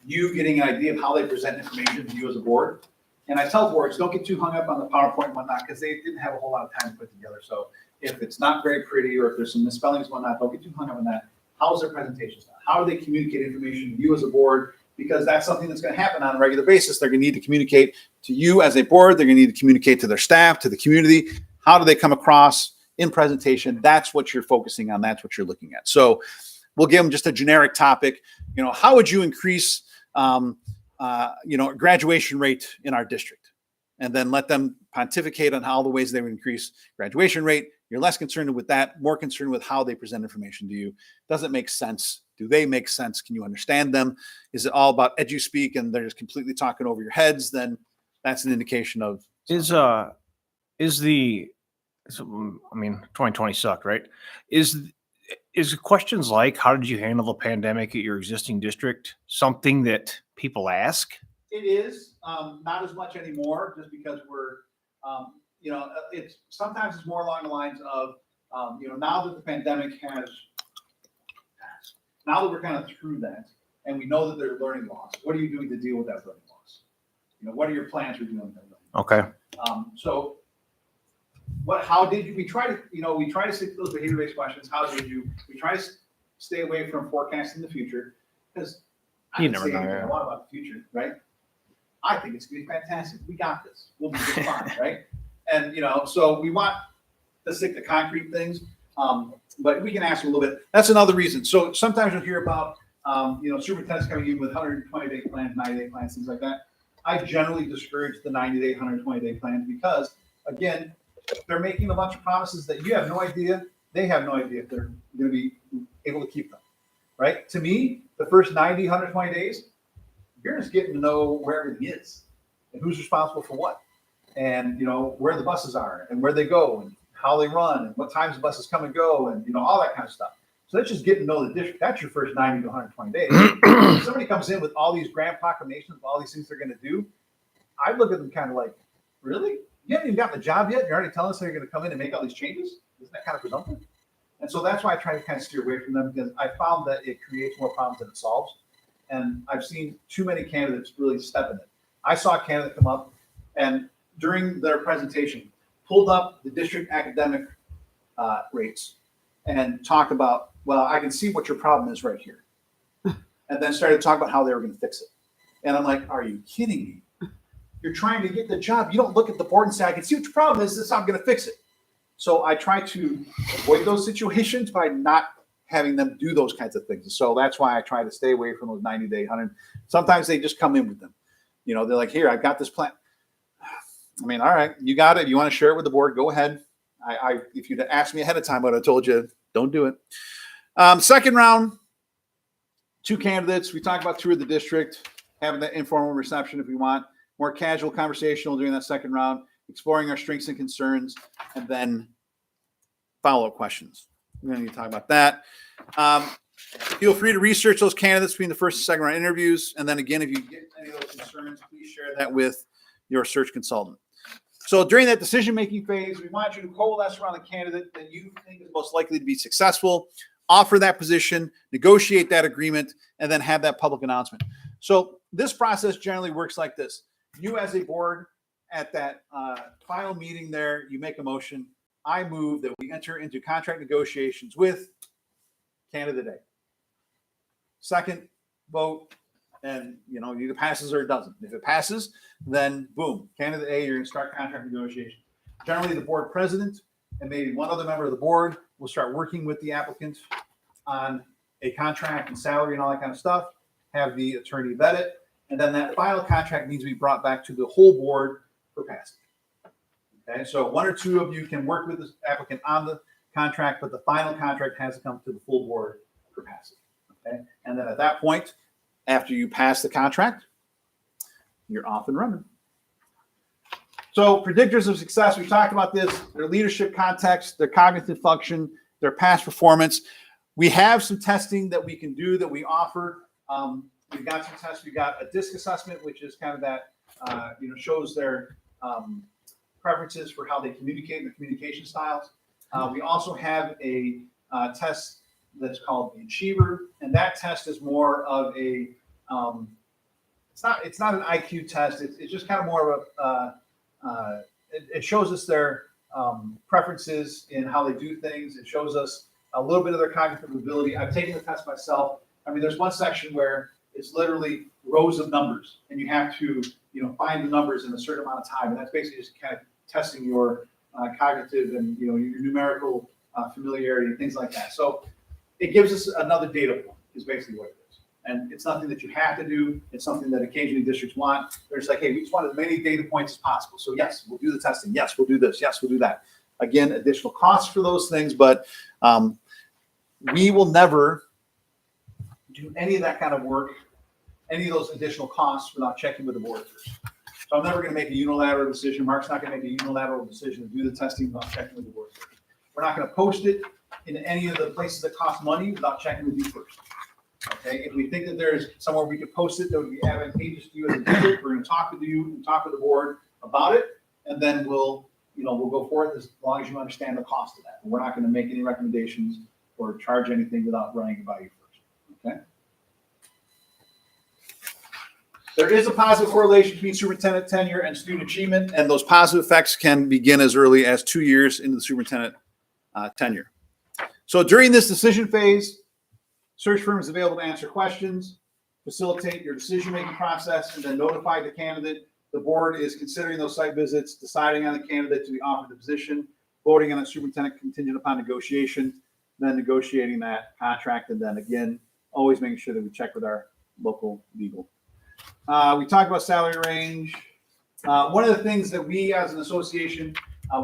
you getting an idea of how they present information to you as a board. And I tell boards, don't get too hung up on the PowerPoint and whatnot, because they didn't have a whole lot of time to put together. So if it's not very pretty or if there's some misspellings and whatnot, don't get too hung up on that. How's their presentations done? How do they communicate information to you as a board? Because that's something that's going to happen on a regular basis. They're going to need to communicate to you as a board. They're going to need to communicate to their staff, to the community. How do they come across in presentation? That's what you're focusing on. That's what you're looking at. So we'll give them just a generic topic. How would you increase graduation rate in our district, and then let them pontificate on how the ways they would increase graduation rate. You're less concerned with that, more concerned with how they present information to you. Does it make sense? Do they make sense? Can you understand them? Is it all about edu-speak and they're just completely talking over your heads? Then that's an indication of 2020 sucked, right? Is questions like, how did you handle the pandemic at your existing district something that people ask? It is not as much anymore, just because we're, it's sometimes it's more along the lines of, now that the pandemic has passed, now that we're kind of through that, and we know that there's learning loss, what are you doing to deal with that learning loss? What are your plans for dealing with that learning loss? Okay. So how did you, we try to stick to those behavior-based questions. How did you, we try to stay away from forecasting the future, because I You can never say know, anything yeah. I want about the future, right? I think it's gonna be fantastic. We got this. We'll be just fine, right? And, so we want to stick to concrete things, but we can ask them a little bit. That's another reason. So sometimes you'll hear about, superintendents coming in with 120-day plans, 90-day plans, things like that. I generally discourage the 90-day, 120-day plans because, again, they're making a bunch of promises that you have no idea. They have no idea if they're going to be able to keep them, right? To me, the first 90, 120 days, you're just getting to know where everything is and who's responsible for what, and where the buses are and where they go and how they run and what times the buses come and go and all that kind of stuff. So that's just getting to know the district. That's your first 90 to 120 days. If somebody comes in with all these grand proclamations, all these things they're going to do, I look at them kind of like, really? You haven't even gotten the job yet. You're already telling us they're going to come in and make all these changes. Isn't that kind of presumptive? And so that's why I try to kind of steer away from them, because I found that it creates more problems than it solves. And I've seen too many candidates really step in it. I saw a candidate come up and during their presentation pulled up the district academic rates and talked about, well, I can see what your problem is right here. And then started talking about how they were going to fix it. And I'm like, are you kidding me? You're trying to get the job. You don't look at the board and say, I can see what your problem is. This is how I'm going to fix it. So I try to avoid those situations by not having them do those kinds of things. So that's why I try to stay away from those 90-day, 100. Sometimes they just come in with them. They're like, here, I've got this plan. I mean, all right, you got it. You want to share it with the board? Go ahead. If you'd asked me ahead of time, I would have told you, don't do it. Second round, 2 candidates. We talk about tour of the district, having that informal reception if we want. more casual conversational during that second round, exploring our strengths and concerns, and then follow-up questions. We're going to talk about that. Feel free to research those candidates between the first and second round interviews. And then again, if you get any of those concerns, please share that with your search consultant. So during that decision-making phase, we want you to coalesce around the candidate that you think is most likely to be successful, offer that position, negotiate that agreement, and then have that public announcement. So this process generally works like this. You as a board at that final meeting there, you make a motion. I move that we enter into contract negotiations with candidate A. Second vote, and either passes or it doesn't. If it passes, then boom, candidate A, you're going to start contract negotiations. Generally, the board president and maybe one other member of the board will start working with the applicant on a contract and salary and all that kind of stuff, have the attorney vet it, and then that final contract needs to be brought back to the whole board for passing. Okay, so one or two of you can work with the applicant on the contract, but the final contract has to come to the full board for passing. Okay, and then at that point, after you pass the contract, you're off and running. So predictors of success, we talked about this, their leadership context, their cognitive function, their past performance. We have some testing that we can do that we offer. We've got some tests. We've got a DISC assessment, which is kind of that, shows their preferences for how they communicate and their communication styles. We also have a test that's called the Achiever, and that test is more of a it's not an IQ test. It's just kind of more of it shows us their preferences in how they do things. It shows us a little bit of their cognitive ability. I've taken the test myself. I mean, there's one section where it's literally rows of numbers, and you have to find the numbers in a certain amount of time, and that's basically just kind of testing your cognitive and your numerical familiarity and things like that. So it gives us another data point, is basically what it is. And it's nothing that you have to do. It's something that occasionally districts want. They're just like, hey, we just want as many data points as possible. So yes, we'll do the testing. Yes, we'll do this. Yes, we'll do that. Again, additional costs for those things, but we will never do any of that kind of work, any of those additional costs without checking with the board first. So I'm never going to make a unilateral decision. Mark's not going to make a unilateral decision to do the testing without checking with the board first. We're not going to post it in any of the places that cost money without checking with you first. Okay, if we think that there's somewhere we could post it that would be advantageous to you as a district, we're going to talk with you and talk with the board about it, and then we'll go forward as long as you understand the cost of that. And we're not going to make any recommendations or charge anything without running it by you first. Okay. There is a positive correlation between superintendent tenure and student achievement, and those positive effects can begin as early as 2 years into the superintendent tenure. So during this decision phase, search firm is available to answer questions, facilitate your decision-making process, and then notify the candidate. The board is considering those site visits, deciding on the candidate to be offered the position, voting on a superintendent contingent upon negotiation, then negotiating that contract, and then again, always making sure that we check with our local legal. We talked about salary range. One of the things that we as an association,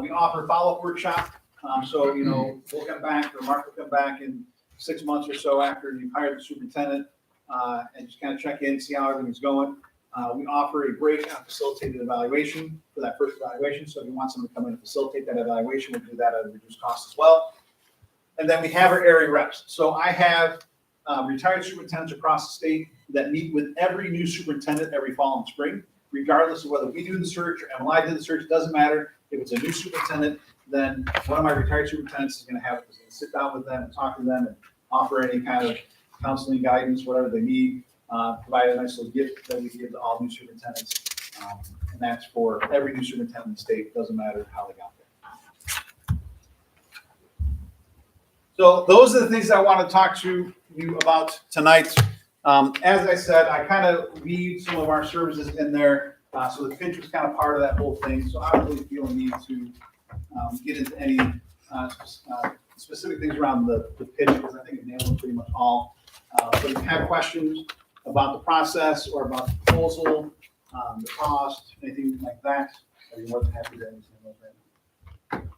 we offer follow-up workshop. So, we'll come back, or Mark will come back in 6 months or so after you've hired the superintendent and just kind of check in, see how everything's going. We offer a break on facilitated evaluation for that first evaluation. So if you want someone to come in and facilitate that evaluation, we'll do that at a reduced cost as well. And then we have our area reps. So I have retired superintendents across the state that meet with every new superintendent every fall and spring, regardless of whether we do the search or MLI did the search. It doesn't matter. If it's a new superintendent, then one of my retired superintendents is going to sit down with them and talk to them and offer any kind of counseling, guidance, whatever they need. Provide a nice little gift that we give to all new superintendents. And that's for every new superintendent in the state. It doesn't matter how they got there. So those are the things I want to talk to you about tonight. As I said, I kind of leave some of our services in there. So the pitch was kind of part of that whole thing. So I don't really feel a need to get into any specific things around the pitch, because I think it nailed pretty much all. But if you have questions about the process or about the proposal, the cost, anything like that, I'd be more than happy to answer those right now.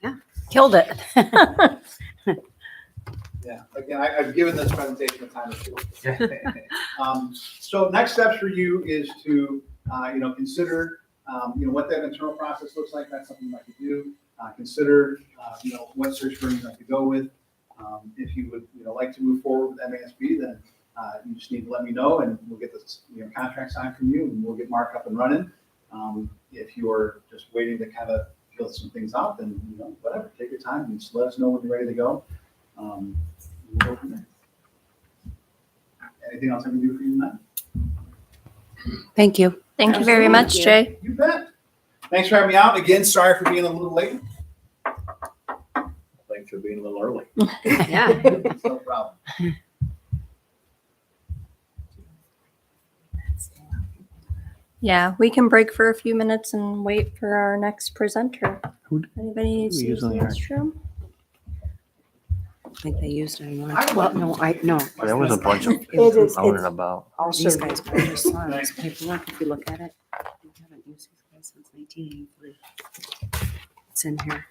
Yeah. Killed it. Yeah, again, I've given this presentation a time or two. So next steps for you is to, consider, what that internal process looks like. That's something you'd like to do. Consider, what search firm you'd like to go with. If you would, like to move forward with MASB, then you just need to let me know and we'll get this, contract signed from you and we'll get Mark up and running. If you're just waiting to kind of fill some things out, then, whatever, take your time and just let us know when you're ready to go. We'll go from there. Anything else I can do for you tonight? Thank you. Thank you very much, Jay. You bet. Thanks for having me out. Again, sorry for being a little late. Thanks for being a little early. Yeah. It's no problem. Yeah, we can break for a few minutes and wait for our next presenter. Who- Anybody needs to use the usually are? restroom? I think they used it. Well, no. There was a bunch of It is- out and about. All these guys are just on this paperwork, if you look at it. We haven't used these guys since 1983. It's in here.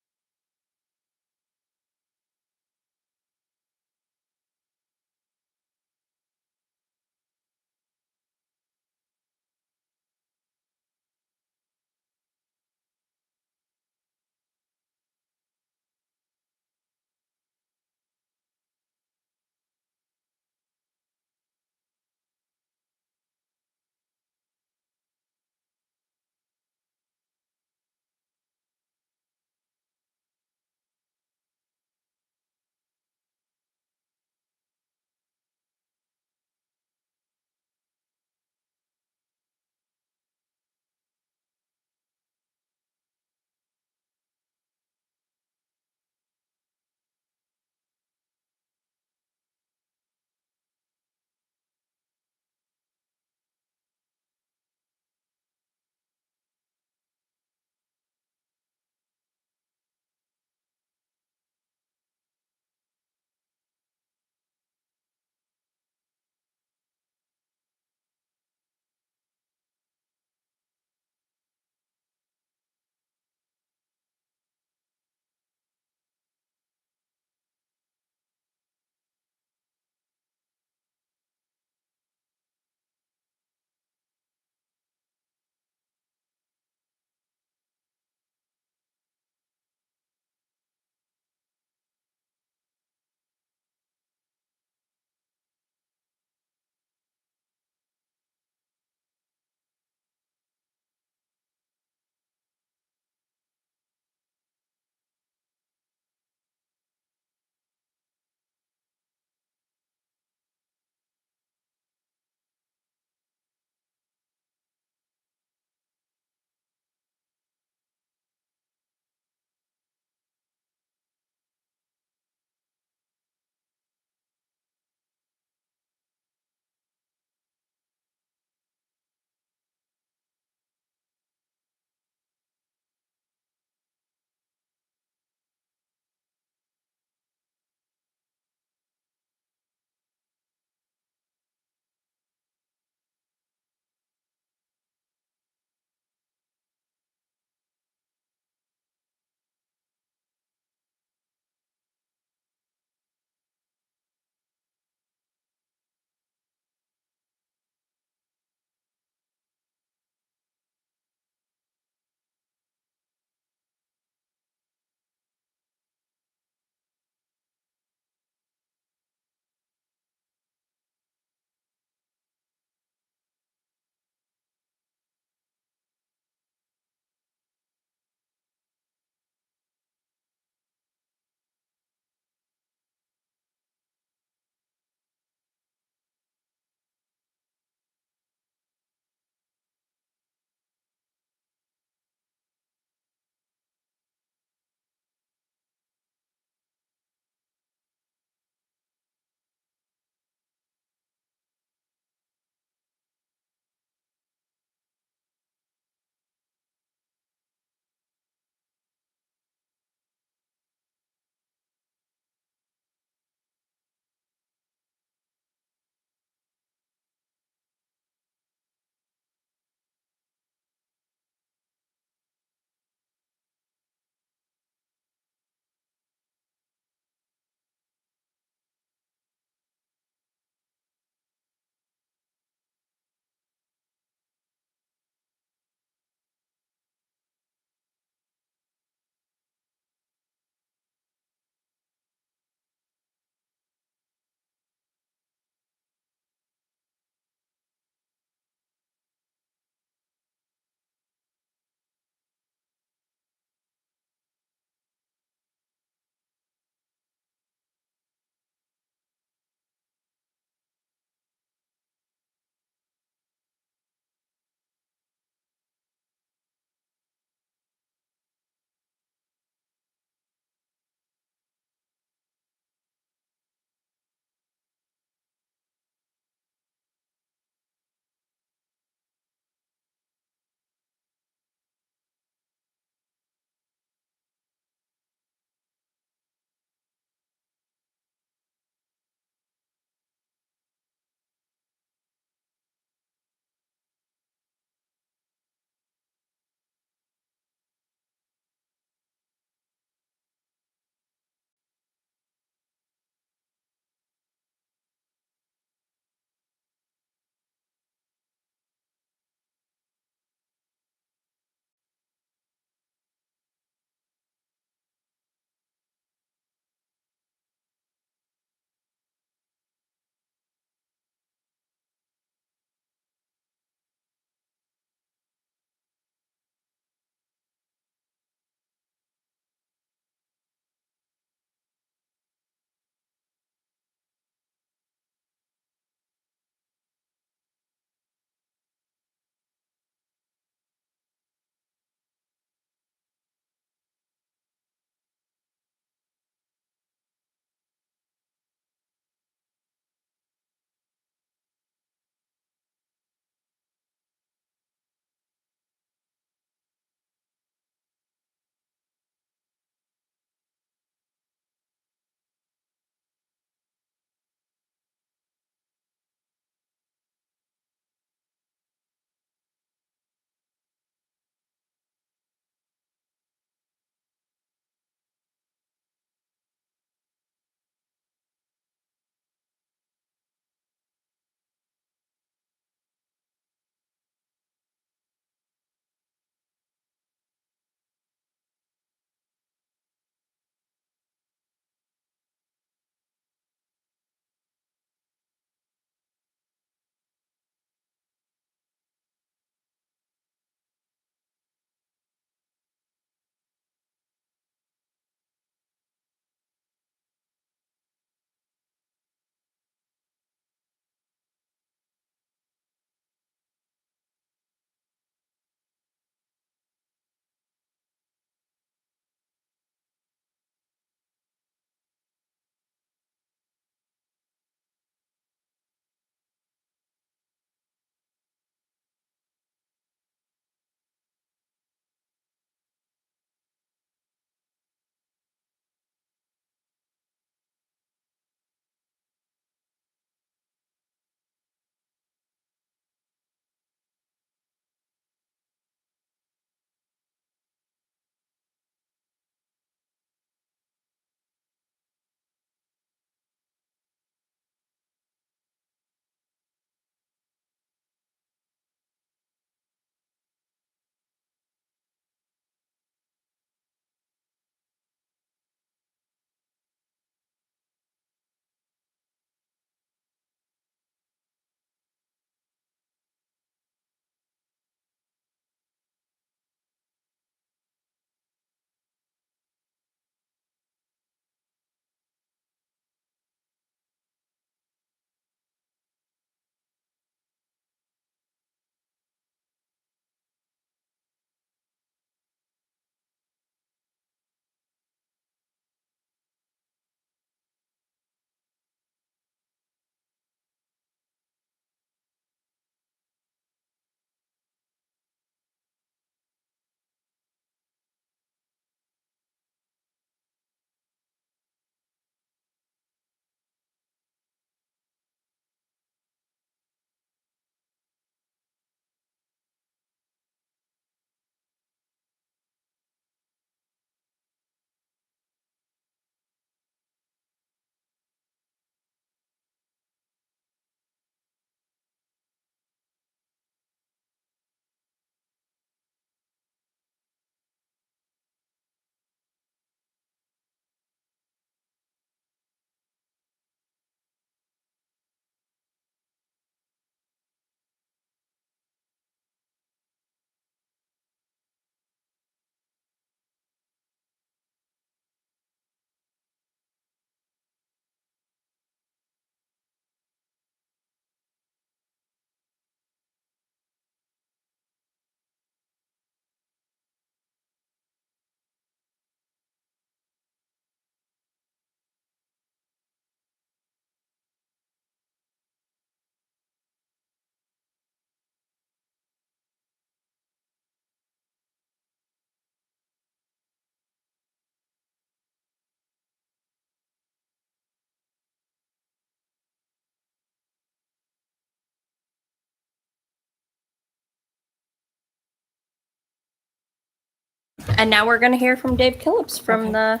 And now we're going to hear from Dave Killips from the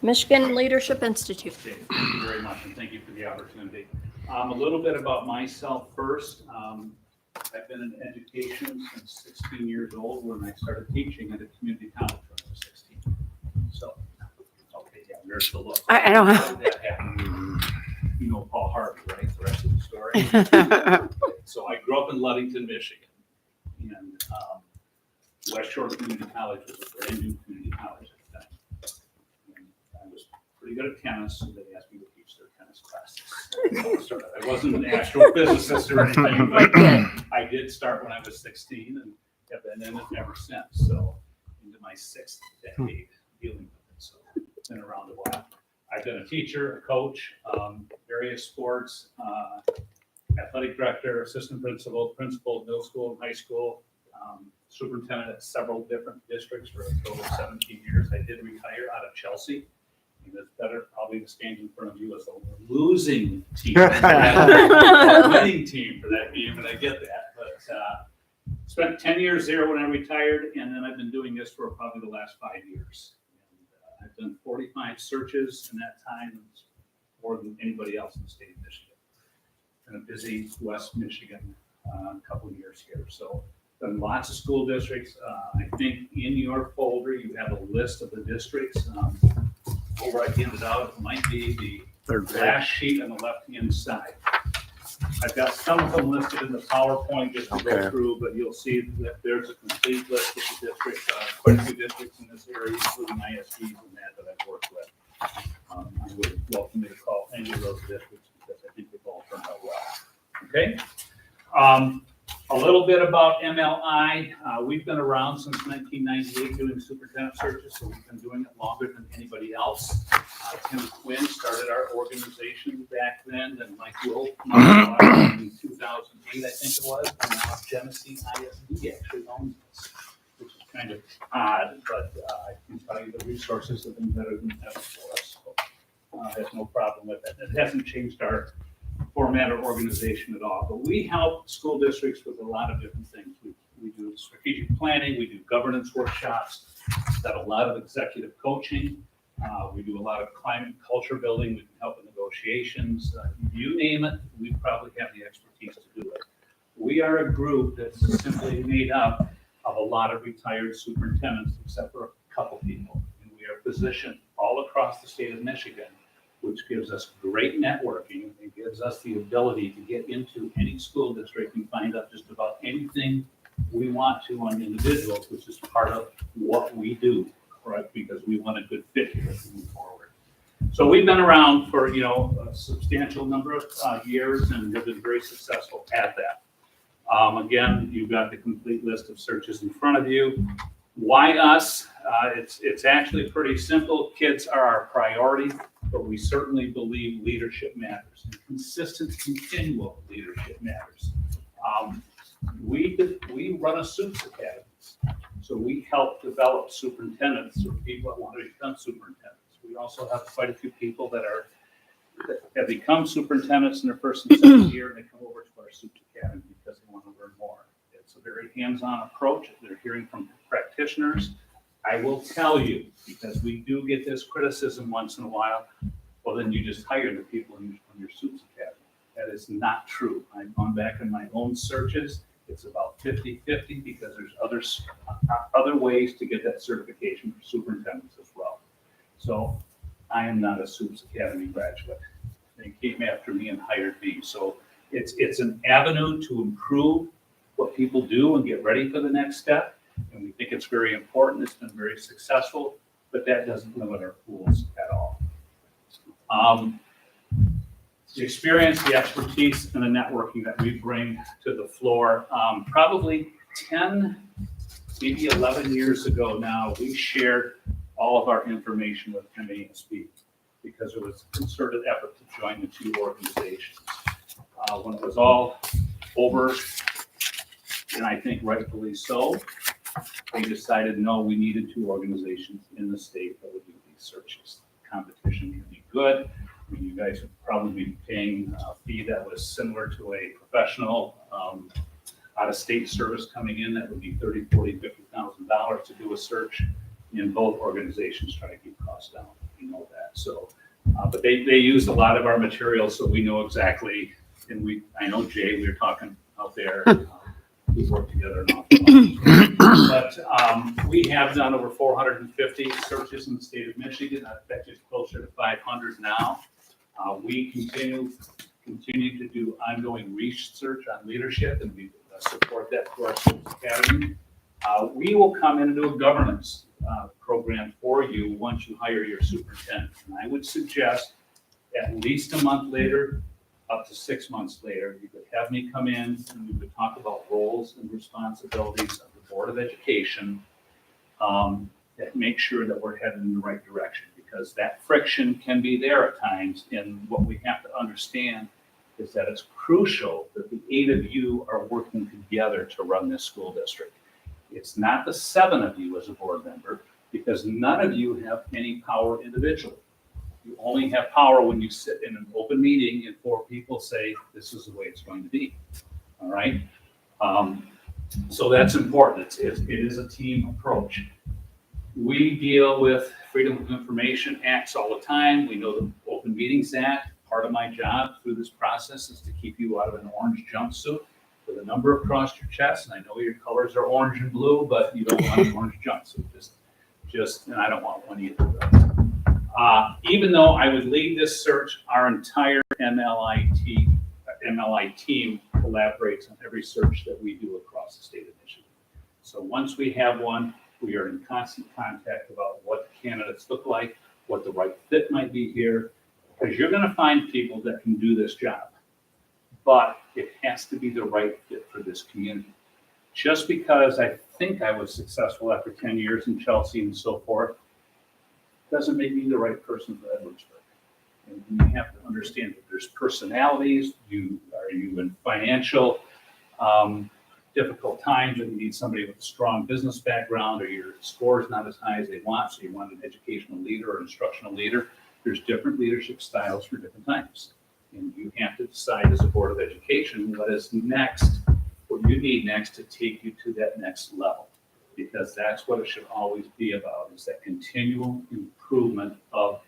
Michigan Leadership Institute. Thank you very much, and thank you for the opportunity. A little bit about myself first. I've been in education since 16 years old when I started teaching at a community college when I was 16. So, okay, yeah, there's the look. I don't know. That happened. You know Paul Harvey, right? The rest of the story. So I grew up in Ludington, Michigan, and West Shore Community College was a brand new community college at the time. And I was pretty good at tennis, so they asked me to teach their tennis classes. So I wasn't an astrophysicist or anything, but I did start when I was 16 and have been in it ever since. So into my 6th decade dealing with it. So it's been around a while. I've been a teacher, a coach, various sports, athletic director, assistant principal, middle school and high school, superintendent at several different districts for a total of 17 years. I did retire out of Chelsea. And it's better probably to stand in front of you as a losing team, a winning team for that game, and I get that. But spent 10 years there when I retired, and then I've been doing this for probably the last 5 years. And, I've done 45 searches in that time, it's more than anybody else in the state of Michigan. Been a busy West Michigan couple of years here. So done lots of school districts. I think in your folder you have a list of the districts. Over I handed out, it might be the last sheet on the left-hand side. I've got some of them listed in the PowerPoint just to go through, but you'll see that there's a complete list of the districts, quite a few districts in this area, including ISDs and that I've worked with. I would welcome you to call any of those districts because I think they've all turned out well. Okay. A little bit about MLI. We've been around since 1998 doing superintendent searches, so we've been doing it longer than anybody else. Tim Quinn started our organization back then, and Mike Wolf in 2008, I think it was, and now Genesee ISD actually owns this, which is kind of odd, but I can tell you the resources have been better than ever for us. So, I have no problem with it. It hasn't changed our format or organization at all, but we help school districts with a lot of different things. We do strategic planning, we do governance workshops, got a lot of executive coaching, we do a lot of climate and culture building, we can help in negotiations, you name it, we probably have the expertise to do it. We are a group that's simply made up of a lot of retired superintendents, except for a couple people, and we are positioned all across the state of Michigan, which gives us great networking. It gives us the ability to get into any school district and find out just about anything we want to on individuals, which is part of what we do, right? Because we want a good fit here as we move forward. So we've been around for, a substantial number of years and have been very successful at that. Again, you've got the complete list of searches in front of you. Why us? It's actually pretty simple. Kids are our priority, but we certainly believe leadership matters. And consistent, continual leadership matters. We run a SUPS Academy, so we help develop superintendents or people that want to become superintendents. We also have quite a few people that have become superintendents in their first and second year, and they come over to our SUPS Academy because they want to learn more. It's a very hands-on approach. They're hearing from practitioners. I will tell you, because we do get this criticism once in a while, well, then you just hire the people from your SUPS Academy. That is not true. I've gone back in my own searches. It's about 50-50 because there's other ways to get that certification for superintendents as well. So I am not a SUPS Academy graduate. They came after me and hired me. So it's an avenue to improve what people do and get ready for the next step. And we think it's very important. It's been very successful, but that doesn't limit our pools at all. The experience, the expertise, and the networking that we bring to the floor, probably 10, maybe 11 years ago now, we shared all of our information with MASB because it was a concerted effort to join the two organizations. When it was all over, and I think rightfully so, they decided, no, we needed two organizations in the state that would do these searches. Competition would be good. I mean, you guys would probably be paying a fee that was similar to a professional out-of-state service coming in. That would be $30,000, $40,000, $50,000 to do a search. And both organizations try to keep costs down. We know that. So, but they use a lot of our materials, so we know exactly. And I know Jay, we were talking out there. We work together an awful lot. But we have done over 450 searches in the state of Michigan. I bet it's closer to 500 now. We continue to do ongoing research on leadership, and we support that through our Schools Academy. We will come in and do a governance program for you once you hire your superintendent. And I would suggest at least a month later, up to 6 months later, you could have me come in and we would talk about roles and responsibilities of the Board of Education that make sure that we're headed in the right direction, because that friction can be there at times. And what we have to understand is that it's crucial that the 8 of you are working together to run this school district. It's not the 7 of you as a board member, because none of you have any power individually. You only have power when you sit in an open meeting and 4 people say, this is the way it's going to be. All right? So that's important. It is a team approach. We deal with Freedom of Information Acts all the time. We know the Open Meetings Act. Part of my job through this process is to keep you out of an orange jumpsuit with a number across your chest. And I know your colors are orange and blue, but you don't want an orange jumpsuit. And I don't want one either. Even though I would lead this search, our entire MLI team collaborates on every search that we do across the state of Michigan. So once we have one, we are in constant contact about what candidates look like, what the right fit might be here, because you're going to find people that can do this job, but it has to be the right fit for this community. Just because I think I was successful after 10 years in Chelsea and so forth, doesn't make me the right person for Edwardsburg. And you have to understand that there's personalities. Are you in financial difficult times, and you need somebody with a strong business background, or your score is not as high as they want, so you want an educational leader or instructional leader. There's different leadership styles for different times. And you have to decide as a Board of Education what is next, what you need next to take you to that next level. Because that's what it should always be about, is that continual improvement of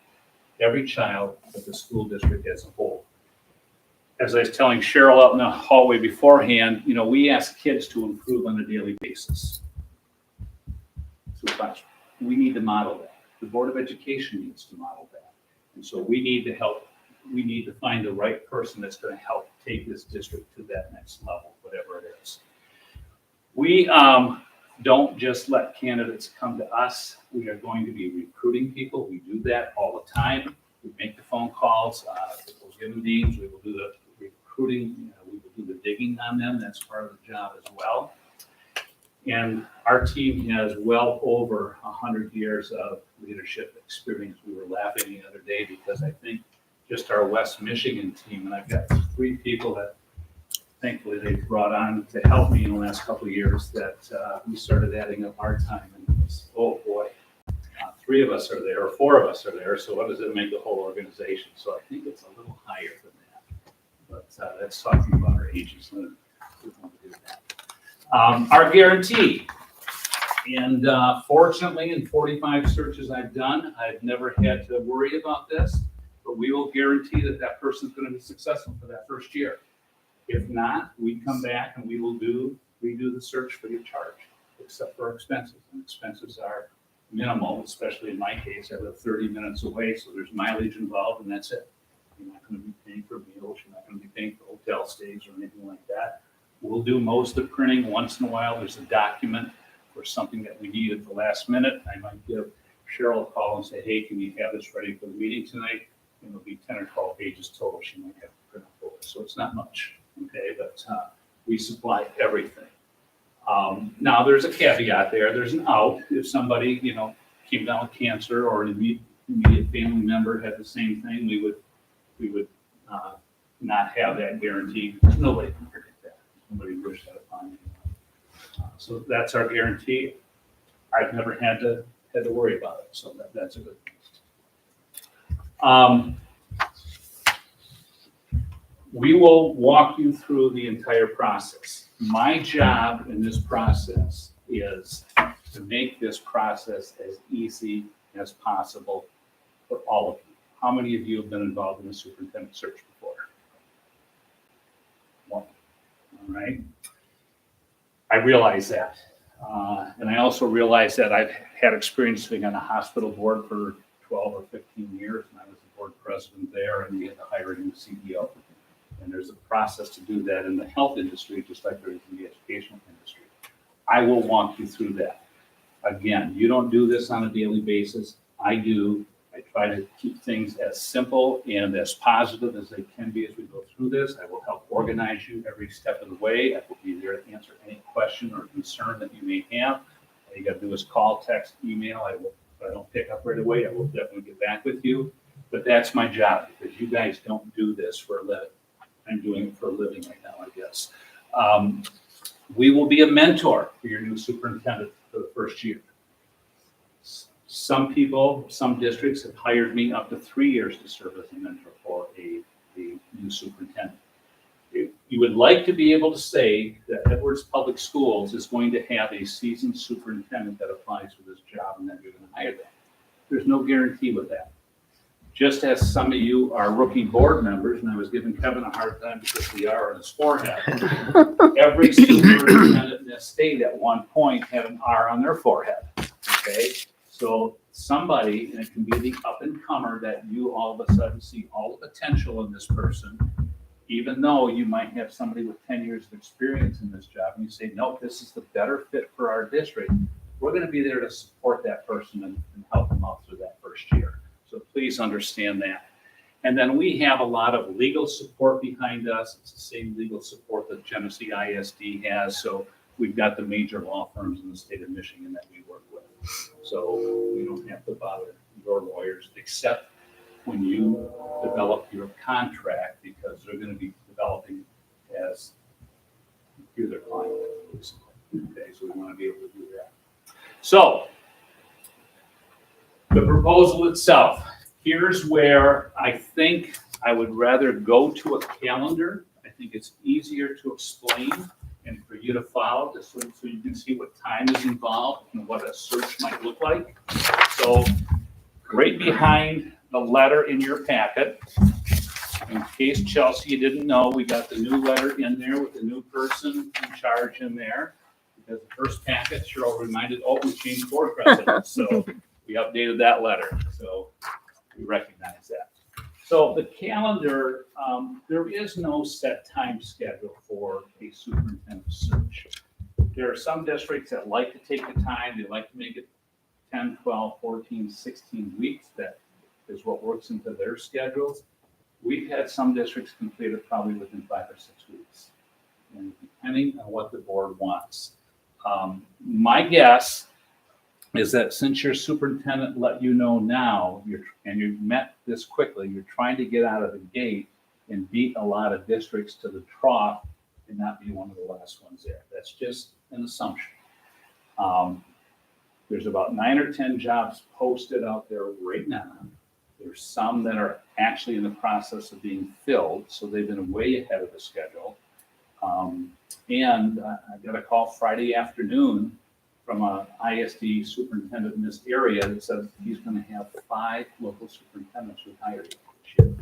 every child of the school district as a whole. As I was telling Cheryl out in the hallway beforehand, we ask kids to improve on a daily basis. So we need to model that. The Board of Education needs to model that. And so we need to find the right person that's going to help take this district to that next level, whatever it is. We don't just let candidates come to us. We are going to be recruiting people. We do that all the time. We make the phone calls. We'll give them names. We will do the recruiting. We will do the digging on them. That's part of the job as well. And our team has well over 100 years of leadership experience. We were laughing the other day because I think just our West Michigan team, and I've got 3 people that thankfully they brought on to help me in the last couple of years, that we started adding up our time, and it was, oh boy, 3 of us are there, or 4 of us are there, so what does it make the whole organization? So I think it's a little higher than that, but that's talking about our ages. We want to do that. Our guarantee, and fortunately in 45 searches I've done, I've never had to worry about this, but we will guarantee that that person's going to be successful for that first year. If not, we come back and we will redo the search for your charge, except for expenses. And expenses are minimal, especially in my case. I live 30 minutes away, so there's mileage involved, and that's it. You're not going to be paying for meals. You're not going to be paying for hotel stays or anything like that. We'll do most of the printing. Once in a while, there's a document or something that we need at the last minute. I might give Cheryl a call and say, hey, can you have this ready for the meeting tonight? And it'll be 10 or 12 pages total. She might have to print it for us. So it's not much. Okay, but we supply everything. Now there's a caveat there. There's an out. If somebody, came down with cancer, or an immediate family member had the same thing, we would not have that guarantee. Nobody can predict that. Nobody wished that upon anyone. So that's our guarantee. I've never had to worry about it, so that's a good thing. We will walk you through the entire process. My job in this process is to make this process as easy as possible for all of you. How many of you have been involved in the superintendent search before? One. All right. I realize that. And I also realize that I've had experience being on a hospital board for 12 or 15 years, and I was the board president there, and we had to hire a new CEO. And there's a process to do that in the health industry, just like there is in the educational industry. I will walk you through that. Again, you don't do this on a daily basis. I do. I try to keep things as simple and as positive as they can be as we go through this. I will help organize you every step of the way. I will be there to answer any question or concern that you may have. All you got to do is call, text, email. If I don't pick up right away, I will definitely get back with you. But that's my job, because you guys don't do this for a living. I'm doing it for a living right now, I guess. We will be a mentor for your new superintendent for the first year. Some people, some districts have hired me up to 3 years to serve as a mentor for a new superintendent. If you would like to be able to say that Edwards Public Schools is going to have a seasoned superintendent that applies for this job and that you're going to hire them. There's no guarantee with that. Just as some of you are rookie board members, and I was giving Kevin a hard time because the R on his forehead. Every superintendent in this state at one point had an R on their forehead, okay? So somebody, and it can be the up and comer, that you all of a sudden see all the potential in this person, even though you might have somebody with 10 years of experience in this job, and you say, no, this is the better fit for our district. We're going to be there to support that person and help them out through that first year. So please understand that. And then we have a lot of legal support behind us. It's the same legal support that Genesee ISD has. So we've got the major law firms in the state of Michigan that we work with. So we don't have to bother your lawyers, except when you develop your contract, because they're going to be developing as you're their client, basically. Okay, so we want to be able to do that. So the proposal itself, here's where I think I would rather go to a calendar. I think it's easier to explain and for you to follow, just so you can see what time is involved and what a search might look like. So right behind the letter in your packet, in case Chelsea, you didn't know, we got the new letter in there with the new person in charge in there. Because the first packet, Cheryl reminded, we changed board presidents. So we updated that letter. So we recognize that. So the calendar, there is no set time schedule for a superintendent search. There are some districts that like to take the time. They like to make it 10, 12, 14, 16 weeks. That is what works into their schedules. We've had some districts complete it probably within 5 or 6 weeks, and depending on what the board wants. My guess is that since your superintendent let you know now, and you met this quickly, you're trying to get out of the gate and beat a lot of districts to the trough and not be one of the last ones there. That's just an assumption. There's about 9 or 10 jobs posted out there right now. There's some that are actually in the process of being filled, so they've been way ahead of the schedule. And I got a call Friday afternoon from an ISD superintendent in this area that said he's going to have 5 local superintendents retired this year.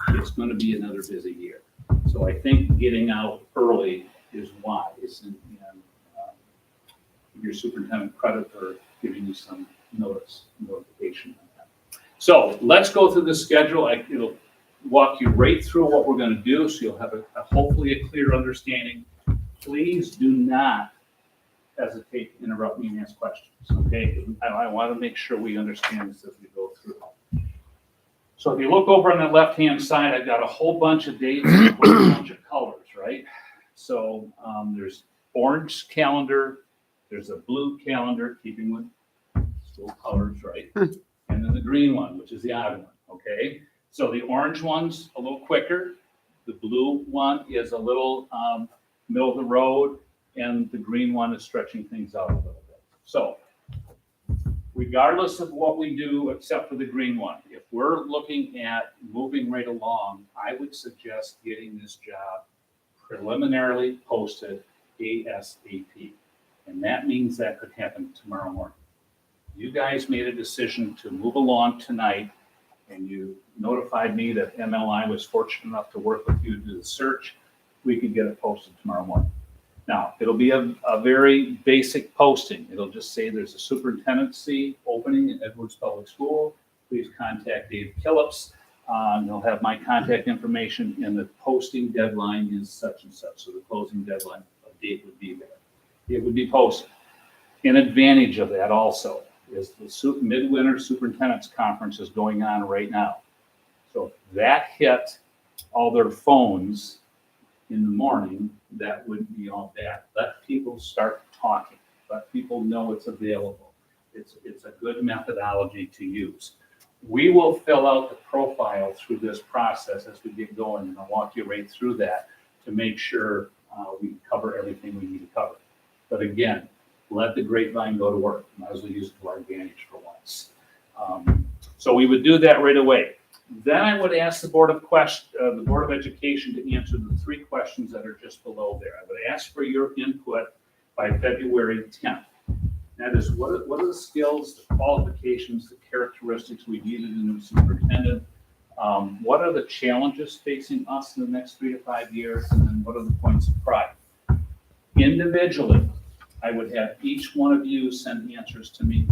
It's going to be another busy year. So I think getting out early is wise, and give your superintendent credit for giving you some notification on that. So let's go through the schedule. It'll walk you right through what we're going to do, so you'll have hopefully a clear understanding. Please do not hesitate to interrupt me and ask questions, okay? I want to make sure we understand this as we go through. So if you look over on the left-hand side, I've got a whole bunch of dates and a whole bunch of colors, right? So there's orange calendar, there's a blue calendar, keeping with school colors, right? And then the green one, which is the odd one, okay? So the orange one's a little quicker, the blue one is a little middle of the road, and the green one is stretching things out a little bit. So regardless of what we do, except for the green one, if we're looking at moving right along, I would suggest getting this job preliminarily posted ASAP. And that means that could happen tomorrow morning. You guys made a decision to move along tonight, and you notified me that MLI was fortunate enough to work with you to do the search. We could get it posted tomorrow morning. Now, it'll be a very basic posting. It'll just say there's a superintendency opening in Edwards Public School. Please contact Dave Killips. They'll have my contact information, and the posting deadline is such and such. So the closing deadline date would be there. It would be posted. An advantage of that also is the Midwinter Superintendent's Conference is going on right now. So if that hit all their phones in the morning, that would be all bad. Let people start talking. Let people know it's available. It's a good methodology to use. We will fill out the profile through this process as we get going, and I'll walk you right through that to make sure we cover everything we need to cover. But again, let the grapevine go to work. Might as well use it to our advantage for once. So we would do that right away. Then I would ask the Board of Education to answer the 3 questions that are just below there. I would ask for your input by February 10th. That is, what are the skills, the qualifications, the characteristics we needed in a new superintendent? What are the challenges facing us in the next 3 to 5 years? And then what are the points of pride? Individually, I would have each one of you send answers to me.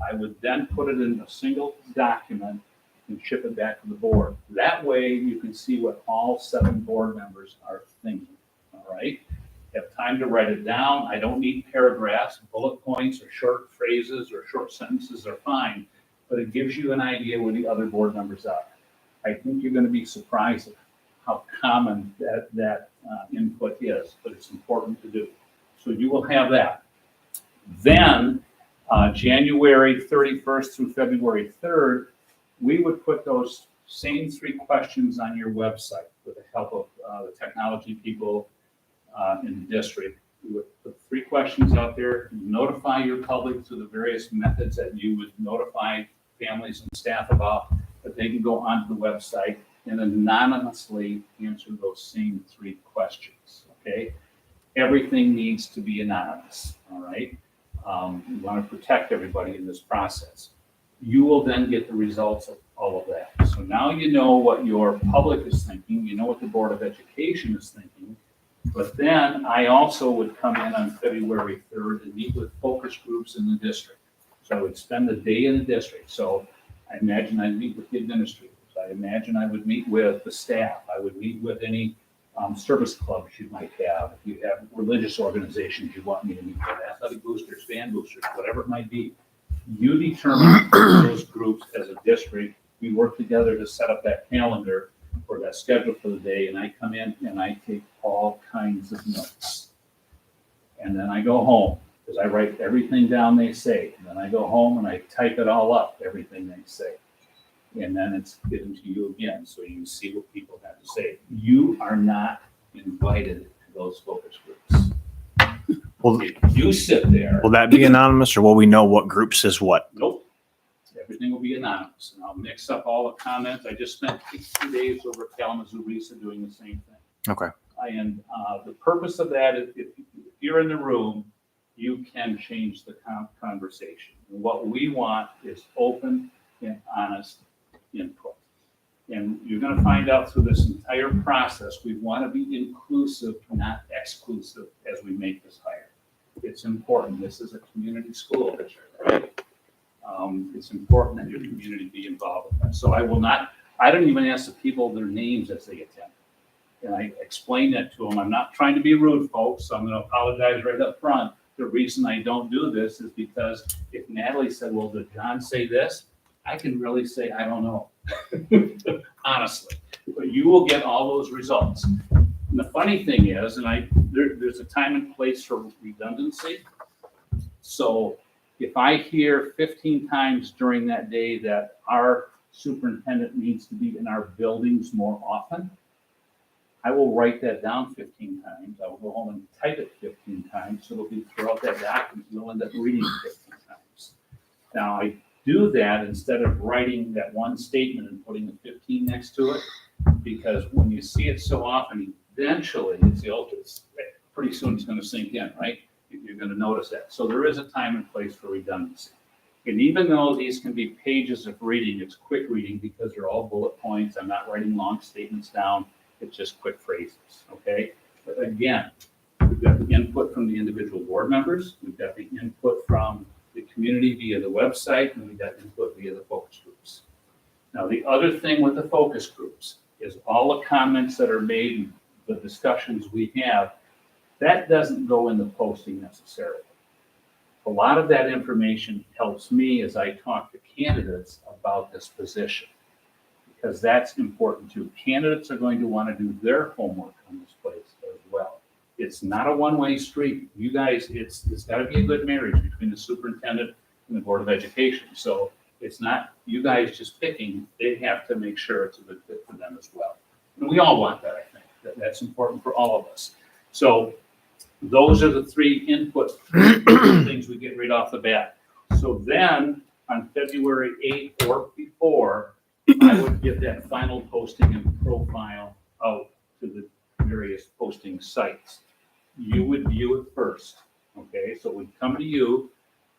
I would then put it in a single document and ship it back to the board. That way you can see what all 7 board members are thinking, all right? Have time to write it down. I don't need paragraphs, bullet points, or short phrases or short sentences are fine, but it gives you an idea where the other board members are. I think you're going to be surprised at how common that input is, but it's important to do. So you will have that. Then January 31st through February 3rd, we would put those same 3 questions on your website with the help of the technology people in the district. We would put 3 questions out there, notify your public through the various methods that you would notify families and staff about, that they can go onto the website and anonymously answer those same 3 questions, okay? Everything needs to be anonymous, all right? We want to protect everybody in this process. You will then get the results of all of that. So now you know what your public is thinking, you know what the Board of Education is thinking, but then I also would come in on February 3rd and meet with focus groups in the district. So I would spend the day in the district. So I imagine I'd meet with the administrators. I imagine I would meet with the staff. I would meet with any service clubs you might have. If you have religious organizations you want me to meet with, athletic boosters, band boosters, whatever it might be. You determine those groups as a district. We work together to set up that calendar for that schedule for the day, and I come in and I take all kinds of notes. And then I go home, because I write everything down they say. And then I go home and I type it all up, everything they say. And then it's given to you again, so you see what people have to say. You are not invited to those focus groups. Well, If you sit there, will that be anonymous, or will we know what group says what? nope, everything will be anonymous. And I'll mix up all the comments. I just spent 2 days over at Kalamazoo Risa doing the same thing. Okay. And the purpose of that is if you're in the room, you can change the conversation. And what we want is open and honest input. And you're going to find out through this entire process, we want to be inclusive, not exclusive, as we make this hire. It's important. This is a community school district, right? It's important that your community be involved with that. So I don't even ask the people their names as they attend. And I explain that to them. I'm not trying to be rude, folks, so I'm going to apologize right up front. The reason I don't do this is because if Natalie said, well, did John say this? I can really say, I don't know, honestly. But you will get all those results. And the funny thing is, and there's a time and place for redundancy. So if I hear 15 times during that day that our superintendent needs to be in our buildings more often, I will write that down 15 times. I will go home and type it 15 times. So it'll be throughout that document. You'll end up reading it 15 times. Now, I do that instead of writing that one statement and putting a 15 next to it, because when you see it so often, eventually it's pretty soon it's going to sink in, right? You're going to notice that. So there is a time and place for redundancy. And even though these can be pages of reading, it's quick reading because they're all bullet points. I'm not writing long statements down. It's just quick phrases, okay? But again, we've got the input from the individual board members. We've got the input from the community via the website, and we've got input via the focus groups. Now, the other thing with the focus groups is all the comments that are made, the discussions we have, that doesn't go in the posting necessarily. A lot of that information helps me as I talk to candidates about this position, because that's important too. Candidates are going to want to do their homework on this place as well. It's not a one-way street. You guys, it's got to be a good marriage between the superintendent and the Board of Education. So it's not you guys just picking, they have to make sure it's a good fit for them as well. And we all want that, I think. That's important for all of us. So those are the three input things we get right off the bat. So then on February 8th or before, I would get that final posting and profile out to the various posting sites. You would view it first, okay? So we'd come to you.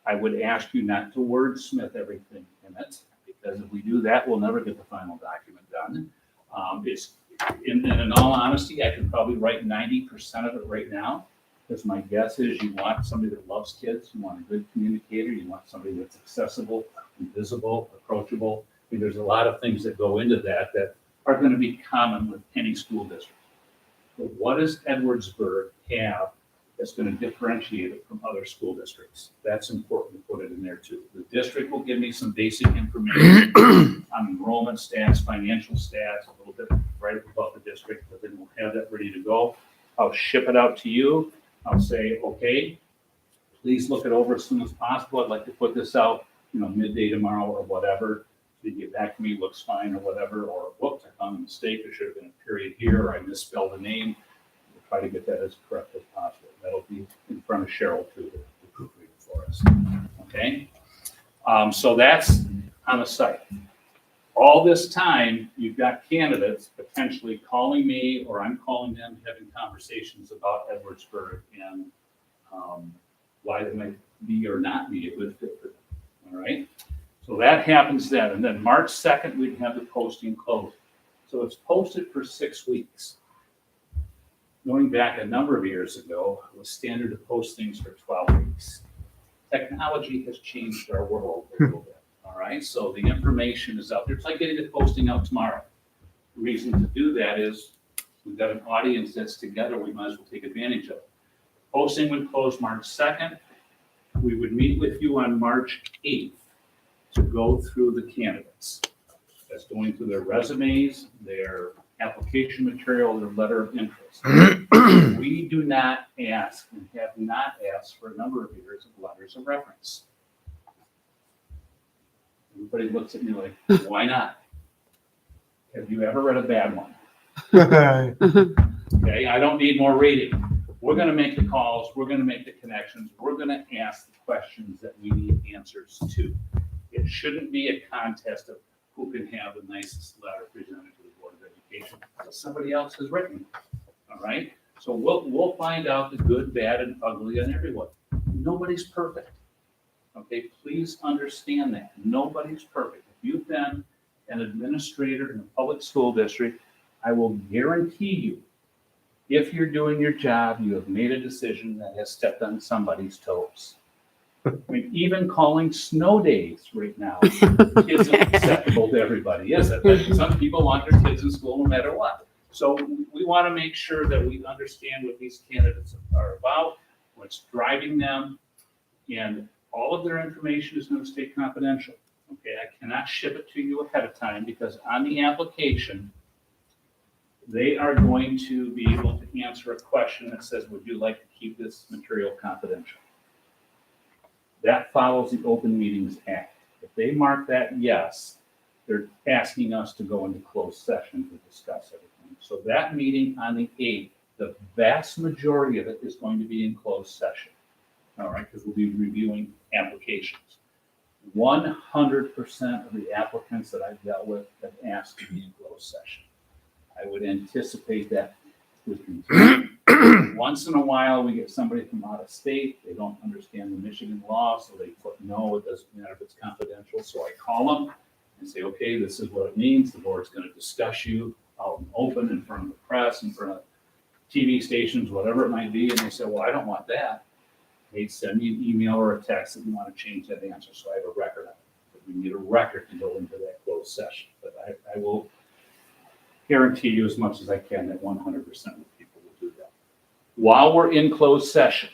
I would ask you not to wordsmith everything in it, because if we do that, we'll never get the final document done. In all honesty, I can probably write 90% of it right now, because my guess is you want somebody that loves kids, you want a good communicator, you want somebody that's accessible, visible, approachable. I mean, there's a lot of things that go into that that are going to be common with any school district. But what does Edwardsburg have that's going to differentiate it from other school districts? That's important to put it in there too. The district will give me some basic information on enrollment stats, financial stats, a little bit right about the district, but then we'll have that ready to go. I'll ship it out to you. I'll say, okay, please look it over as soon as possible. I'd like to put this out, midday tomorrow or whatever. You get back to me, looks fine or whatever, or whoops, I found a mistake. There should have been a period here, or I misspelled a name. We'll try to get that as correct as possible. That'll be in front of Cheryl too, the proofreader for us. Okay. So that's on the site. All this time, you've got candidates potentially calling me, or I'm calling them, having conversations about Edwardsburg and why they might be or not be a good fit for them. All right. So that happens then. And then March 2nd, we'd have the posting closed. So it's posted for 6 weeks. Going back a number of years ago, it was standard to post things for 12 weeks. Technology has changed our world a little bit. All right. So the information is out there. It's like getting the posting out tomorrow. The reason to do that is we've got an audience that's together. We might as well take advantage of it. Posting would close March 2nd. We would meet with you on March 8th. To go through the candidates. That's going through their resumes, their application material, their letter of interest. We do not ask and have not asked for a number of years of letters of reference. Everybody looks at me like, why not? Have you ever read a bad one? Okay, I don't need more reading. We're going to make the calls. We're going to make the connections. We're going to ask the questions that we need answers to. It shouldn't be a contest of who can have the nicest letter presented to the Board of Education that somebody else has written. All right? So we'll find out the good, bad, and ugly on everyone. Nobody's perfect. Okay? Please understand that. Nobody's perfect. If you've been an administrator in a public school district, I will guarantee you, if you're doing your job, you have made a decision that has stepped on somebody's toes. I mean, even calling snow days right now isn't acceptable to everybody, is it? Some people want their kids in school no matter what. So we want to make sure that we understand what these candidates are about, what's driving them, and all of their information is going to stay confidential. Okay, I cannot ship it to you ahead of time because on the application, they are going to be able to answer a question that says, would you like to keep this material confidential? That follows the Open Meetings Act. If they mark that yes, they're asking us to go into closed session to discuss everything. So that meeting on the 8th, the vast majority of it is going to be in closed session. All right, because we'll be reviewing applications. 100% of the applicants that I've dealt with have asked to be in closed session. I would anticipate that would continue. Once in a while, we get somebody from out of state. They don't understand the Michigan law, so they put no, it doesn't matter if it's confidential. So I call them and say, okay, this is what it means. The board's going to discuss you out and open in front of the press, in front of TV stations, whatever it might be. And they say, well, I don't want that. They send me an email or a text that you want to change that answer. So I have a record of it. But we need a record to go into that closed session. But I will guarantee you as much as I can that 100% of people will do that. While we're in closed session,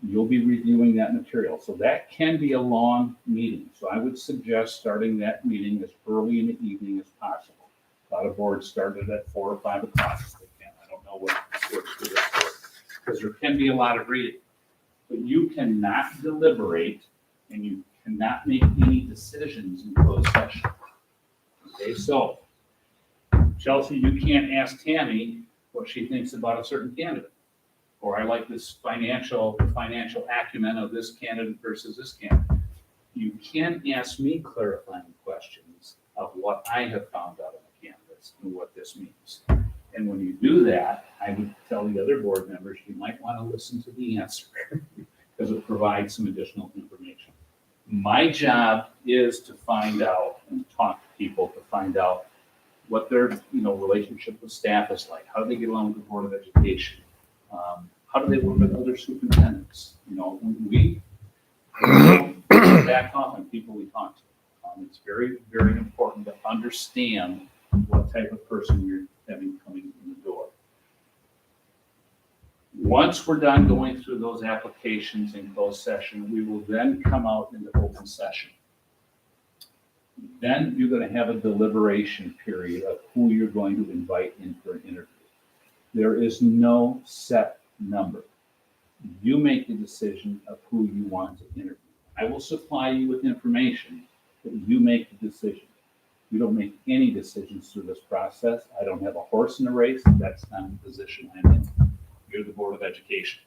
you'll be reviewing that material. So that can be a long meeting. So I would suggest starting that meeting as early in the evening as possible. A lot of boards started at 4 or 5 o'clock if they can. I don't know what works for this board, because there can be a lot of reading. But you cannot deliberate and you cannot make any decisions in closed session. Okay, so Chelsea, you can't ask Tammy what she thinks about a certain candidate. Or I like this financial acumen of this candidate versus this candidate. You can ask me clarifying questions of what I have found out of the candidates and what this means. And when you do that, I would tell the other board members, you might want to listen to the answer because it provides some additional information. My job is to find out and talk to people to find out what their relationship with staff is like. How do they get along with the Board of Education? How do they work with other superintendents? We back off on people we talk to. It's very, very important to understand what type of person you're having coming in the door. Once we're done going through those applications in closed session, we will then come out into open session. Then you're going to have a deliberation period of who you're going to invite in for an interview. There is no set number. You make the decision of who you want to interview. I will supply you with information, but you make the decision. You don't make any decisions through this process. I don't have a horse in the race. That's not the position I'm in. You're the Board of Education.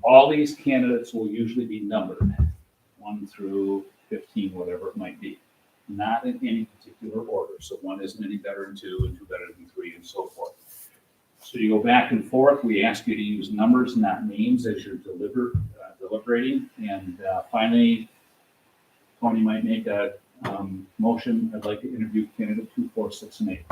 All these candidates will usually be numbered 1 through 15, whatever it might be, not in any particular order. So 1 isn't any better than 2, and 2 better than 3, and so forth. So you go back and forth. We ask you to use numbers, not names, as you're deliberating. And finally, Tony might make a motion. I'd like to interview candidate 2, 4, 6, and 8.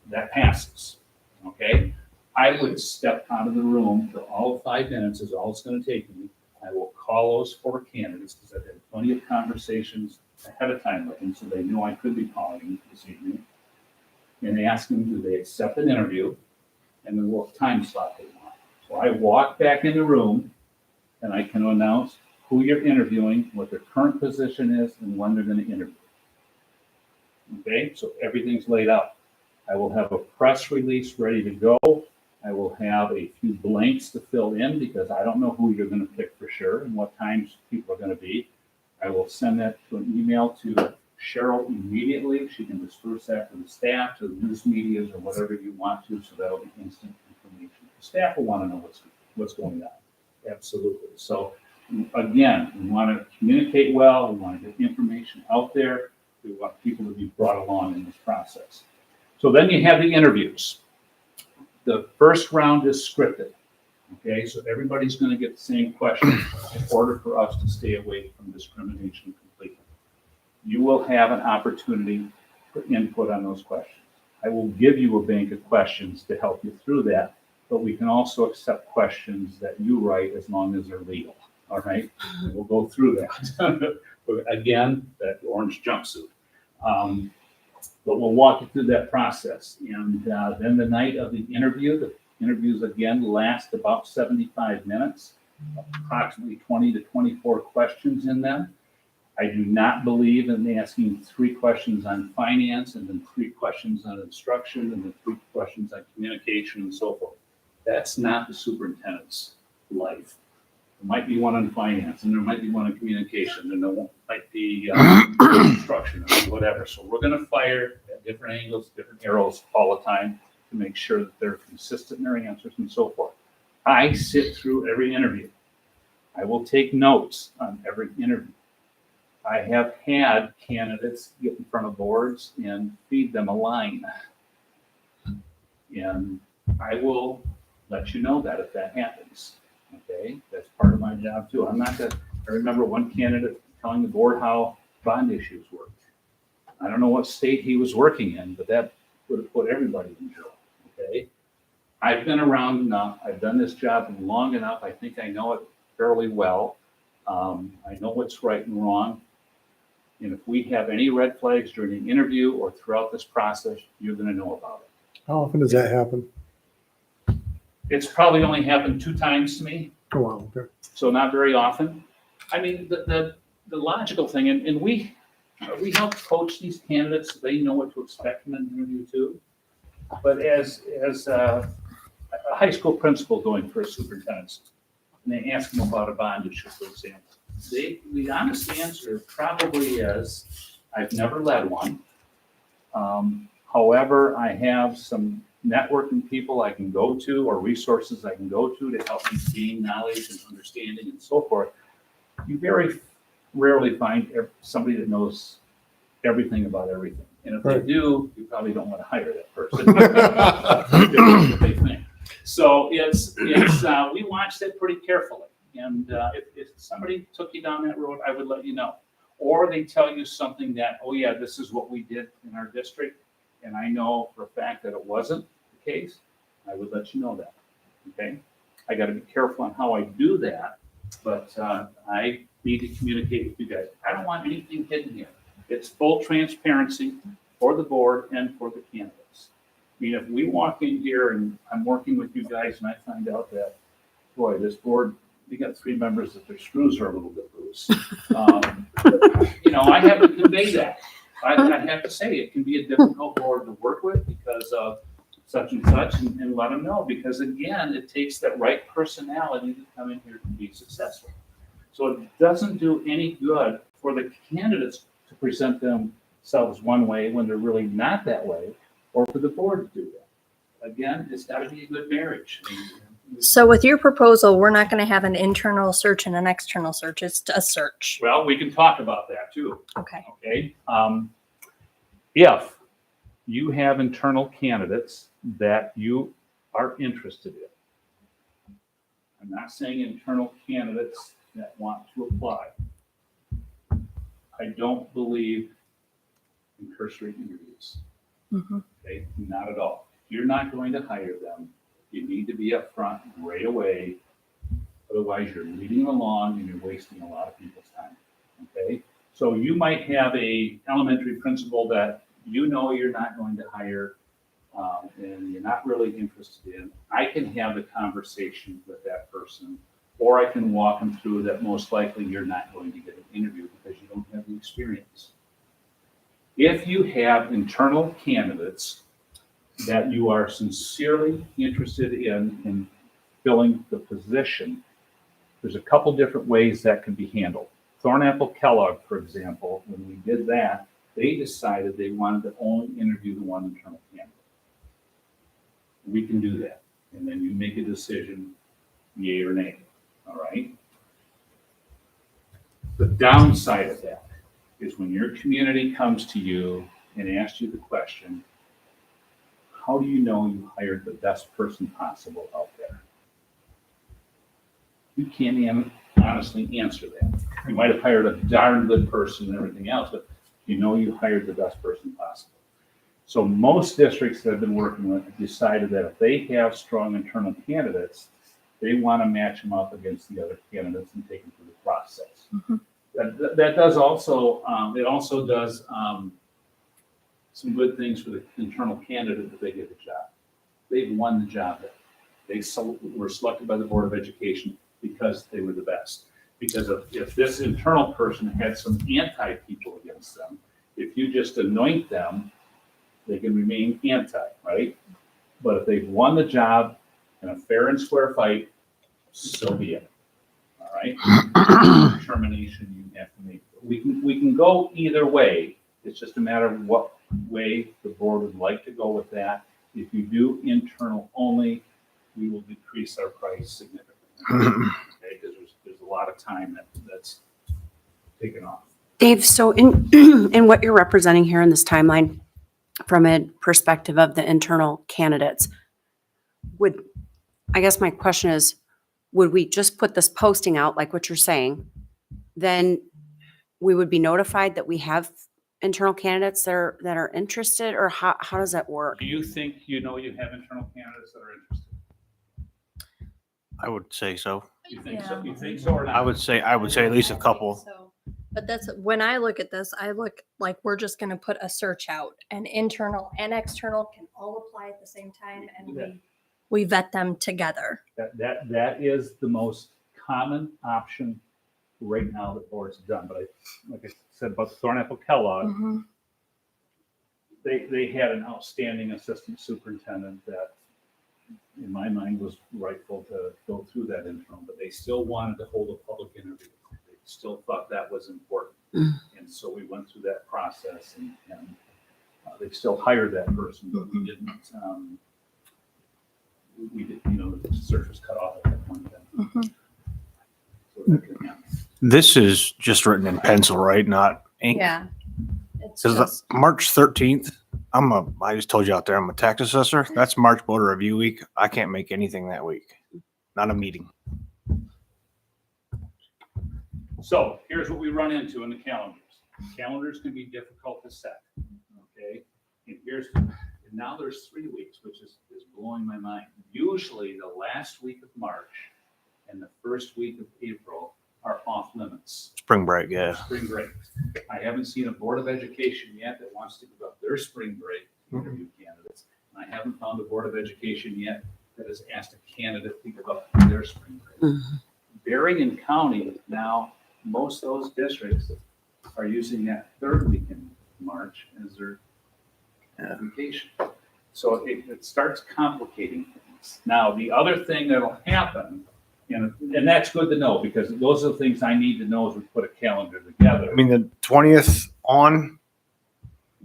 That passes. Okay. I would step out of the room for all of 5 minutes is all it's going to take me. I will call those 4 candidates because I've had plenty of conversations ahead of time with them, so they know I could be calling them this evening. And ask them, do they accept an interview, and then what time slot they want. So I walk back in the room, and I can announce who you're interviewing, what their current position is, and when they're going to interview. Okay, so everything's laid out. I will have a press release ready to go. I will have a few blanks to fill in because I don't know who you're going to pick for sure and what times people are going to be. I will send that to an email to Cheryl immediately. She can disperse that to the staff, to the news medias, or whatever you want to, so that'll be instant information. The staff will want to know what's going on. Absolutely. So again, we want to communicate well. We want to get information out there. We want people to be brought along in this process. So then you have the interviews. The first round is scripted. Okay, so everybody's going to get the same questions in order for us to stay away from discrimination completely. You will have an opportunity for input on those questions. I will give you a bank of questions to help you through that, but we can also accept questions that you write as long as they're legal. All right, and we'll go through that. Again, that orange jumpsuit. But we'll walk you through that process. And then the night of the interviews again last about 75 minutes, approximately 20 to 24 questions in them. I do not believe in asking 3 questions on finance and then 3 questions on instruction and then 3 questions on communication and so forth. That's not the superintendent's life. There might be one on finance and there might be one on communication and there might be instruction or whatever. So we're going to fire at different angles, different arrows all the time to make sure that they're consistent in their answers and so forth. I sit through every interview. I will take notes on every interview. I have had candidates get in front of boards and feed them a line. And I will let you know that if that happens. Okay, that's part of my job too. I'm not gonna, I remember one candidate telling the board how bond issues worked. I don't know what state he was working in, but that would have put everybody in jail. Okay, I've been around enough. I've done this job long enough. I think I know it fairly well. I know what's right and wrong. And if we have any red flags during the interview or throughout this process, you're going to know about it. How often does that happen? It's probably only happened 2 times to me, Oh, wow, okay. so not very often. I mean, the logical thing, and we help coach these candidates so they know what to expect from an interview too. But as a high school principal going for a superintendent, and they ask them about a bond issue, for example, the honest answer probably is, I've never led one. However, I have some networking people I can go to or resources I can go to help me gain knowledge and understanding and so forth. You very rarely find somebody that knows everything about everything. And if Right. they do, you probably don't want to hire that person. That's what they think. So it's we watched it pretty carefully. And if somebody took you down that road, I would let you know. Or they tell you something that, oh yeah, this is what we did in our district, and I know for a fact that it wasn't the case, I would let you know that. Okay? I got to be careful on how I do that, but I need to communicate with you guys. I don't want anything hidden here. It's full transparency for the board and for the candidates. I mean, if we walk in here and I'm working with you guys and I find out that, boy, this board, we got 3 members that their screws are a little bit loose. I have to convey that. I have to say it can be a difficult board to work with because of such and such, and let them know. Because again, it takes that right personality to come in here to be successful. So it doesn't do any good for the candidates to present themselves one way when they're really not that way, or for the board to do that. Again, it's got to be a good marriage. So with your proposal, we're not going to have an internal search and an external search. It's a search. Well, we can talk about that too. Okay. Okay. If you have internal candidates that you are interested in, I'm not saying internal candidates that want to apply. I don't believe in cursory interviews. Mhm. Okay, not at all. If you're not going to hire them, you need to be upfront right away. Otherwise, you're leading along and you're wasting a lot of people's time. Okay, so you might have a elementary principal that you know you're not going to hire, and you're not really interested in. I can have the conversation with that person, or I can walk them through that most likely you're not going to get an interview because you don't have the experience. If you have internal candidates that you are sincerely interested in filling the position, there's a couple different ways that can be handled. Thornapple Kellogg, for example, when we did that, they decided they wanted to only interview the one internal candidate. We can do that. And then you make a decision, yay or nay. All right? The downside of that is when your community comes to you and asks you the question, how do you know you hired the best person possible out there? You can't honestly answer that. You might have hired a darn good person and everything else, but you know you hired the best person possible. So most districts that I've been working with have decided that if they have strong internal candidates, they want to match them up against the other candidates and take them through the process. Mm-hmm. That does also, it also does some good things for the internal candidate that they get the job. They've won the job. They were selected by the Board of Education because they were the best. Because if this internal person had some anti-people against them, if you just anoint them, they can remain anti, right? But if they've won the job in a fair and square fight, so be it. All right? Determination you have to make. We can go either way. It's just a matter of what way the board would like to go with that. If you do internal only, we will decrease our price significantly. Okay, because there's a lot of time that's taken off. Dave, so in in what you're representing here in this timeline, from a perspective of the internal candidates, I guess my question is, would we just put this posting out like what you're saying? Then we would be notified that we have internal candidates that are interested, or how does that work? Do you think you have internal candidates that are interested? I would say so. You think so? Yeah. You think so or not? I would say at least a couple. So, but that's, when I look at this, I look like we're just gonna put a search out, and internal and external can all apply at the same time, and we vet them together. That is the most common option right now that boards have done. But like I said about Thornapple Kellogg, Mhm. they had an outstanding assistant superintendent that, in my mind, was rightful to go through that interim, but they still wanted to hold a public interview. They still thought that was important. And so we went through that process, and they still hired that person, but we didn't, the search was cut off at that point then. Mhm. So that didn't happen. This is just written in pencil, right? Not ink. Yeah. It's Because just, March 13th, I just told you out there, I'm a tax assessor. That's March voter review week. I can't make anything that week. Not a meeting. So here's what we run into in the calendars. Calendars can be difficult to set, okay? And now there's 3 weeks, which is blowing my mind. Usually the last week of March and the first week of April are off limits. Spring break, yeah. Spring break. I haven't seen a Board of Education yet that wants to give up their spring break to interview candidates. And I haven't found a Board of Education yet that has asked a candidate to give up their spring break. Berrien County now, most of those districts are using that third week in March as their vacation. So it starts complicating things. Now, the other thing that'll happen, and that's good to know, because those are the things I need to know as we put a calendar together. I mean, the 20th on,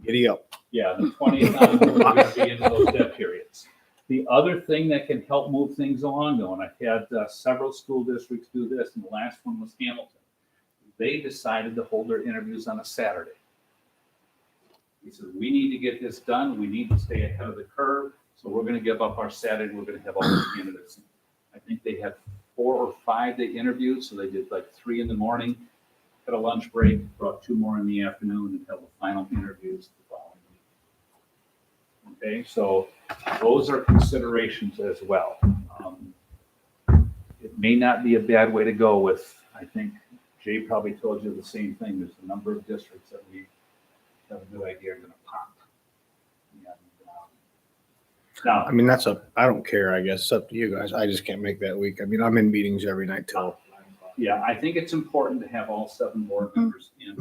giddy up. Yeah, the 20th on, we're going to be into those dead periods. The other thing that can help move things along, though, and I've had several school districts do this, and the last one was Hamilton. They decided to hold their interviews on a Saturday. He said, we need to get this done. We need to stay ahead of the curve. So we're going to give up our Saturday. We're going to have all the candidates. I think they had 4 or 5 they interviewed. So they did like 3 in the morning, had a lunch break, brought 2 more in the afternoon, and held the final interviews the following week. Okay, so those are considerations as well. It may not be a bad way to go with, I think Jay probably told you the same thing. There's a number of districts that we have a good idea are going to pop. And, now, I mean, I don't care, I guess. It's up to you guys. I just can't make that week. I mean, I'm in meetings every night till. yeah, I think it's important to have all 7 board members in.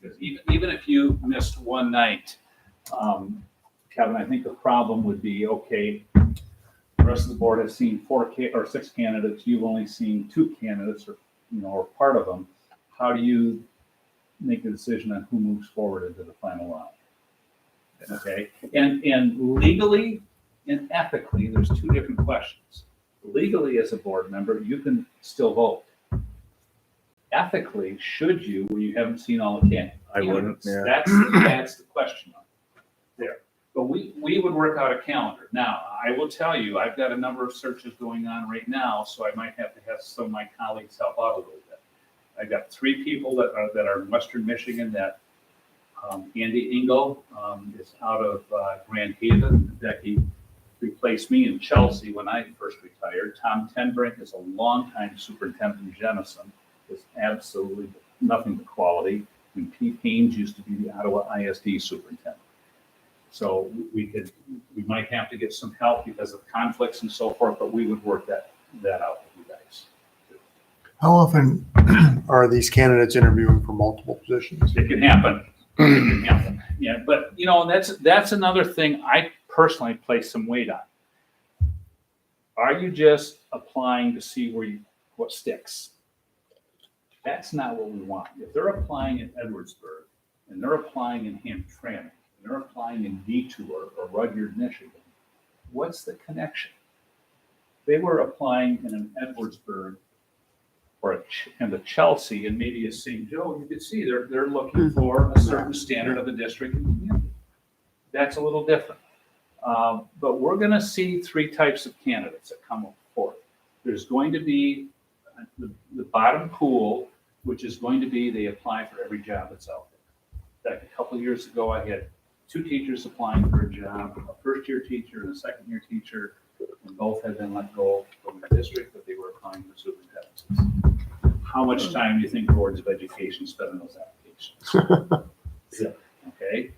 Because even if you missed one night, Kevin, I think the problem would be, okay, the rest of the board has seen 4 or 6 candidates. You've only seen 2 candidates, or part of them. How do you make a decision on who moves forward into the final round? Okay, and legally and ethically, there's 2 different questions. Legally, as a board member, you can still vote. Ethically, should you, when you haven't seen all the candidates? I wouldn't, yeah. That's the question there. But we would work out a calendar. Now, I will tell you, I've got a number of searches going on right now, so I might have to have some of my colleagues help out a little bit. I've got 3 people that are in Western Michigan that Andy Engel is out of Grand Haven. Becky replaced me in Chelsea when I first retired. Tom Tenbrink is a longtime superintendent in Jenison. Is absolutely nothing but quality. And Pete Haynes used to be the Ottawa ISD superintendent. So we might have to get some help because of conflicts and so forth, but we would work that out with you guys. How often are these candidates interviewing for multiple positions? It can happen. It can happen. Yeah, but that's another thing I personally place some weight on. Are you just applying to see what sticks? That's not what we want. If they're applying in Edwardsburg and they're applying in Hamtramck and they're applying in Detour or Rudyard, Michigan, what's the connection? They were applying in an Edwardsburg or a Chelsea and maybe a St. Joe. You could see they're looking for a certain standard of a district and community. That's a little different. But we're going to see three types of candidates that come forth. There's going to be the bottom pool, which is going to be they apply for every job that's out there. Like a couple of years ago, I had 2 teachers applying for a job, a first-year teacher and a second-year teacher, and both had been let go from the district, but they were applying for superintendencies. How much time do you think boards of education spend on those applications? Zero. Okay.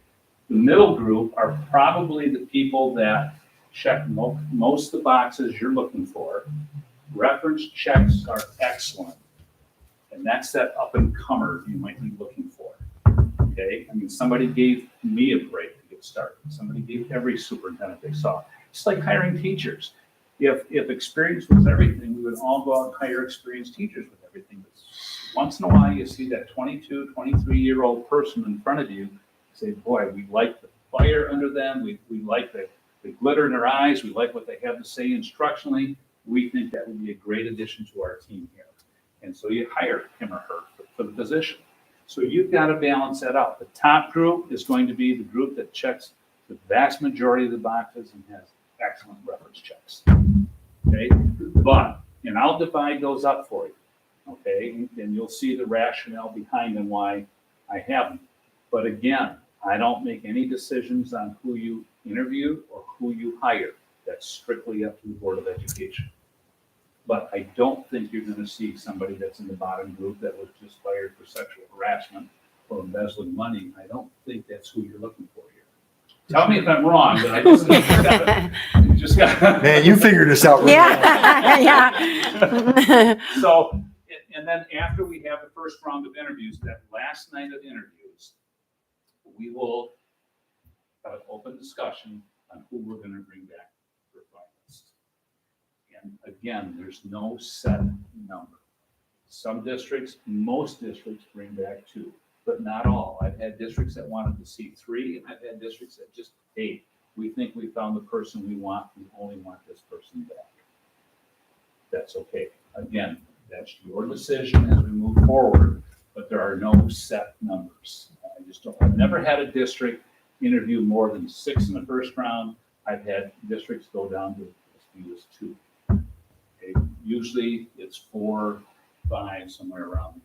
The middle group are probably the people that check most of the boxes you're looking for. Reference checks are excellent. And that's that up and comer you might be looking for. Okay. I mean, somebody gave me a break to get started. Somebody gave every superintendent they saw. It's like hiring teachers. If experience was everything, we would all go out and hire experienced teachers with everything. But once in a while, you see that 22, 23-year-old person in front of you say, boy, we like the fire under them. We like the glitter in their eyes. We like what they have to say instructionally. We think that would be a great addition to our team here. And so you hire him or her for the position. So you've got to balance that out. The top group is going to be the group that checks the vast majority of the boxes and has excellent reference checks. Okay, and I'll divide those up for you. Okay, and you'll see the rationale behind and why I have them. But again, I don't make any decisions on who you interview or who you hire. That's strictly up to the Board of Education. But I don't think you're going to see somebody that's in the bottom group that was just fired for sexual harassment or embezzling money. I don't think that's who you're looking for here. Tell me if I'm wrong, but I just got. Man, you figured this out. Really Yeah. So, and then after we have the first round of interviews, that last night of interviews, we will have an open discussion on who we're going to bring back for finalists. And again, there's no set number. Some districts, most districts bring back 2, but not all. I've had districts that wanted to see 3, and I've had districts that just, hey, we think we found the person we want. We only want this person back. That's okay. Again, that's your decision as we move forward, but there are no set numbers. I've never had a district interview more than 6 in the first round. I've had districts go down to as few as 2. Okay. Usually it's 4, 5, somewhere around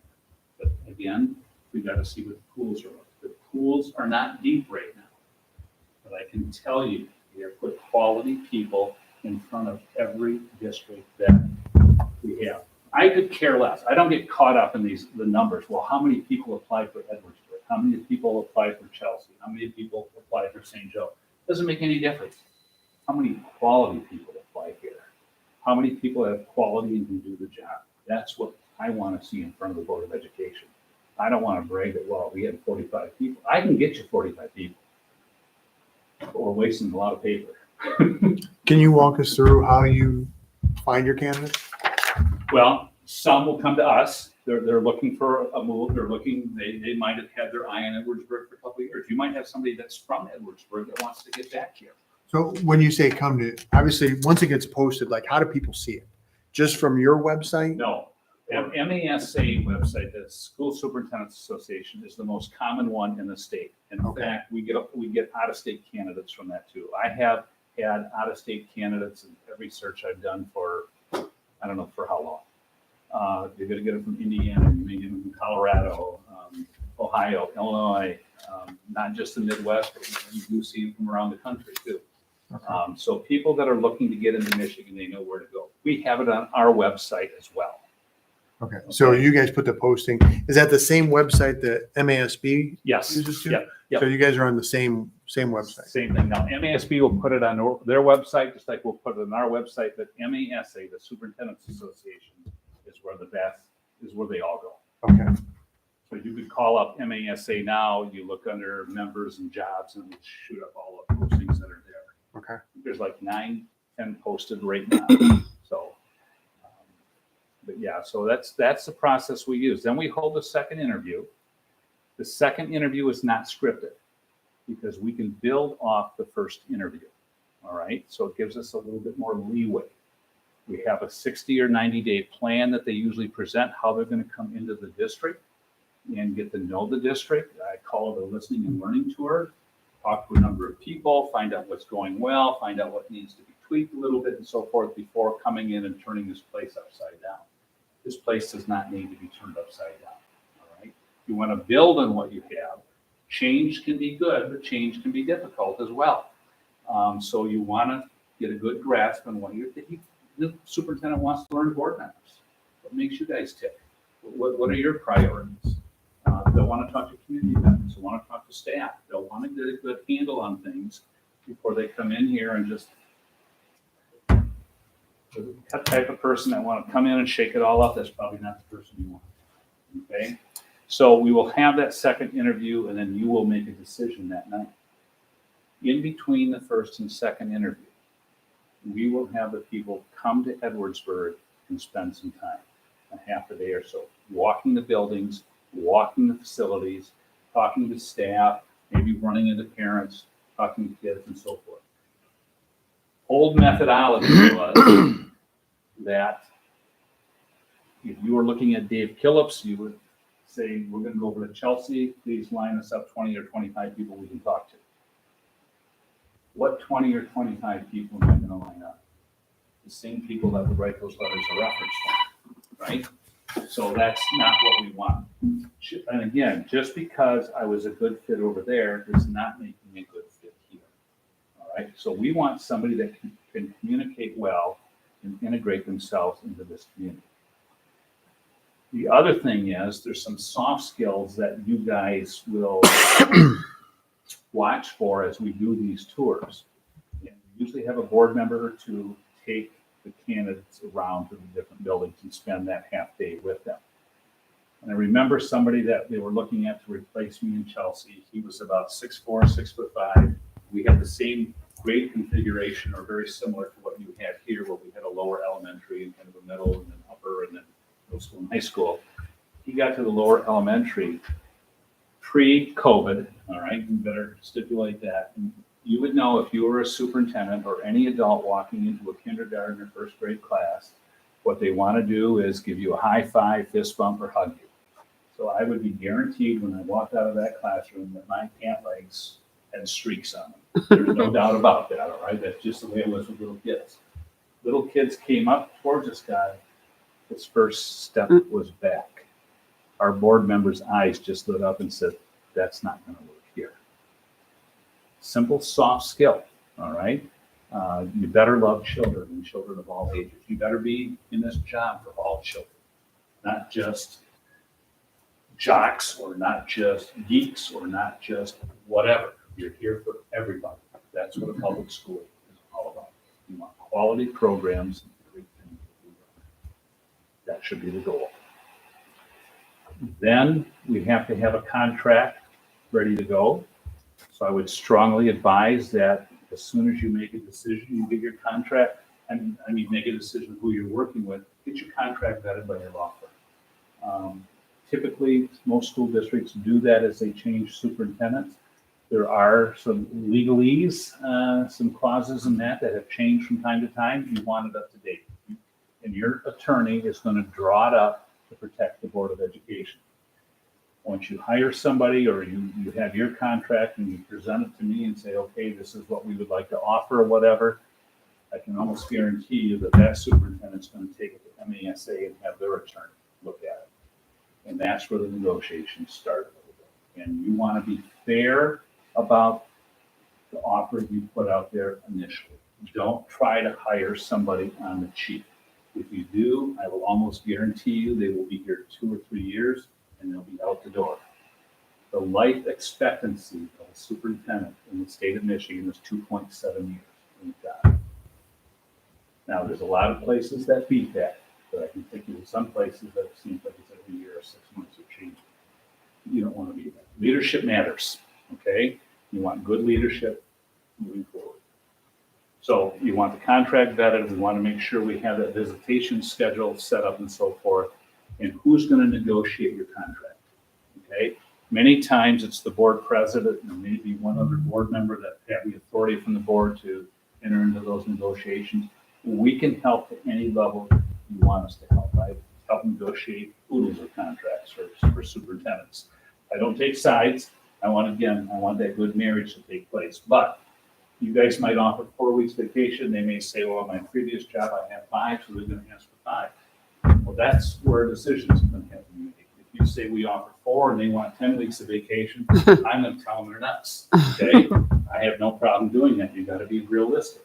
there. But again, we got to see what the pools are like. The pools are not deep right now, but I can tell you, we have put quality people in front of every district that we have. I could care less. I don't get caught up in the numbers. Well, how many people applied for Edwardsburg? How many people applied for Chelsea? How many people applied for St. Joe? Doesn't make any difference. How many quality people apply here? How many people have quality and can do the job? That's what I want to see in front of the Board of Education. I don't want to brag that, well, we had 45 people. I can get you 45 people. But we're wasting a lot of paper. Can you walk us through how you find your candidates? Well, some will come to us. They're looking for a move. They might have had their eye on Edwardsburg for a couple of years. You might have somebody that's from Edwardsburg that wants to get back here. So when you say come to, obviously, once it gets posted, like how do people see it? Just from your website? No. MASA website, the School Superintendents Association, is the most common one in the state. In fact, we get out-of-state candidates from that too. I have had out-of-state candidates in every search I've done for, I don't know for how long. You're going to get them from Indiana, you may get them from Colorado, Ohio, Illinois, not just the Midwest, but you do see them from around the country too. Okay. So people that are looking to get into Michigan, they know where to go. We have it on our website as well. Okay. So you guys put the posting. Is that the same website that MASB Yes. uses too? Yep. So you guys are on the same website. Same thing. Now, MASB will put it on their website, just like we'll put it on our website, but MASA, the Superintendents Association, is where they all go. Okay. So you could call up MASA now, you look under members and jobs, and it'll shoot up all the postings that are there. Okay. There's like 9, 10 posted right now. So, but yeah, so that's the process we use. Then we hold a second interview. The second interview is not scripted because we can build off the first interview. All right. So it gives us a little bit more leeway. We have a 60 or 90-day plan that they usually present how they're going to come into the district and get to know the district. I call it a listening and learning tour. talk to a number of people, find out what's going well, find out what needs to be tweaked a little bit and so forth before coming in and turning this place upside down. This place does not need to be turned upside down, all right? You want to build on what you have. Change can be good, but change can be difficult as well. So you want to get a good grasp on what the superintendent wants to learn board members. What makes you guys tick? What are your priorities? They'll want to talk to community members. They'll want to talk to staff. They'll want to get a good handle on things before they come in here and just the type of person that want to come in and shake it all up. That's probably not the person you want. Okay, so we will have that second interview, and then you will make a decision that night. In between the first and second interview, we will have the people come to Edwardsburg and spend some time, a half a day or so, walking the buildings, walking the facilities, talking to staff, maybe running into parents, talking to kids and so forth. Old methodology was that if you were looking at Dave Killips, you would say, we're going to go over to Chelsea, please line us up 20 or 25 people we can talk to. What 20 or 25 people am I going to line up? The same people that would write those letters of reference for, right? So that's not what we want. And again, just because I was a good fit over there does not make me a good fit here. All right. So we want somebody that can communicate well and integrate themselves into this community. The other thing is there's some soft skills that you guys will watch for as we do these tours. And we usually have a board member or two take the candidates around to the different buildings and spend that half day with them. And I remember somebody that they were looking at to replace me in Chelsea. He was about 6'4", 6'5". We had the same grade configuration or very similar to what you had here, where we had a lower elementary and kind of a middle and then upper and then middle school and high school. He got to the lower elementary pre-COVID, all right, you better stipulate that. And you would know if you were a superintendent or any adult walking into a kindergarten or first grade class, what they want to do is give you a high five, fist bump, or hug you. So I would be guaranteed when I walked out of that classroom that my pant legs had streaks on them. There's no doubt about that, all right? That's just the way it was with little kids. Little kids came up towards this guy. His first step was back. Our board members' eyes just lit up and said, that's not going to work here. Simple, soft skill, all right? You better love children and children of all ages. You better be in this job for all children, not just jocks or not just geeks or not just whatever. You're here for everybody. That's what a public school is all about. You want quality programs and everything. That should be the goal. Then we have to have a contract ready to go. So I would strongly advise that as soon as you make a decision, you get your contract, and I mean, make a decision who you're working with, get your contract vetted by your law firm. Typically, most school districts do that as they change superintendents. There are some legalese, some clauses in that have changed from time to time. You want it up to date. And your attorney is going to draw it up to protect the Board of Education. Once you hire somebody or you have your contract and you present it to me and say, okay, this is what we would like to offer or whatever, I can almost guarantee you that that superintendent's going to take it to MASA and have their attorney look at it. And that's where the negotiations start. And you want to be fair about the offer you put out there initially. Don't try to hire somebody on the cheap. If you do, I will almost guarantee you they will be here 2 or 3 years and they'll be out the door. The life expectancy of a superintendent in the state of Michigan is 2.7 years. Thank God. Now, there's a lot of places that beat that, but I can think of some places that seems like it's every year or 6 months of change. You don't want to be that. Leadership matters, okay? You want good leadership moving forward. So you want the contract vetted. We want to make sure we have that visitation schedule set up and so forth. And who's going to negotiate your contract, okay? Many times it's the board president and maybe one other board member that have the authority from the board to enter into those negotiations. We can help at any level you want us to help, right? Help negotiate oodles of contracts for superintendents. I don't take sides. I want that good marriage to take place. But you guys might offer 4 weeks vacation. They may say, well, my previous job, I have 5, so they're gonna ask for 5. Well, that's where decisions are gonna have to be made. If you say we offer 4 and they want 10 weeks of vacation, I'm gonna tell them they're nuts, okay? I have no problem doing that. You gotta be realistic.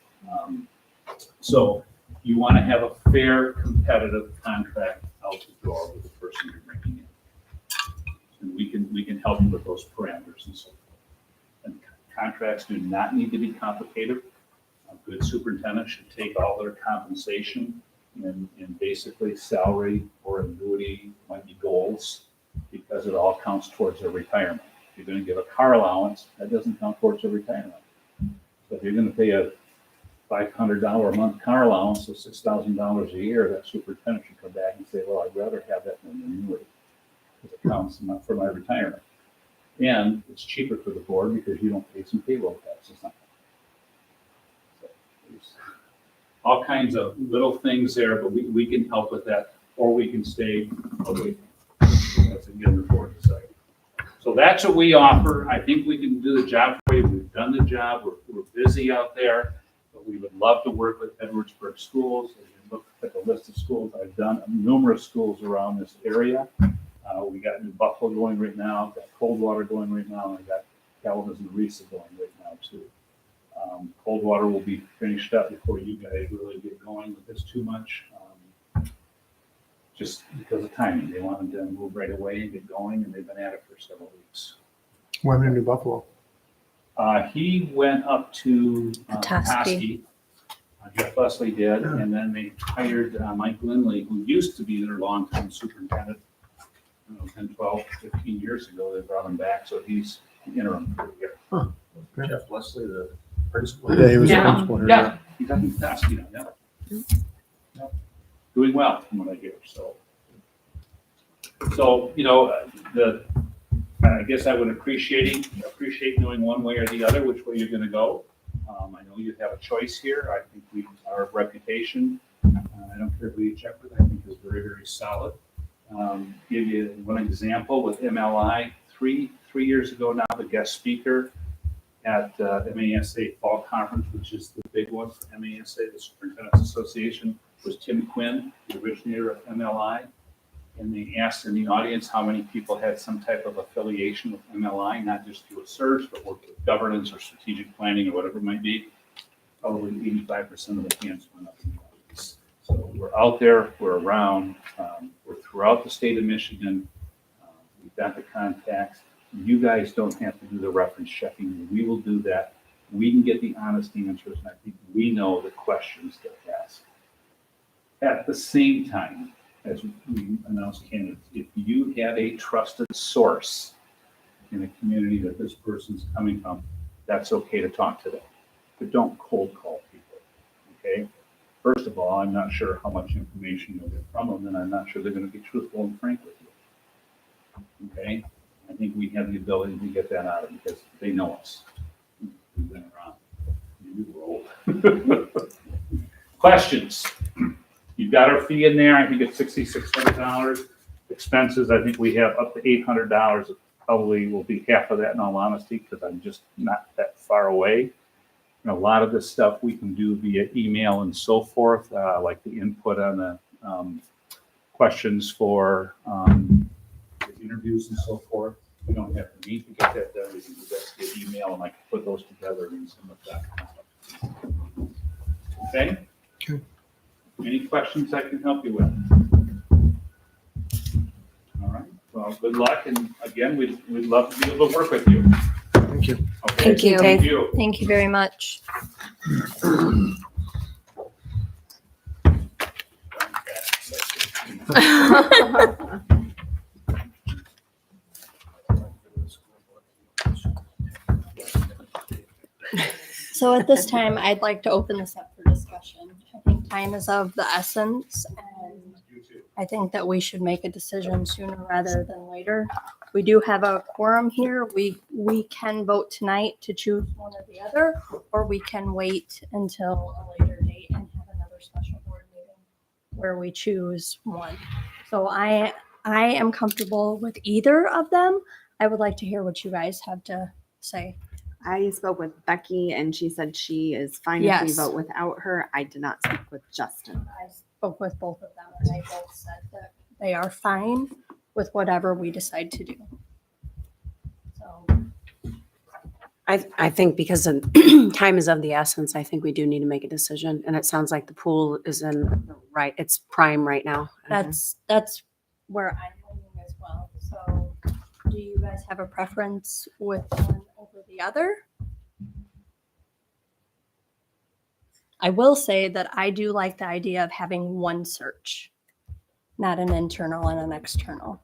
So you wanna have a fair, competitive contract out the door with the person you're bringing in. And we can help you with those parameters and so forth. And contracts do not need to be complicated. A good superintendent should take all their compensation and basically salary or annuity might be goals, because it all counts towards their retirement. If you're gonna give a car allowance, that doesn't count towards their retirement. So if you're gonna pay a $500 a month car allowance of $6,000 a year, that superintendent should come back and say, well, I'd rather have that than an annuity, because it counts for my retirement. And it's cheaper for the board because you don't pay some payroll taxes. So there's all kinds of little things there, but we can help with that, or we can stay away. That's again the board deciding. So that's what we offer. I think we can do the job for you. We've done the job. We're busy out there, but we would love to work with Edwardsburg schools. As you look at the list of schools, I've done numerous schools around this area. We got New Buffalo going right now, got Coldwater going right now, and I got Kalamazoo and Risa going right now too. Coldwater will be finished up before you guys really get going with this too much. Just because of timing, they wanted to move right away and get going, and they've been at it for several weeks. Women in New Buffalo. He went up to Petoskey. Petoskey. Jeff Leslie did, and then they hired Mike Lindley, who used to be their longtime superintendent. 10, 12, 15 years ago, they brought him back, so he's interim for a year. Okay. Jeff Leslie, the principal. Yeah, he was the Yeah. principal here. Yeah, he's up in Petoskey now, yeah. Yep. Doing well, from what I hear, so. So, I guess I would appreciate knowing one way or the other, which way you're gonna go. I know you have a choice here. I think our reputation, I don't care who you check with, I think is very, very solid. Give you one example with MLI. Three years ago now, the guest speaker at MASA Fall Conference, which is the big one for MASA, the Superintendent's Association, was Tim Quinn, the originator of MLI. And they asked in the audience how many people had some type of affiliation with MLI, not just do a search, but work with governance or strategic planning or whatever it might be. Probably 85% of the hands went up in the audience. So we're out there, we're around, we're throughout the state of Michigan. We've got the contacts. You guys don't have to do the reference checking. We will do that. We can get the honest answers, and I think we know the questions to ask. At the same time, as we announce candidates, if you have a trusted source in a community that this person's coming from, that's okay to talk to them. But don't cold call people, okay? First of all, I'm not sure how much information you'll get from them, and I'm not sure they're going to be truthful and frank with you. Okay? I think we have the ability to get that out of them because they know us. We've been around. We're old. Questions? You've got our fee in there. I think it's $6,600. Expenses, I think we have up to $800. It probably will be half of that in all honesty because I'm just not that far away. And a lot of this stuff we can do via email and so forth, like the input on the questions for the interviews and so forth. We don't have to meet to get that done. We can do that via email, and I can put those together and send them back. Okay? Okay. Any questions I can help you with? All right. Well, good luck, and again, we'd love to be able to work with you. Thank you. Okay? Thank you. Thank you. Thank you very much. So at this time, I'd like to open this up for discussion. I think time is of the essence, and I think that we should make a decision sooner rather than later. We do have a quorum here. We can vote tonight to choose one or the other, or we can wait until a later date and have another special board meeting where we choose one. So I am comfortable with either of them. I would like to hear what you guys have to say. I spoke with Becky and she said she is fine if we Yes. vote without her. I did not speak with Justin. I spoke with both of them and they both said that they are fine with whatever we decide to do. So, I think because time is of the essence, I think we do need to make a decision. And it sounds like the pool is in the right, it's prime right now. that's where I'm leaning as well. So do you guys have a preference with one over the other? I will say that I do like the idea of having one search, not an internal and an external,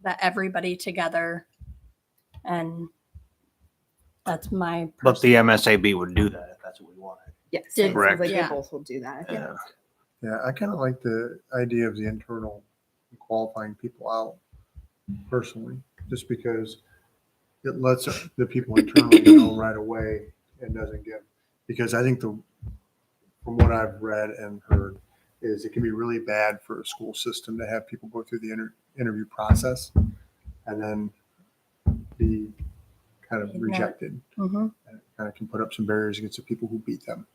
that everybody together, and that's my But the MSAB would do that if that's what we wanted. Yes, Did- it sounds Correct. like Yeah. they both will do that. Yeah. Yeah, I kind of like the idea of the internal qualifying people out personally, just because it lets the people internally know right away and doesn't get, because I think from what I've read and heard, is it can be really bad for a school system to have people go through the interview process and then be kind of Not- rejected. Mhm. And it kind of can put up some barriers against the people who beat them.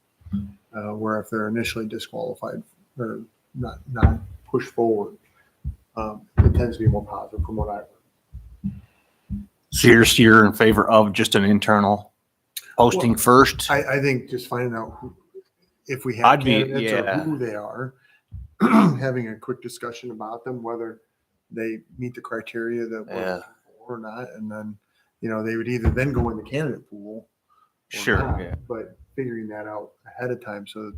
Where if they're initially disqualified or not pushed forward, it tends to be more positive from what I've heard. So you're in favor of just an internal posting Well, first? I think just finding out if we have I'd be- candidates yeah. or who they are, having a quick discussion about them, whether they meet the criteria that we're Yeah. looking for or not, and then, they would either then go in the candidate pool. or Sure, not, yeah. But figuring that out ahead of time, so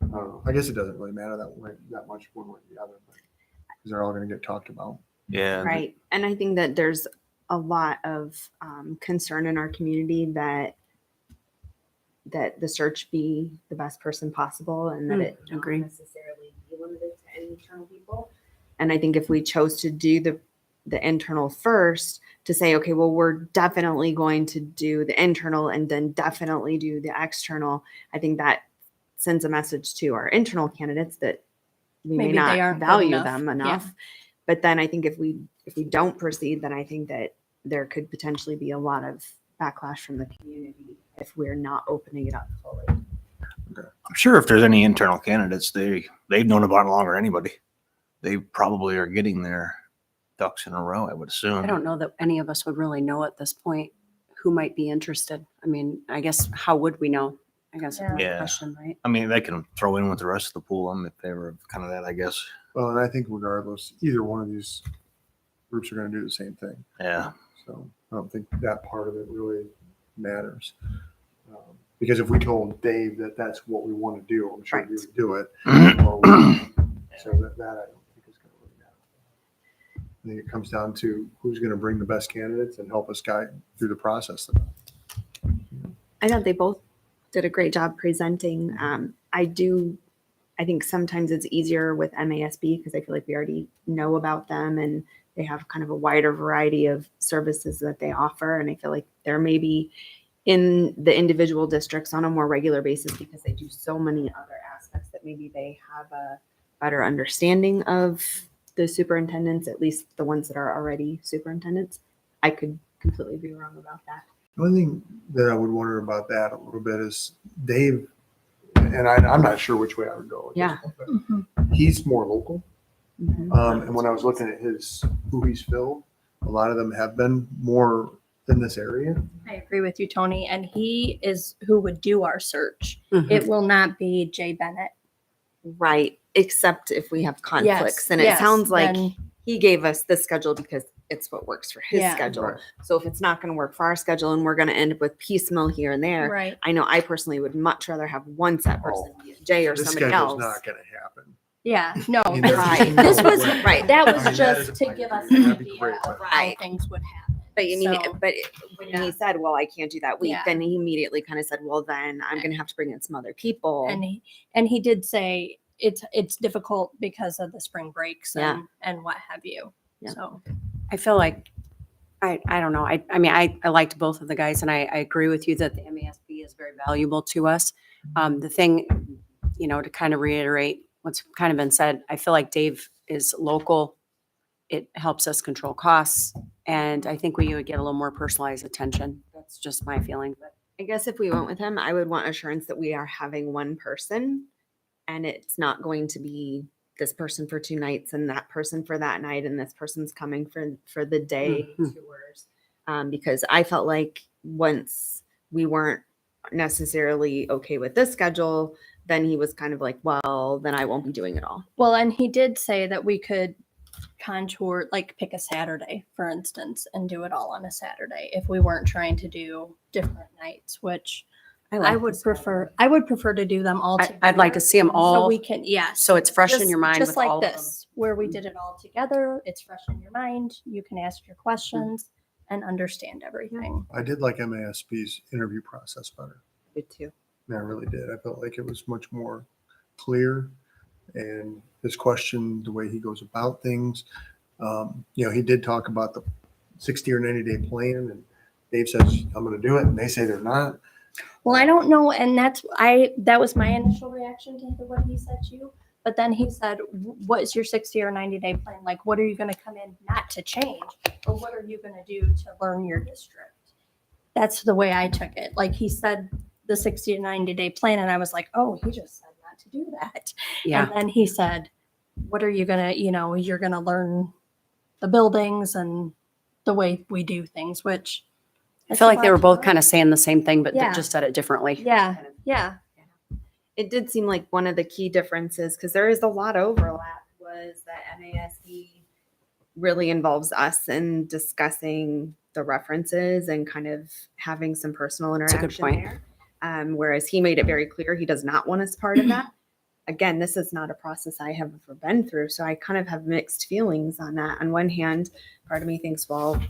I don't know. I guess it doesn't really matter that much one way or the other, because they're all going to get talked about. Yeah. Right. And I think that there's a lot of concern in our community that the search be the best person possible and that it don't agree. necessarily be limited to any internal people. And I think if we chose to do the internal first, to say, okay, well, we're definitely going to do the internal and then definitely do the external, I think that sends a message to our internal candidates that we Maybe may they not aren't good value enough. them Yeah. enough. But then I think if we don't proceed, then I think that there could potentially be a lot of backlash from the community if we're not opening it up fully. I'm sure if there's any internal candidates, they've known about it longer than anybody. They probably are getting their ducks in a row, I would assume. I don't know that any of us would really know at this point who might be interested. I mean, I guess, how would we know? I guess Yeah. that's the Yeah. question, right? I mean, they can throw in with the rest of the pool. I'm in favor of kind of that, I guess. Well, and I think regardless, either one of these groups are going to do the same thing. Yeah. So I don't think that part of it really matters. Because if we told Dave that that's what we want to do, I'm sure he would do it. So that I don't think is going to really matter. I think it comes down to who's going to bring the best candidates and help us guide through the process. I thought they both did a great job presenting. I think sometimes it's easier with MASB because I feel like we already know about them and they have kind of a wider variety of services that they offer. And I feel like they're maybe in the individual districts on a more regular basis because they do so many other aspects that maybe they have a better understanding of the superintendents, at least the ones that are already superintendents. I could completely be wrong about that. The only thing that I would wonder about that a little bit is Dave, and I'm not sure which way I would go. At Yeah. this point, but he's more local. Mhm. And when I was looking at who he's filled, a lot of them have been more in this area. I agree with you, Tony, and he is who would do our search. Mhm. It will not be Jay Bennett. Right. Except if we have conflicts. Yes, And it yes, sounds like then- he gave us this schedule because it's what works for his Yeah. schedule. Right. So if it's not going to work for our schedule and we're going to end up with piecemeal here and there, Right. I know I personally would much rather have one set person be it Jay or This somebody schedule's else. not going to happen. Yeah, no. I mean, there's Right. just no This was, way. Right. that I was mean, that just is to my give us opinion. an That'd be idea great, of but- how Right. things would happen. But you mean, So, when yeah. he said, well, I can't do that week, Yeah. then he immediately kind of said, well, then I'm going to have to bring in some other people. and he did say it's difficult because of the spring breaks Yeah. and what have you. Yeah. So I feel like, I don't know. I mean, I liked both of the guys and I agree with you that the MASB is very valuable to us. The thing, to kind of reiterate what's kind of been said, I feel like Dave is local. It helps us control costs. And I think we would get a little more personalized attention. That's just my feeling, but I guess if we went with him, I would want assurance that we are having one person and it's not going to be this person for 2 nights and that person for that night and this person's coming for the day tours. Because I felt like once we weren't necessarily okay with this schedule, then he was kind of like, well, then I won't be doing it all. Well, and he did say that we could contour, like pick a Saturday, for instance, and do it all on a Saturday if we weren't trying to do different nights, which I would prefer. I would prefer to do them all together. I'd like to see them So all, we can, yes. so it's fresh in Just- your mind just with like all of them. this, where we did it all together. It's fresh in your mind. You can ask your questions and understand everything. I did like MASB's interview process better. Good too. I really did. I felt like it was much more clear, and his question, the way he goes about things. He did talk about the 60 or 90-day plan, and Dave says, I'm going to do it, and they say they're not. Well, I don't know, and that was my initial reaction to what he said to you. But then he said, "What is your 60 or 90-day plan? Like, what are you going to come in not to change, or what are you going to do to learn your district?" That's the way I took it. Like he said, the 60 to 90-day plan, and I was like, "Oh, he just said not to do that." Yeah. And then he said, "What are you gonna? You're gonna learn the buildings and the way we do things." Which I feel like they were both kind of saying the same thing, but they Yeah. just said it differently. Yeah, yeah. It did seem like one of the key differences, because there is a lot of overlap, was that MASB really involves us in discussing the references and kind of having some personal a good interaction point. there. Whereas he made it very clear he does not want us part of that. Again, this is not a process I have ever been through, so I kind of have mixed feelings on that. On one hand, part of me thinks, well,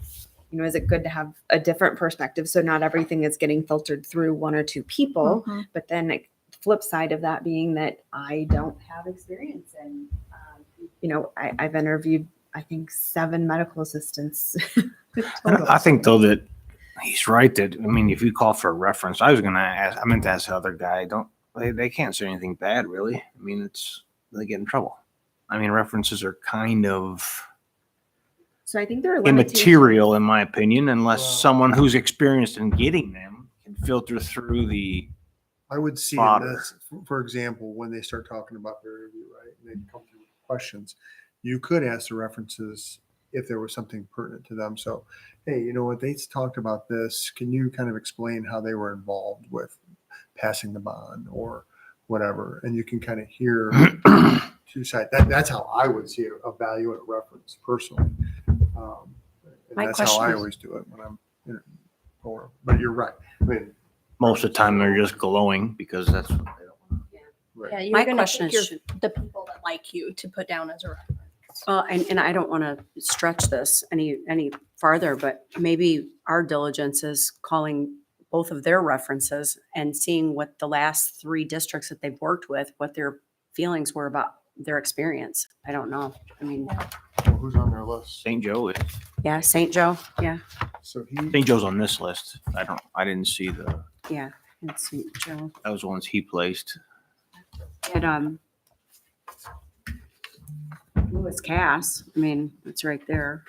is it good to have a different perspective so not everything is getting filtered through 1 or 2 people? Mhm. But then the flip side of that being that I don't have experience in, I've interviewed, I think, 7 medical assistants. I think though that he's right that, if you call for a reference, I meant to ask the other guy, they can't say anything bad really. They get in trouble. References are kind of So I think there are limitations. immaterial in my opinion, unless Well- someone who's experienced in getting them can filter through the, I would see in Fodder. this, for example, when they start talking about their interview, right? And they come through with questions, you could ask the references if there was something pertinent to them. So, hey, you know what? They talked about this. Can you kind of explain how they were involved with passing the bond or whatever? And you can kind of hear 2 sides. That's how I would see a value in a reference personally. And My that's how question I is- always do it when I'm, but you're right. most of the time they're just glowing because that's what they don't want. Right. Yeah, you're My gonna question pick is, the people that like you to put down as a reference. and I don't want to stretch this any farther, but maybe our diligence is calling both of their references and seeing what the last 3 districts that they've worked with, what their feelings were about their experience. I don't know. Well, who's on their list? St. Joe is. Yeah, St. Joe. Yeah, So St. Joe's on this list. I didn't see yeah. It's St. Joe. that was the ones he placed. And Lewis Cass. It's right there.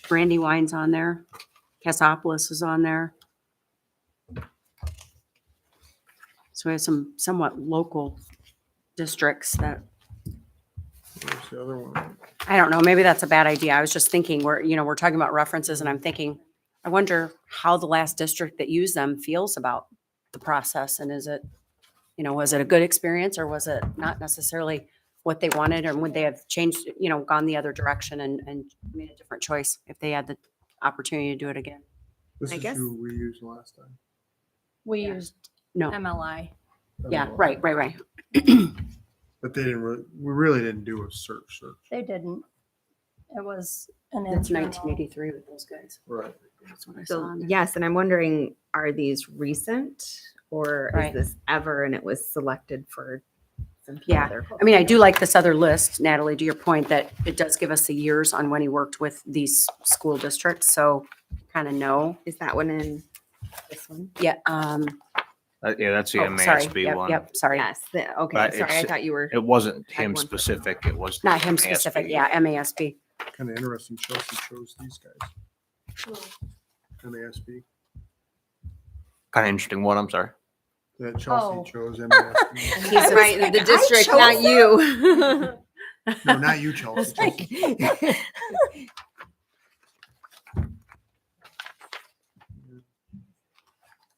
Brandywine's on there. Cassopolis is on there. So we have some somewhat local districts that, where's the other one? I don't know, maybe that's a bad idea. I was just thinking we're talking about references and I'm thinking, I wonder how the last district that used them feels about the process. And is it, was it a good experience or was it not necessarily what they wanted? Or would they have changed, gone the other direction and made a different choice if they had the opportunity to do it again? This I is guess- who we used last time. We Yeah. used No. MLI. Yeah, right. But we really didn't do a search. They didn't. It was an It's internal. 1983 with those guys. Right. That's what I saw So on there. yes, and I'm wondering, are these recent or Right. is this ever and it was selected for some people? Yeah. they're- I do like this other list, Natalie, to your point, that it does give us the years on when he worked with these school districts. So kind of know. Is that one in this one? Yeah. Yeah, that's the Oh, sorry. MASB Yep, one. Yep. Sorry. Yes. Okay. But Sorry, I it's- thought you were. It wasn't Had him one. specific. It was Not him MASB. specific. Yeah. MASB. Kind of interesting. Chelsea chose these guys. MASB. Kind of interesting one. I'm sorry. That Oh. Chelsea chose MASB. He's was right in like, the I district, chose not you. No, not you, Chelsea. Chelsea.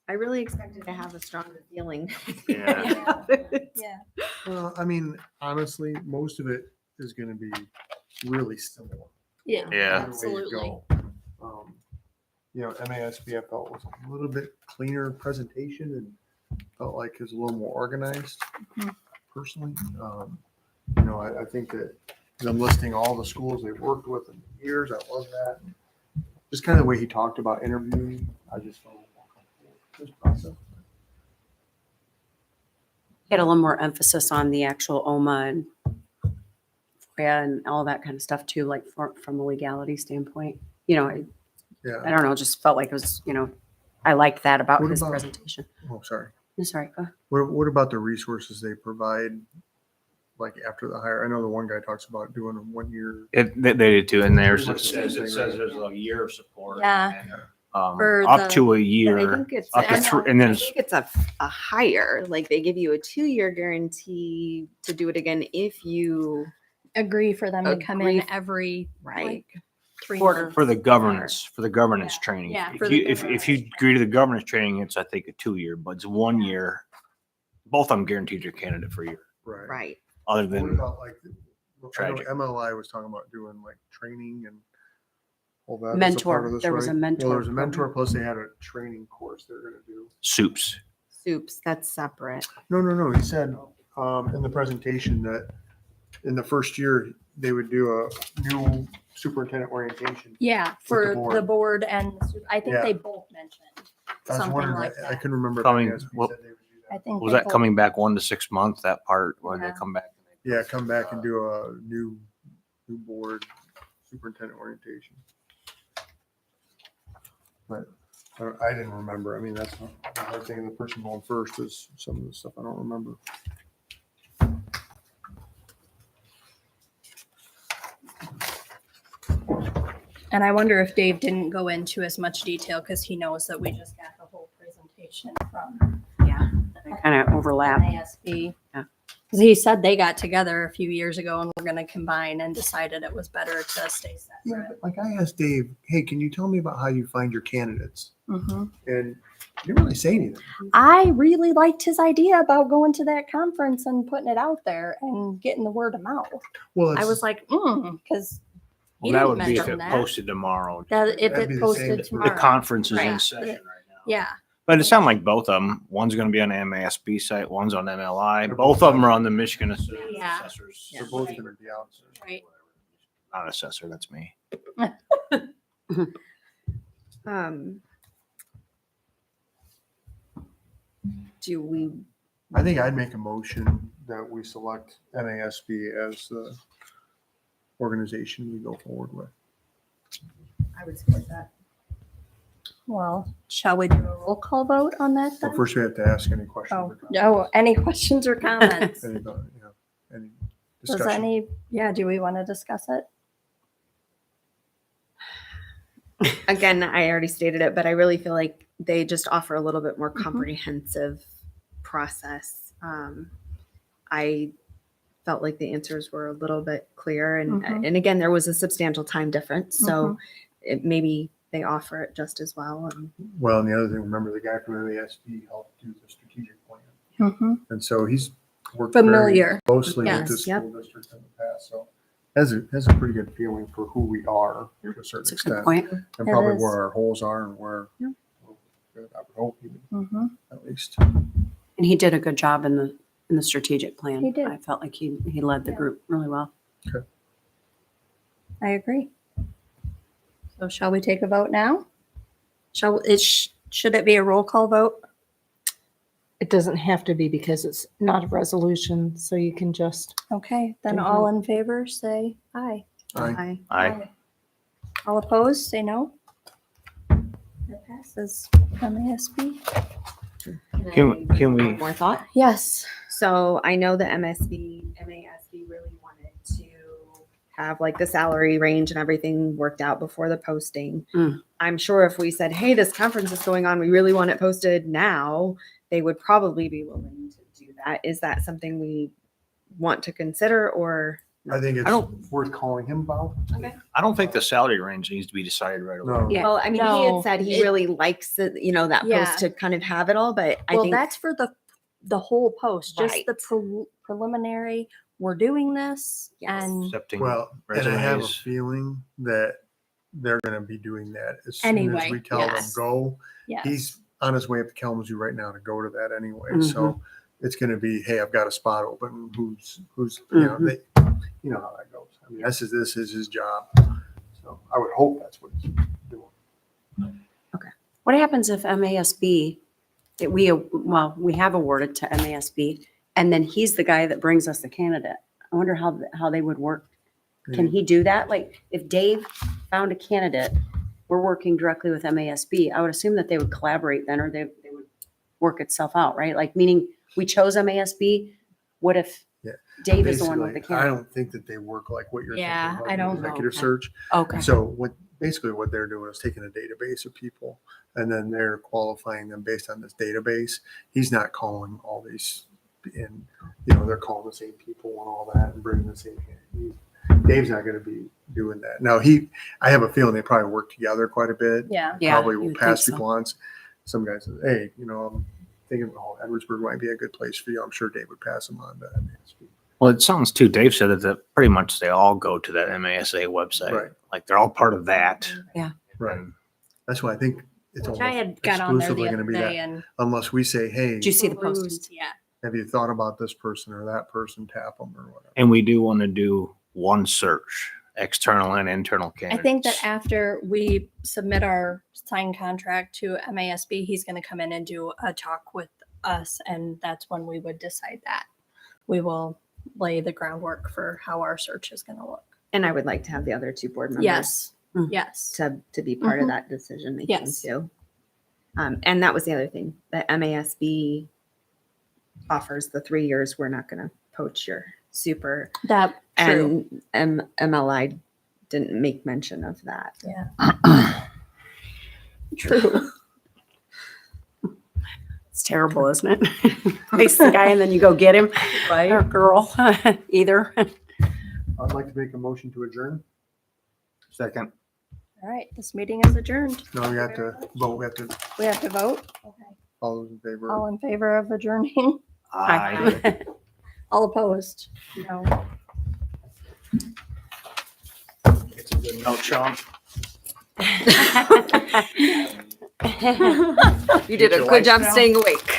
I really expected to have a stronger feeling. Yeah. Yeah. Well, I mean, honestly, most of it is going to be really similar. Yeah. Yeah. Either way you Absolutely. go. You know, MASB I felt was a little bit cleaner presentation and felt like it was a little more organized Mhm. personally. You know, I think that them listing all the schools they've worked with in years, I love that. Just kind of the way he talked about interviewing, I just felt more comfortable with this process. Had a little more emphasis on the actual OMA and FOIA and all that kind of stuff too, like from a legality standpoint. You know, I Yeah. don't know, just felt like it was, you know, I liked that about What his about- presentation. Oh, sorry. I'm sorry. Go ahead. What about the resources they provide, like after the hire? I know the one guy talks about doing a 1 year. They did too. And there's, Pretty it much the says, same it thing, says right? there's a year of support. Yeah. And, For up the- to a I year. think it's Up to I three, know. and then I it's think it's a higher. Like they give you a 2-year guarantee to do it again if you Agree for them to come Agree in f- every right. like 3 Quarter. months. for the governance Yeah. training. Yeah, If for you the if you governance agree to the governance training, it's I think a 2 year, but it's 1 year. Both of them guaranteed your candidate for a year. Right. right. What Other than about like, I know Tragic. MLI was talking about doing like training and all that. as a Mentor. part of this, There was a right? mentor Well, there was a mentor, program. plus they had a training course they're going to do. soups. Soups, that's separate. No. He said in the presentation that in the first year they would do a new superintendent orientation. Yeah, for board. the board and I think Yeah. they both mentioned I was something wondering, like I that. couldn't remember. if Coming- MASB what- said they would do I that. think Was they that both- coming back 1 to 6 months? That part where Yeah. they come back. Yeah, come back and do a new board superintendent orientation. But I didn't remember. I mean, that's the hard thing. The person going first is some of the stuff I don't remember. And I wonder if Dave didn't go into as much detail because he knows that we just got the whole presentation from Yeah. They kind of overlap. NASB. Yeah. 'Cause he said they got together a few years ago and were going to combine and decided it was better to stay Yeah, separate. but like I asked Dave, hey, can you tell me about how you find your candidates? Mhm. And he didn't really say anything. I really liked his idea about going to that conference and putting it out there and getting the word of mouth. Well, I it's, was like, because Well, He that didn't would be if mention it that. posted tomorrow. that if That'd be it the same- posted the The tomorrow. conference is in Right. session right now. Yeah. But it sounds like both of them. One's going to be on the MASB site. One's on MLI. They're Both both of them are on the Michigan Yeah. Assessors. they're both going to be out. Right. Not assessor. That's me. Do we, I think I'd make a motion that we select NASB as the organization we go forward with. I would support that. Well, shall we do a roll call vote on that But then? first we have to ask any questions. Oh, or comments. no, any questions or comments? Any, any Does discussion. any, yeah, do we want to discuss it? Again, I already stated it, but I really feel like they just offer a little bit more Mhm. comprehensive process. I felt like the answers were a little bit clear, and Mhm. and again, there was a substantial time difference, so Mhm. it, maybe they offer it just as well. And Well, and the other thing, remember the guy from MASB helped do the strategic plan. Mhm. And so he's worked very Familiar. closely with Yes. this Yep. school district in the past. So has a pretty good feeling for who we are to a certain That's a good extent. point. And It probably is. where our holes are and where, Yeah. I would hope even, Mhm. at least. And he did a good job in the strategic plan. He did. I felt like he led the Yeah. group really well. I agree. So shall we take a vote now? Should it be a roll call vote? It doesn't have to be because it's not a resolution, so you can just, Okay, then Mhm. all in favor, say aye. Aye. I All opposed, say no. It passes. MASB. Can we? one more thought. Yes. So I know the MASB really wanted to have like the salary range and everything worked out before the posting. Mm. I'm sure if we said, hey, this conference is going on, we really want it posted now, they would probably be willing to do that. Is that something we want to consider, or? I think I it's don't- worth calling him about. I don't think the salary range needs to be decided right away. No. Yeah. Well, I mean, he No, had said he it- really likes it, that Yeah. post to kind of have it all, but I Well, think that's for the whole post, just the Right. preliminary, we're doing this Yes. and Accepting Well, and I have a resumes. feeling that they're going to be doing that as soon Anyway, as we tell yes. them go. yes. He's on his way up to Kalamazoo right now to go to that anyway. So it's going to be, hey, I've got a spot open. Who's you know, you know how that goes. I mean, this is his job. So I would hope that's what he's doing. What happens if MASB, we have awarded to MASB, and then he's the guy that brings us the candidate? I wonder how they would work. Can he do that? Like, if Dave found a candidate, we're working directly with MASB, I would assume that they would collaborate then, or they would work itself out, right? Like, meaning we chose MASB, what if Yeah. Dave is the one with the Basically, I candidate? don't think that they work like what you're Yeah, thinking I about, don't the know. executive Okay. search. Okay. So what they're doing is taking a database of people and then they're qualifying them based on this database. He's not calling all these and they're calling the same people and all that and bringing the same. Dave's not going to be doing that. Now I have a feeling they probably work together quite a bit. Yeah. Yeah, Probably you will would pass think so. people on. Some guy says, hey, I'm thinking, Edwardsburg might be a good place for you. I'm sure Dave would pass them on to MASB. Well, it sounds too, Dave said that pretty much they all go to that MASA website. Right. Like they're all part of that. Right. And That's why I think it's Which I almost had got on there exclusively the going to other be day that, and unless we say, hey, Did you see the posting? perused, yeah. have you thought about this person or that person? Tap them or whatever. And we do want to do one search, external and internal I candidates. think that after we submit our signed contract to MASB, he's going to come in and do a talk with us, and that's when we would decide that. We will lay the groundwork for how our search is going to look. And I would like to have the other two board members Yes, Mm. yes. to be part of Mhm. that decision making Yes. too. And that was the other thing that MASB offers the 3 years. We're not going to poach your super, That true. and MLI didn't make mention of that. True. It's terrible, isn't it? Place the guy and then you go get him, or girl, either. I'd like to make a motion to adjourn. Second. All right, this meeting is adjourned. No, we have to vote. We have to, We have to vote. Okay. all those in favor. All in favor of adjourning? Aye. All opposed? No. It's a good note, Sean. You did a your good lights job down? staying awake.